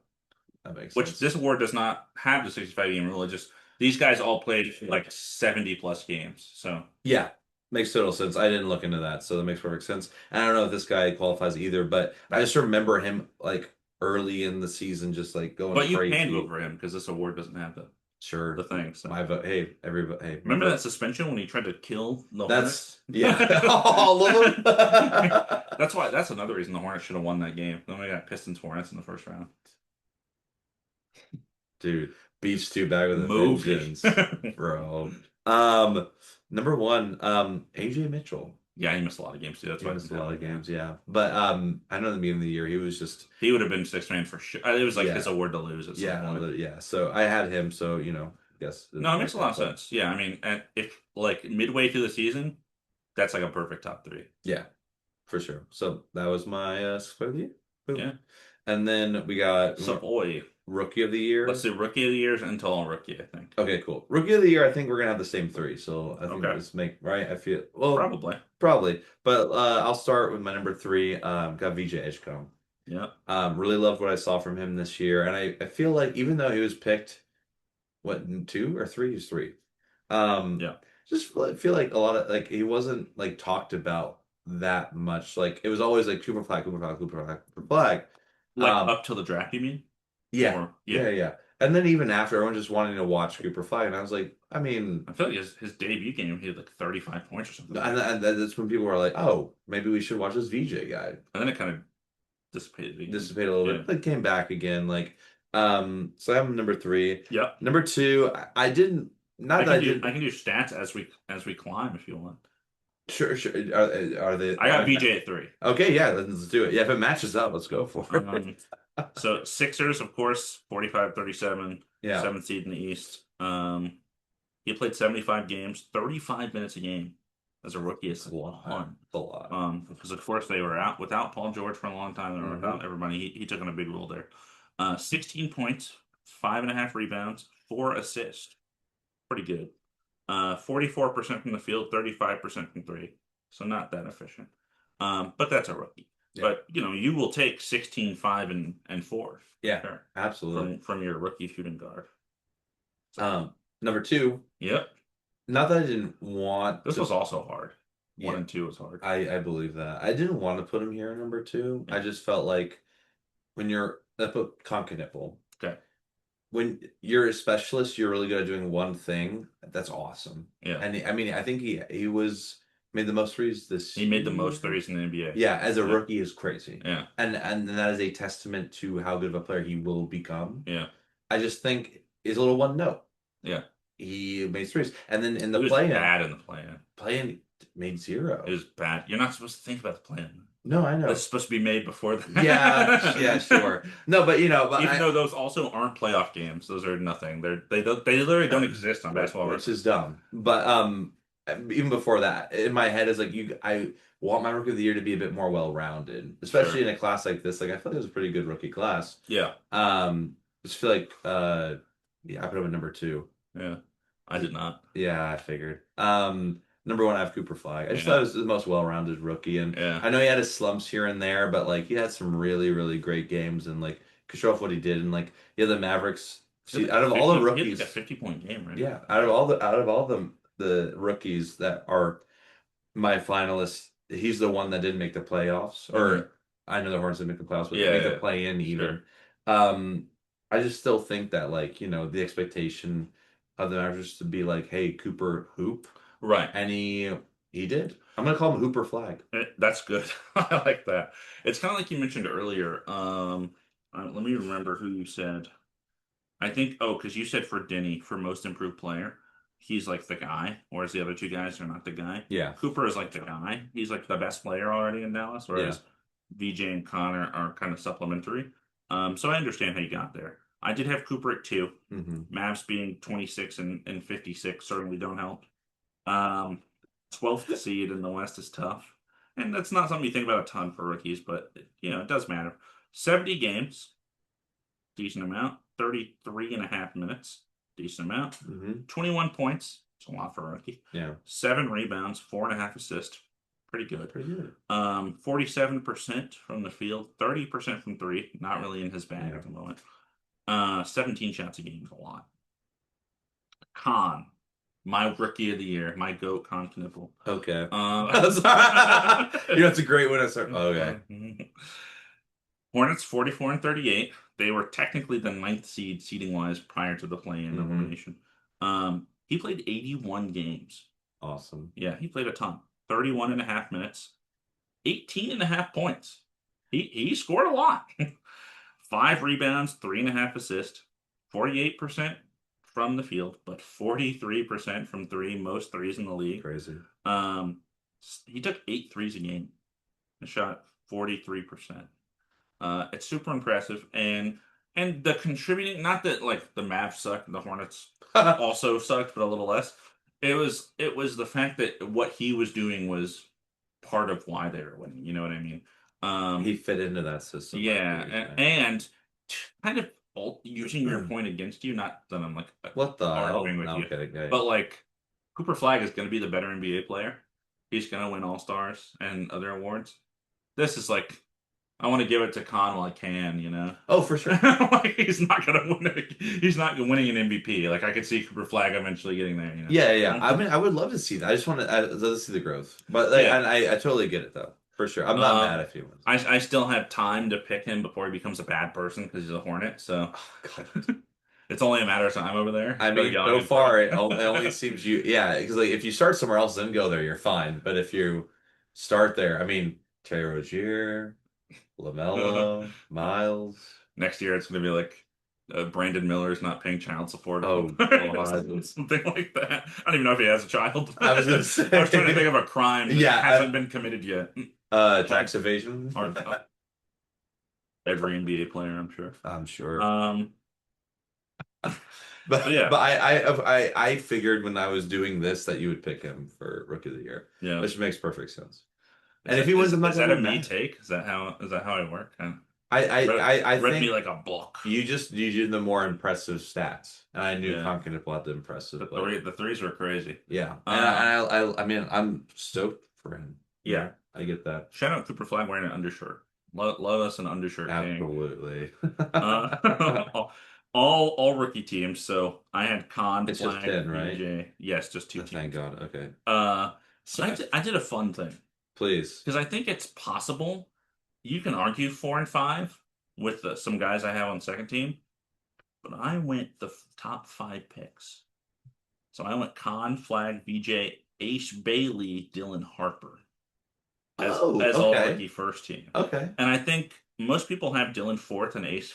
that makes Which sense. this award does not have the 65 game rule. It just these guys all played like 70 plus games. So Yeah, makes total sense. I didn't look into that, so that makes perfect sense. And I don't know if this guy qualifies either, but I just remember him like early in the season, just like going but you can vote crazy. for him because this award doesn't have the Sure, thing. So my vote. Hey, everybody. Hey, my remember that vote. suspension when he tried to kill the That's Hornets? yeah, all of them. That's another reason the Hornets should have won that game. Then we got Pistons Hornets in the first round. Dude, beach too bad with a Movie. vengeance, bro. Um, Number one, AJ Mitchell. Yeah, he missed a lot of games too. That's He why I missed didn't a have lot of him. games, yeah. But I know in the beginning of the year he was just He would have been sixth man for sure. It was like yeah, his award to lose at some yeah, point. yeah. So I had him, so yes, it No, it makes worked a lot out, of but sense. Yeah, I mean, if like midway through the season, that's like a perfect top three. yeah, for sure. So that was my Square of the Year. Boom. Yeah. And then we got So, boy, Rookie of the Year. let's do rookie of the years until all rookie, I think. Okay, cool. Rookie of the Year, I think we're gonna have the same three. So I think Okay. let's make right. I feel well, Probably. probably, but I'll start with my number three. Got VJ Edgecombe. Yeah. Really loved what I saw from him this year, and I feel like even though he was picked, what, two or three? He's three. Yeah. Just feel like a lot of like he wasn't like talked about that much. Like it was always like Cooper Flag, Cooper Flag, Cooper Flag, Cooper Flag. Like up till the draft, you mean? Yeah, Or yeah, yeah. yeah. And then even after, everyone just wanting to watch Cooper Flag, and I was like, I mean, I feel like his debut game, he had like 35 points or something. and that's when people were like, oh, maybe we should watch this VJ guy. And then it kind of dissipated again. Dissipate a little Yeah. bit, but came back again. Like, so I'm number three. Yep. Number two, I didn't. Not that I did. I can do stats as we climb if you want. Sure, sure. Are they? I got BJ at 3. Okay, yeah, let's do it. Yeah, if it matches up, let's go for it. So Sixers, of course, 45-37, Yeah, 7th seed in the East. He played 75 games, 35 minutes a game as a rookie. It's it's a lot. ton. It's a lot. Because of course they were out without Paul George for a long time. They were Mhm. without everybody. He took on a big role there. 16 points, 5.5 rebounds, 4 assists. Pretty good. 44% from the field, 35% from three. So not that efficient. But that's a rookie. Yeah. But you will take 16, 5, and 4. Yeah, Sure. absolutely. From your rookie shooting guard. Number two. Yep. Not that I didn't want. This was also hard. Yeah. 1 and 2 was hard. I believe that. I didn't want to put him here at number two. Yeah. I just felt like when I put Conca Nipple. Okay. when you're a specialist, you're really good at doing one thing. That's awesome. Yeah. And I mean, I think he was made the most threes He this made the most year. threes in the NBA. Yeah, as a Yeah. rookie is crazy. Yeah. And that is a testament to how good of a player he will become. Yeah. I just think he's a little one note. Yeah. He made threes. And then in He the was play-in, bad in the play-in. play-in made It zero. was bad. You're not supposed to think about the play-in. No, I That's know. supposed to be made before Yeah, yeah, that. sure. No, but but Even though those also aren't playoff games, those are nothing. They literally don't exist on Basketball which Reference. is dumb. But even before that, in my head is like I want my rookie of the year to be a bit more well-rounded, especially Sure. in a class like this. Like I feel like it was a pretty good rookie class. Yeah. Just feel like yeah, I put him at number two. Yeah. I did not. Yeah, I figured. Number one, I have Cooper Flag. I just thought Yeah. it was the most well-rounded rookie, and Yeah. I know he had his slumps here and there, but like he had some really, really great games, and like could show off what he did, and like yeah, the Mavericks. See, out of all the He had like a rookies, 50-point game, right? yeah, out of all the rookies that are my finalists, he's the one that didn't make the playoffs, Hmm. or I know the Hornets didn't make the playoffs, but they Yeah, make the yeah. play in Sure. even. Um, I just still think that like the expectation of the Mavericks is to be like, hey, Cooper hoop. Right. And he did. I'm gonna call him Hooper Flag. That's good. I like that. It's kind of like you mentioned earlier. Let me remember who you said. I think, oh, because you said for Denny, for most improved player, he's like the guy, whereas the other two guys are not the guy. Yeah, Cooper is like the guy. He's like the best player already in Dallas, yeah. whereas VJ and Connor are kind of supplementary. So I understand how you got there. I did have Cooper at two. Hmm. Mavs being 26 and 56 certainly don't help. Um, 12th seed in the West is tough. And that's not something you think about a ton for rookies, but it does matter. 70 games, decent amount. 33 and a half minutes, decent amount. Hmm. 21 points, it's a lot for a rookie. Yeah, 7 rebounds, 4.5 assists, pretty good. pretty good. 47% from the field, 30% from three, not really in his bag Yeah. at the moment. 17 shots a game is a lot. Con, my rookie of the year, my goat, Con Kniffle. Okay. Uh, It's a great one to start. Okay. Hornets 44 and 38. They were technically the ninth seed seeding wise prior to the play-in Hmm. elimination. He played 81 games. Awesome. Yeah, he played a ton. 31 and a half minutes, 18 and a half points. He scored a lot. 5 rebounds, 3.5 assists, 48% from the field, but 43% from three, most threes in the league. Crazy. Um, he took 8 threes a game and shot 43%. It's super impressive, and the contributing, not that like the Mavs sucked, the Hornets also sucked, but a little less. It was the fact that what he was doing was part of why they were winning. You know what I mean? He fit into that system Yeah, perfectly. and kind of using your point against you. Not that I'm like What the hell? arguing with No, I'm you, kidding. Yeah, yeah. but like Cooper Flag is going to be the better NBA player. He's going to win All Stars and other awards. This is like I want to give it to Con while I can, you know. Oh, for sure. Like he's not gonna win. He's not winning an MVP. Like I could see Cooper Flag eventually getting there, you Yeah, yeah. I know. mean, I would love to see that. I'd love to see the growth. But like, Yeah. and I totally get it though, for sure. I'm not Uh, mad if he wins. I still have time to pick him before he becomes a bad person because he's a Hornet. So Oh, God. it's only a matter of time over there. I Go mean, young so and far it only pro. seems yeah, because like if you start somewhere else then go there, you're fine. But if you start there, I mean, Terry Rozier, Lamelo, Miles. Next year it's gonna be like Brandon Miller's not paying child support or Oh something, God. something like that. I don't even know if he has a child. I was gonna I was trying to think say, of a crime that yeah, hasn't been committed yet. tax evasion. Hard, every NBA player, I'm sure. I'm sure. Um, but But yeah, I figured when I was doing this that you would pick him for Rookie of the Year, yeah. which makes perfect sense. Is And if that he wins, is, I'm not is gonna that a be me mad. take? Is that how I work? I I read me think like a book. you did the more impressive stats, and I knew Yeah, Conkin had the impressive, the but threes were crazy. yeah, and Um, I mean I'm stoked for him. yeah. I get that Shout out Cooper Flag wearing an undershirt. Love us an undershirt king. absolutely. Uh, all rookie teams. So I had Con, It's just Flag, 10, right? VJ. Yes, just two Oh, thank teams. God. Okay, So I did a fun thing please. because I think it's possible you can argue 4 and 5 with some guys I have on second team, but I went the top five picks. So I went Con, Flag, BJ, Ace Bailey, Dylan Harper Oh, as all okay. rookie first team. Okay. And I think most people have Dylan fourth and Ace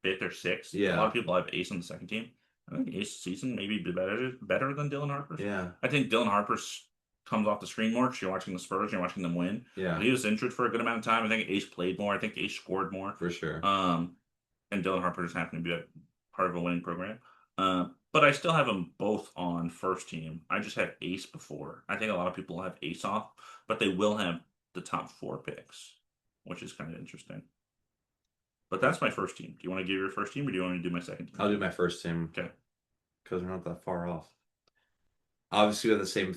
fifth or sixth. A lot Yeah. of people have Ace on the second team. I think Ace season maybe be better than Dylan Harper's. Yeah. I think Dylan Harper's comes off the screen more because you're watching the Spurs, you're watching them win. But Yeah. he was injured for a good amount of time. I think Ace played more. I think Ace scored more. For sure. Um, and Dylan Harper just happened to be a part of a winning program. But I still have them both on first team. I just have Ace before. I think a lot of people have Ace off, but they will have the top four picks, which is kind of interesting. But that's my first team. Do you want to give your first team or do you want me to do my second team? I'll do my first team Okay. because we're not that far off. Obviously, we have the same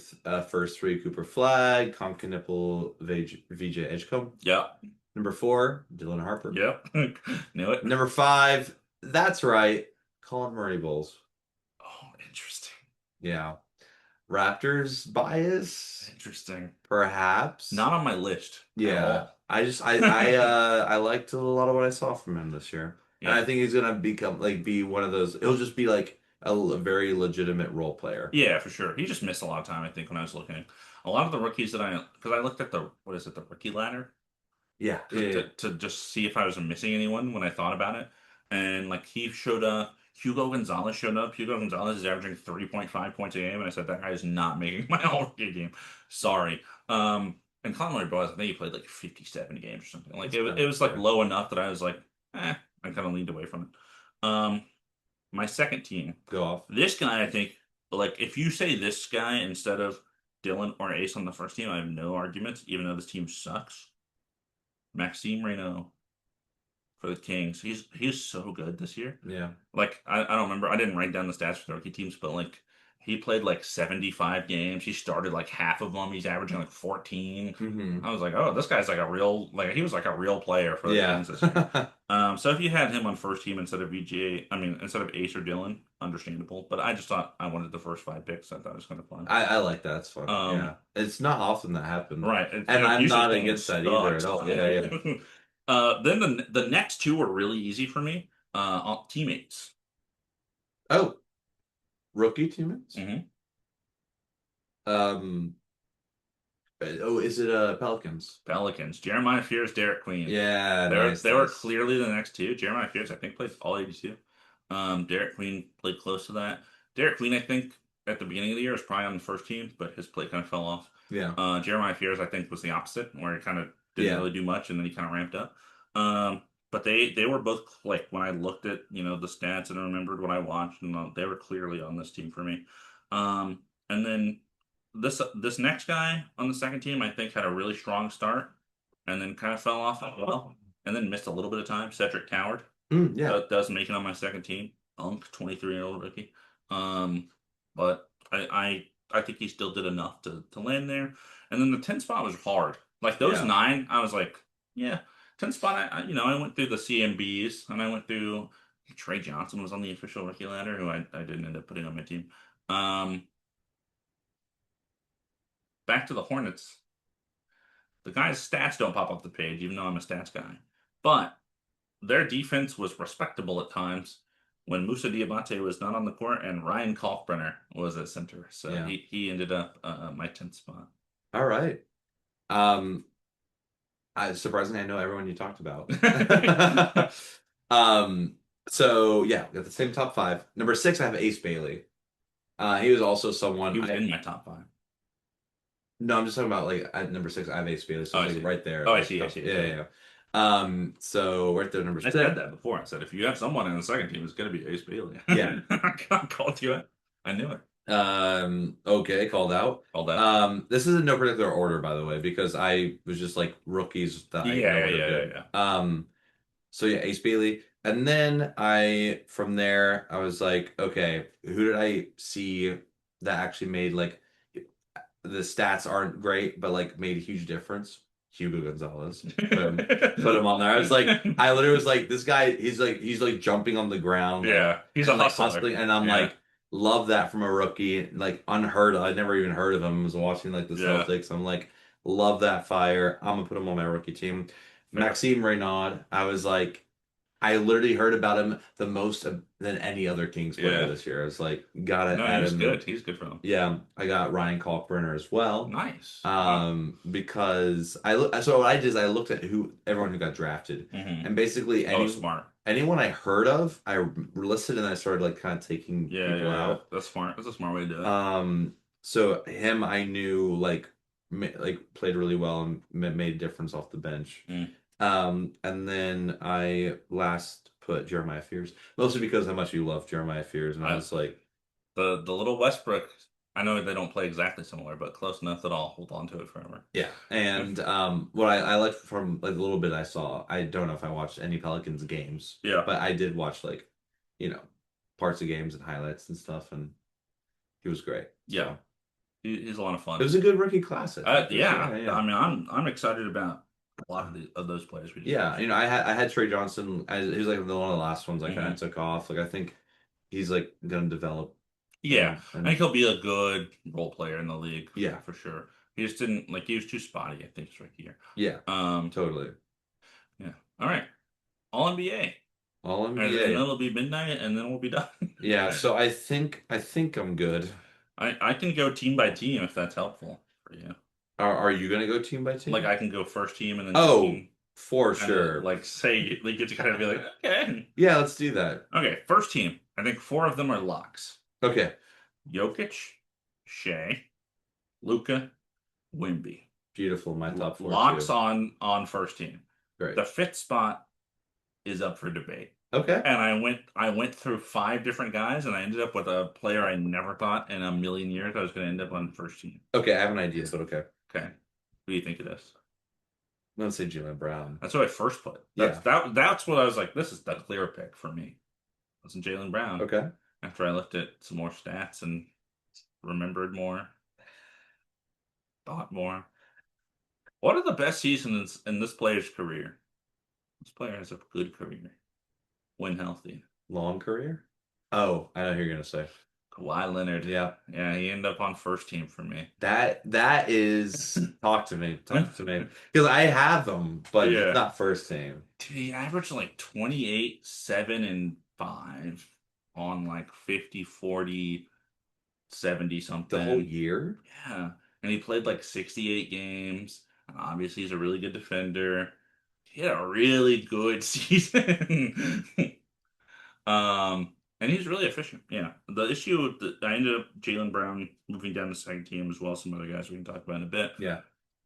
first three: Cooper Flag, Conk Nipple, VJ Edgecombe. Yep. Number four, Dylan Harper. Yep. Knew it. Number five, that's right, Colin Murray Bulls. Oh, interesting. Yeah. Raptors bias, Interesting. perhaps. Not on my list at Yeah. all. I liked a lot of what I saw from him this year. And Yeah. I think he's gonna become like be one of those he'll just be like a very legitimate role player. Yeah, for sure. He just missed a lot of time, I think, when I was looking. A lot of the rookies because I looked at what is it, the rookie ladder? Yeah. Yeah. Yeah. To just see if I was missing anyone when I thought about it. And like he showed up, Hugo Gonzalez showed up. Hugo Gonzalez is averaging 3.5 points a game, and I said that guy is not making my all rookie game. Sorry. And Conley Boys, I think he played like 57 games or something. Like That's it fair. was like low enough that I was like, I kind of leaned away from it. My second team, Go off. this guy, I think, like if you say this guy instead of Dylan or Ace on the first team, I have no arguments, even though this team sucks. Maxime Reno for the Kings. He's so good this year. Yeah. Like I don't remember. I didn't write down the stats for the rookie teams, but like he played like 75 games. He started like half of them. He's averaging like 14. Hmm. I was like, oh, this guy's like a real like he was like a real player for the Yeah. Kings this year. So if you had him on first team instead of VGA, I mean instead of Ace or Dylan, understandable. But I just thought I wanted the first five picks. I thought it was kind of fun. I like that. It's fun. Um, Yeah. It's not often that happens. right. And I'm Usually not Dylan against that either at sucks. all. Yeah, yeah. Then the next two were really easy for me. Teammates. Oh, rookie teammates? Hmm. Um oh, is it Pelicans? Pelicans. Jeremiah Fears, Derek Queen. Yeah, nice, They were nice. clearly the next two. Jeremiah Fears, I think, played all 82. Derek Queen played close to that. Derek Queen, I think, at the beginning of the year was probably on the first team, but his play kind of fell off. Yeah. Jeremiah Fears, I think, was the opposite, where he kind of didn't Yeah. really do much, and then he kind of ramped up. But they were both like when I looked at the stats and remembered what I watched, and they were clearly on this team for me. And then this next guy on the second team, I think, had a really strong start, and then kind of fell off as well, and then missed a little bit of time. Cedric Toward Yeah. does make it on my second team. 23-year-old rookie. But I think he still did enough to land there. And then the 10 spot was hard. Like those Yeah. nine, I was like, yeah, 10 spot. I went through the CMBs and I went through Trey Johnson was on the official rookie ladder, who I didn't end up putting on my team. Um, Back to the Hornets. The guy's stats don't pop up the page, even though I'm a stats guy. But their defense was respectable at times when Musa Diabate was not on the court and Ryan Kalkbrenner was at center. So Yeah. he ended up my 10th spot. All right. Um surprisingly I know everyone you talked about. So yeah, we got the same top five. Number six, I have Ace Bailey. He was also someone He was in my top five. No, I'm just talking about like at number six, I have Ace Bailey, so Oh, I it's like see. right there. Oh, I like, see. I see. Yeah, yeah, yeah. So right there, number I six. said that before. I said if you have someone in the second team, it's going to be Ace Bailey. Yeah. I called you it. I knew it. Okay, called out. Called that. This is in no particular order, by the way, because I was just like rookies that I know are good. Yeah. So yeah, Ace Bailey. And then from there, I was like, okay, who did I see that actually made like the stats aren't great, but like made a huge difference? Hugo Gonzalez. Put him on there. I literally was like, this guy, he's like jumping on the ground. Yeah, he's a and, like, hustler. hustling, and I'm Yeah. like, love that from a rookie, like unheard of. I'd never even heard of him. I was watching like the Yeah. Celtics. I'm like, love that fire. I'm gonna put him on my rookie team. Fair. Maxime Reynaud, I was like, I literally heard about him the most than any other Kings player Yeah. this year. I was like, gotta No, add he's him in. good. He's good for them. Yeah, I got Ryan Kalkbrenner as well. Nice. Wow. Because so what I did is I looked at who everyone who got drafted, Hmm. and basically Oh, smart. anyone I heard of, I listed and I started like kind of taking Yeah, people yeah, yeah. out. That's smart. That's a smart way to do it. So him I knew like played really well and made a difference off the bench. Mm. And then I last put Jeremiah Fears, mostly because how much you love Jeremiah Fears, and I I was like, the little Westbrook. I know they don't play exactly similar, but close enough that I'll hold on to it forever. yeah. And what I liked from like the little bit I saw, I don't know if I watched any Pelicans games, Yeah, but I did watch like, you know, parts of games and highlights and stuff, and he was great. yeah. So He's a lot of it fun. was a good rookie class, I think, this year. Yeah. Yeah, yeah. I mean, I'm excited about a lot of of those players we just Yeah, mentioned. I had Trey Johnson. He was like the one of the last ones I kind of Hmm. took off. Like I think he's like gonna develop Yeah, I think and he'll be a good role player in the league yeah, for sure. He just didn't like he was too spotty, I think, his rookie year. yeah, Um, totally. yeah. All right. All NBA. All And then NBA. it'll be midnight and then we'll be done. Yeah, so I think I'm good. I can go team by team if that's helpful for you. Are you gonna go team by Like team? I can go first team and then you Oh, can for kind of sure. like say like get to kind of be like, okay. Yeah, let's do that. Okay, first team. I think four of them are locks. Okay, Jokic, Shea, Luca, Wimby. beautiful. My top four Locks too. on first team. Great. The fifth spot is up for debate. Okay. And I went through five different guys and I ended up with a player I never thought in a million years I was going to end up on first team. Okay, I have an idea, but okay. Okay. Who do you think it is? I'm gonna say Jalen Brown. That's what I first put. Yeah. That's what I was like, this is the clear pick for me. It wasn't Jalen Brown. Okay. After I looked at some more stats and remembered more, thought more. What are the best seasons in this player's career? This player has a good career when healthy. Long career? Oh, I know who you're gonna say. Kawhi Leonard. Yeah. Yeah, he ended up on first team for me. That is talk to me. Talk to me. Because I have them, but it's Yeah. not first team. Dude, he averaged like 28, 7, and 5 on like 50, 40, 70 The whole something. year? Yeah. And he played like 68 games. And obviously, he's a really good defender. He had a really good season. And he's really efficient. Yeah. The issue that I ended up Jalen Brown moving down the second team as well as some other guys we can talk about in a bit. Yeah.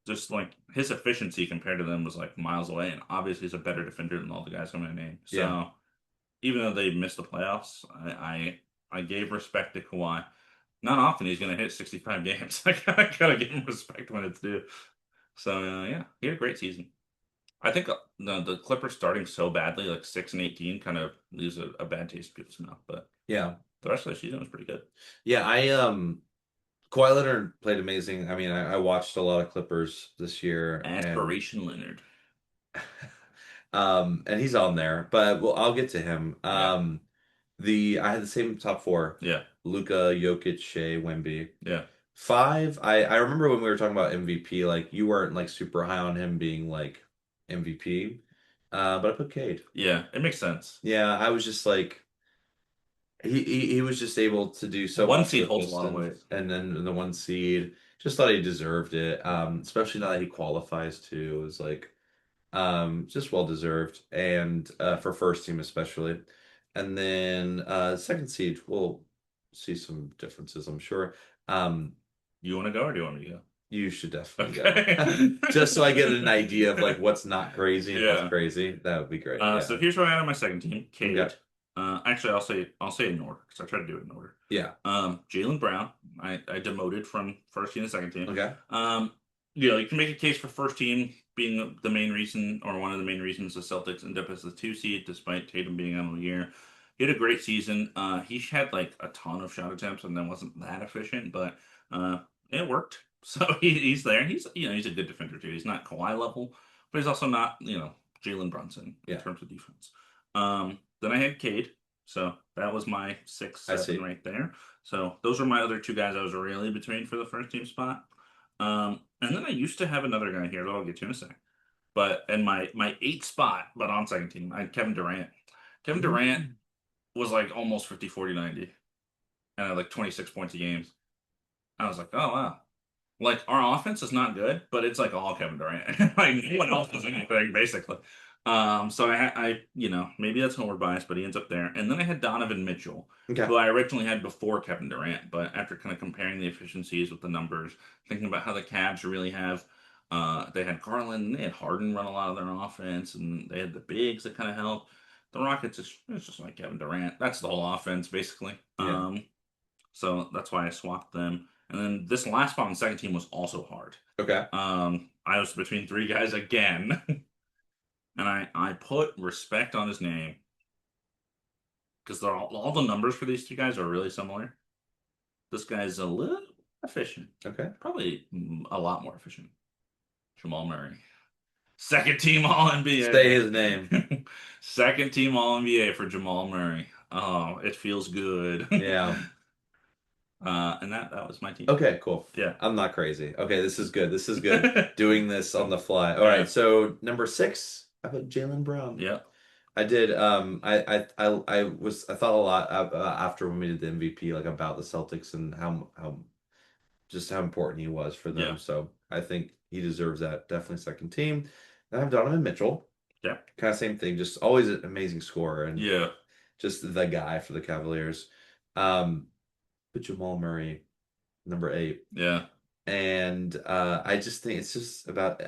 Just like his efficiency compared to them was like miles away, and obviously he's a better defender than all the guys I'm gonna name. Yeah. So even though they missed the playoffs, I gave respect to Kawhi. Not often he's gonna hit 65 games. I gotta give him respect when it's due. So yeah, he had a great season. I think the Clippers starting so badly, like 6-18, kind of leaves a bad taste in people's mouth. But Yeah. the rest of the season was pretty good. Yeah, I Kawhi Leonard played amazing. I mean, I watched a lot of Clippers this year and Aspiration Leonard. and he's on there, but well, I'll get to him. Yeah, The I had the same top four. yeah, Luka, Jokic, Shea, Wemby. yeah, Five, I remember when we were talking about MVP, like you weren't like super high on him being like MVP. But I put Cade. yeah. It makes sense. Yeah, I was just like he was just able to do so One much for seed the holds a lot of Pistons, weight. and then the one seed, just thought he deserved it. Especially now that he qualifies too, it was like just well deserved, and for first team especially. And then second seed, we'll see some differences, I'm sure. Um, You want to go or do you want me to go? you should definitely go, Okay. just so I get an idea of like what's not crazy and what's Yeah. crazy. That would be great. So Yeah. here's what I had on my second team. Okay. Cade. Actually, I'll say in order because I try to do it in order. Yeah. Jalen Brown. I demoted from first team to second team. Okay. You can make a case for first team being the main reason or one of the main reasons the Celtics end up as the 2 seed, despite Tatum being out of the year. He had a great season. He had like a ton of shot attempts and then wasn't that efficient, but it worked. So he's there. He's a good defender too. He's not Kawhi level, but he's also not Jalen Brunson in Yeah. terms of defense. Then I had Cade, so that was my six, I see. seven right there. So those were my other two guys I was really between for the first team spot. And then I used to have another guy here that I'll get to in a sec. But in my eighth spot, but on second team, I had Kevin Durant. Kevin Durant was like almost 50, 40, 90, and had like 26 points a game. I was like, oh wow. Like our offense is not good, but it's like all Kevin Durant. Like no one else does anything basically. So maybe that's homeward bias, but he ends up there. And then I had Donovan Mitchell, Okay. who I originally had before Kevin Durant, but after kind of comparing the efficiencies with the numbers, thinking about how the Cavs really have, they had Garland, and they had Harden run a lot of their offense, and they had the bigs that kind of helped. The Rockets it's just like Kevin Durant. That's the whole offense basically. Yeah. So that's why I swapped them. And then this last spot on the second team was also hard. Okay. I was between three guys again, and I put respect on his name because all the numbers for these two guys are really similar. This guy's a little efficient, Okay. probably a lot more efficient. Jamal Murray, second team All Say NBA, his name. second team All NBA for Jamal Murray. Oh, it feels good. Yeah. And that was my team. Okay, cool. Yeah. I'm not crazy. Okay, this is good. This is good. Doing this on the fly. All right, Yeah. so number six, how about Jalen Brown? Yeah. I did. I thought a lot after when we did the MVP, like about the Celtics and how just how important he was for them. Yeah. So I think he deserves that. Definitely second team. Then I have Donovan Mitchell. Yeah. Kind of same thing. Just always an amazing scorer and Yeah. just the guy for the Cavaliers. Um, but Jamal Murray, number eight. Yeah. And I just think it's just about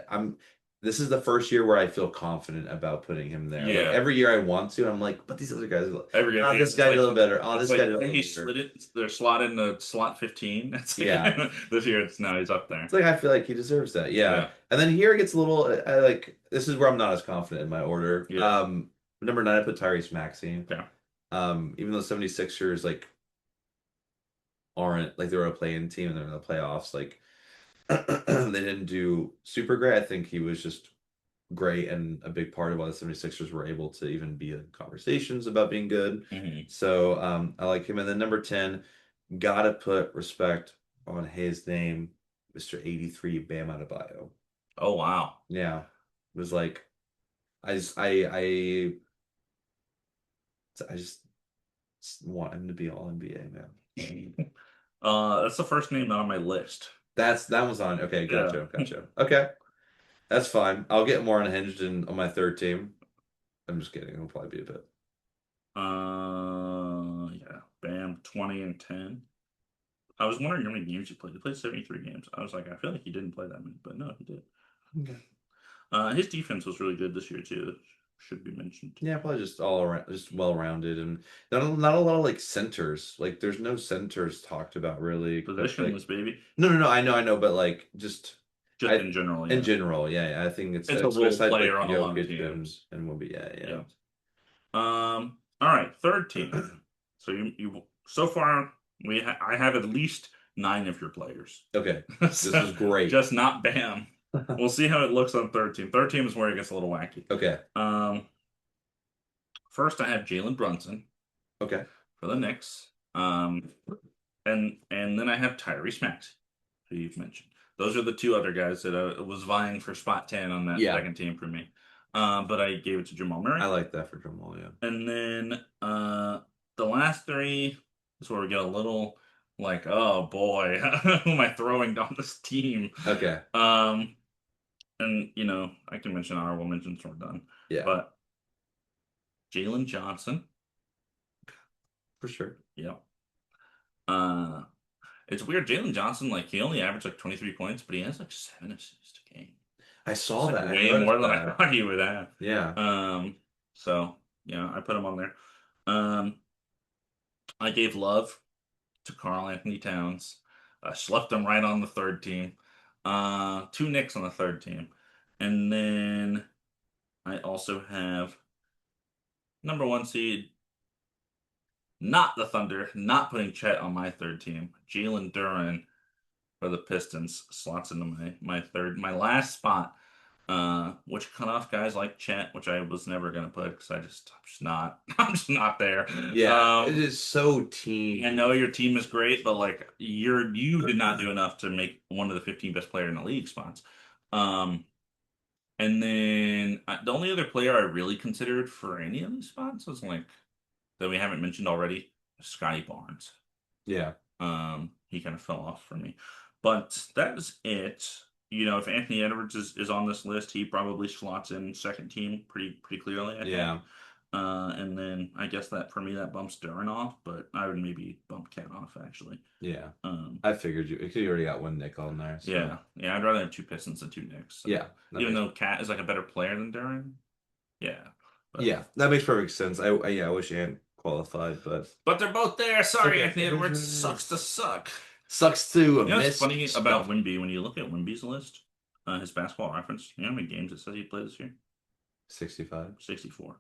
this is the first year where I feel confident about putting him there. Like Yeah. every year I want to, I'm like, but these other guys, Every oh, this it's guy did like a little better. Oh, it's this guy like did a little he better. slid it. They're slotted in the slot 15. It's Yeah. like, this year it's now he's up It's there. like I feel like he deserves that. Yeah. Yeah. And then here it gets a little I like this is where I'm not as confident in my order. Yeah. Number nine, I put Tyrese Maxey. Yeah. Even though 76ers like aren't like they were a play-in team and they're in the playoffs, like they didn't do super great. I think he was just great and a big part of why the 76ers were able to even be in conversations about being good. Hmm. So I like him. And then number 10, gotta put respect on his name, Mr. 83, Bam Adebayo. Oh wow. Yeah. It was like I just want him to be all NBA, man. That's the first name not on my list. That was on. Okay, Yeah. gotcha. Okay. That's fine. I'll get more unhinged on my third team. I'm just kidding. It'll probably be a bit. Yeah. Bam, 20 and 10. I was wondering how many games he played. He played 73 games. I was like, I feel like he didn't play that many, but no, he did. Okay. His defense was really good this year too. Should be mentioned. Yeah, probably just all around, just well-rounded, and not a lot of like centers. Like, there's no centers talked about really. Except, like, Positionless, baby. no, I know, but like just Just in general, in yeah. general, yeah, I think It's a it's role besides like player on a lot of Jokic and teams. will be yeah. Yeah. All right, third team. So you so far I have at least nine of your players. Okay, this So is great. just not Bam. We'll see how it looks on third team. Third team is where it gets a little wacky. Okay, Um, First I have Jalen Brunson okay, for the Knicks. And then I have Tyrese Maxey, who you've mentioned. Those are the two other guys that was vying for spot 10 on that yeah, second team for me. But I gave it to Jamal Murray. I like that for Jamal. Yeah, And then the last three is where we get a little like, oh boy, who am I throwing down this team? okay, And I can mention honorable mentions when we're done. yeah, But Jalen Johnson, for sure. yeah. Uh it's weird. Jalen Johnson, like he only averaged like 23 points, but he has like 7 assists a game. I It's saw like that. I way noticed more than I that. thought he would have. Yeah. So yeah, I put him on there. Um, I gave love to Karl Anthony Towns. Schlepped him right on the third team. Two Knicks on the third team. And then I also have number one seed, not the Thunder, not putting Chet on my third team. Jalen Duren for the Pistons slots into my last spot. Which cut off guys like Chet, which I was never gonna put because I'm just not I'm just not there. Yeah, it is so I team. know your team is great, but like you did not do enough to make one of the 15 best player in the league spots. Um, And then the only other player I really considered for any of these spots was like that we haven't mentioned already, Scotty Barnes. Yeah. He kind of fell off for me. But that is it. If Anthony Edwards is on this list, he probably slots in second team pretty clearly, I think. Yeah. And then I guess that for me that bumps Duran off, but I would maybe bump Cat off actually. Yeah. Um, I figured you already got one Nick on there, so yeah, I'd rather have two Pistons than two Knicks. So yeah, that even makes though Cat is like a better player than Duran, yeah, but yeah, that makes perfect sense. I wish Ant qualified, but they're both there. it's Sorry, okay. Anthony It is Edwards what it sucks to is. suck. Sucks to What's miss funny about stuff. Wimby when you look at Wimby's list, his basketball reference, you know how many games it says he played this year? 65. 64.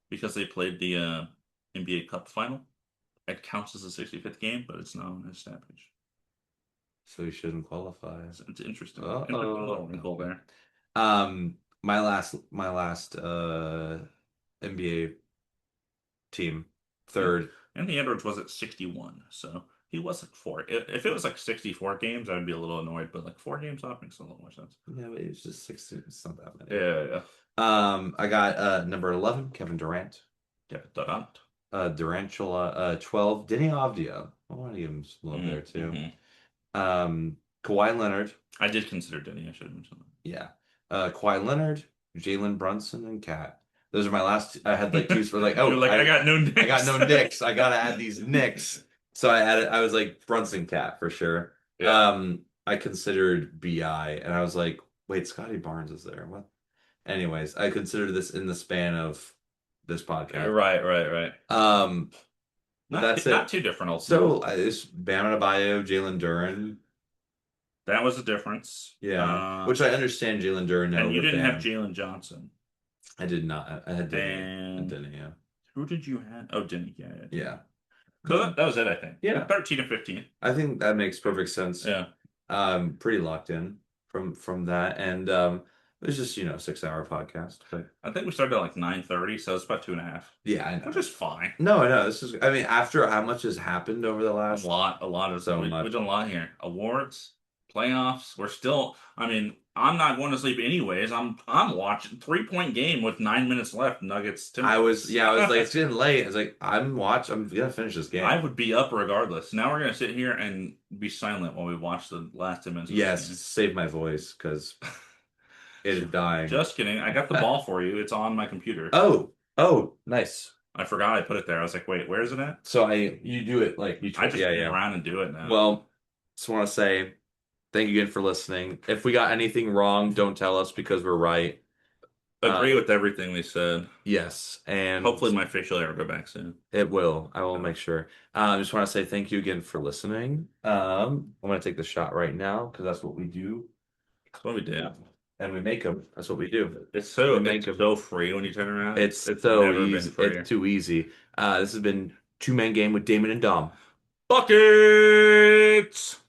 Because they played the NBA Cup final. It counts as a 65th game, but it's not on his stat page. So he shouldn't qualify. It's interesting. Interesting Uh-oh. little wrinkle there. My last NBA team, Yeah. third. Anthony Edwards was at 61, so he was like four. If it was like 64 games, I'd be a little annoyed, but like 4 games off makes a little more sense. Yeah, but it's just 16. It's not that many. Yeah. I got number 11, Kevin Durant. Yeah, Durant. Durantula, 12, Denny Avdia. I want to give him some love there too. Mm-hmm. Kawhi Leonard. I did consider Denny. I should have mentioned Yeah. Kawhi Leonard, Jalen Brunson, and Cat. Those are my last. I had like two. that. So like, You're oh, like, I got no I got Knicks. no Knicks. I gotta add these Knicks. So I added. I was like Brunson, Cat for sure. Yeah. I considered Bi, and I was like, wait, Scotty Barnes is there. What? Anyways, I considered this in the span of this podcast. Right. Um, but Not that's not it. too different ultimately. So it's Bam Adebayo, Jalen Duren. That was a difference. Yeah, which I understand Jalen Duren And you over didn't have Bam. Jalen Johnson. I did not. I had Denny. And And Denny, yeah. who did you have? Oh, Denny. Yeah. Yeah. So that was it, I think. Yeah. 13 and 15. I think that makes perfect sense. Yeah. Pretty locked in from that. And it was just, 6-hour podcast. But I think we started at like 9:30, so it's about 2.5. yeah, I know. Which is fine. No, I know. This is I mean, after how much has happened over the A last lot, a lot of so we, much. we've done a lot here. Awards, playoffs. We're still. I mean, I'm not going to sleep anyways. I'm watching 3-point game with 9 minutes left. Nuggets, I was Timberwolves. yeah, I was like, it's getting late. I was like, I'm gonna finish this I game. would be up regardless. Now we're gonna sit here and be silent while we watch the last 10 minutes of Yes, this game. save my voice because it is dying. Just kidding. I got the ball for you. It's on my computer. Oh, nice. I forgot I put it there. I was like, wait, where is it at? So you do it like you I just yeah, hang yeah. around and do it now. Well, just want to say thank you again for listening. If we got anything wrong, don't tell us because we're right. Agree with everything they said. Yes, and Hopefully my facial hair will go back soon. it will. I will Uh, make sure. Just want to say thank you again for listening. I'm gonna take the shot right now because that's what we do, That's what we did. and we make them. That's what we do. It's so We make it's 'em. so free when you turn around. It's So never been easy. freer. It's too easy. This has been Two Man Game with Damon and Dom. Buckets!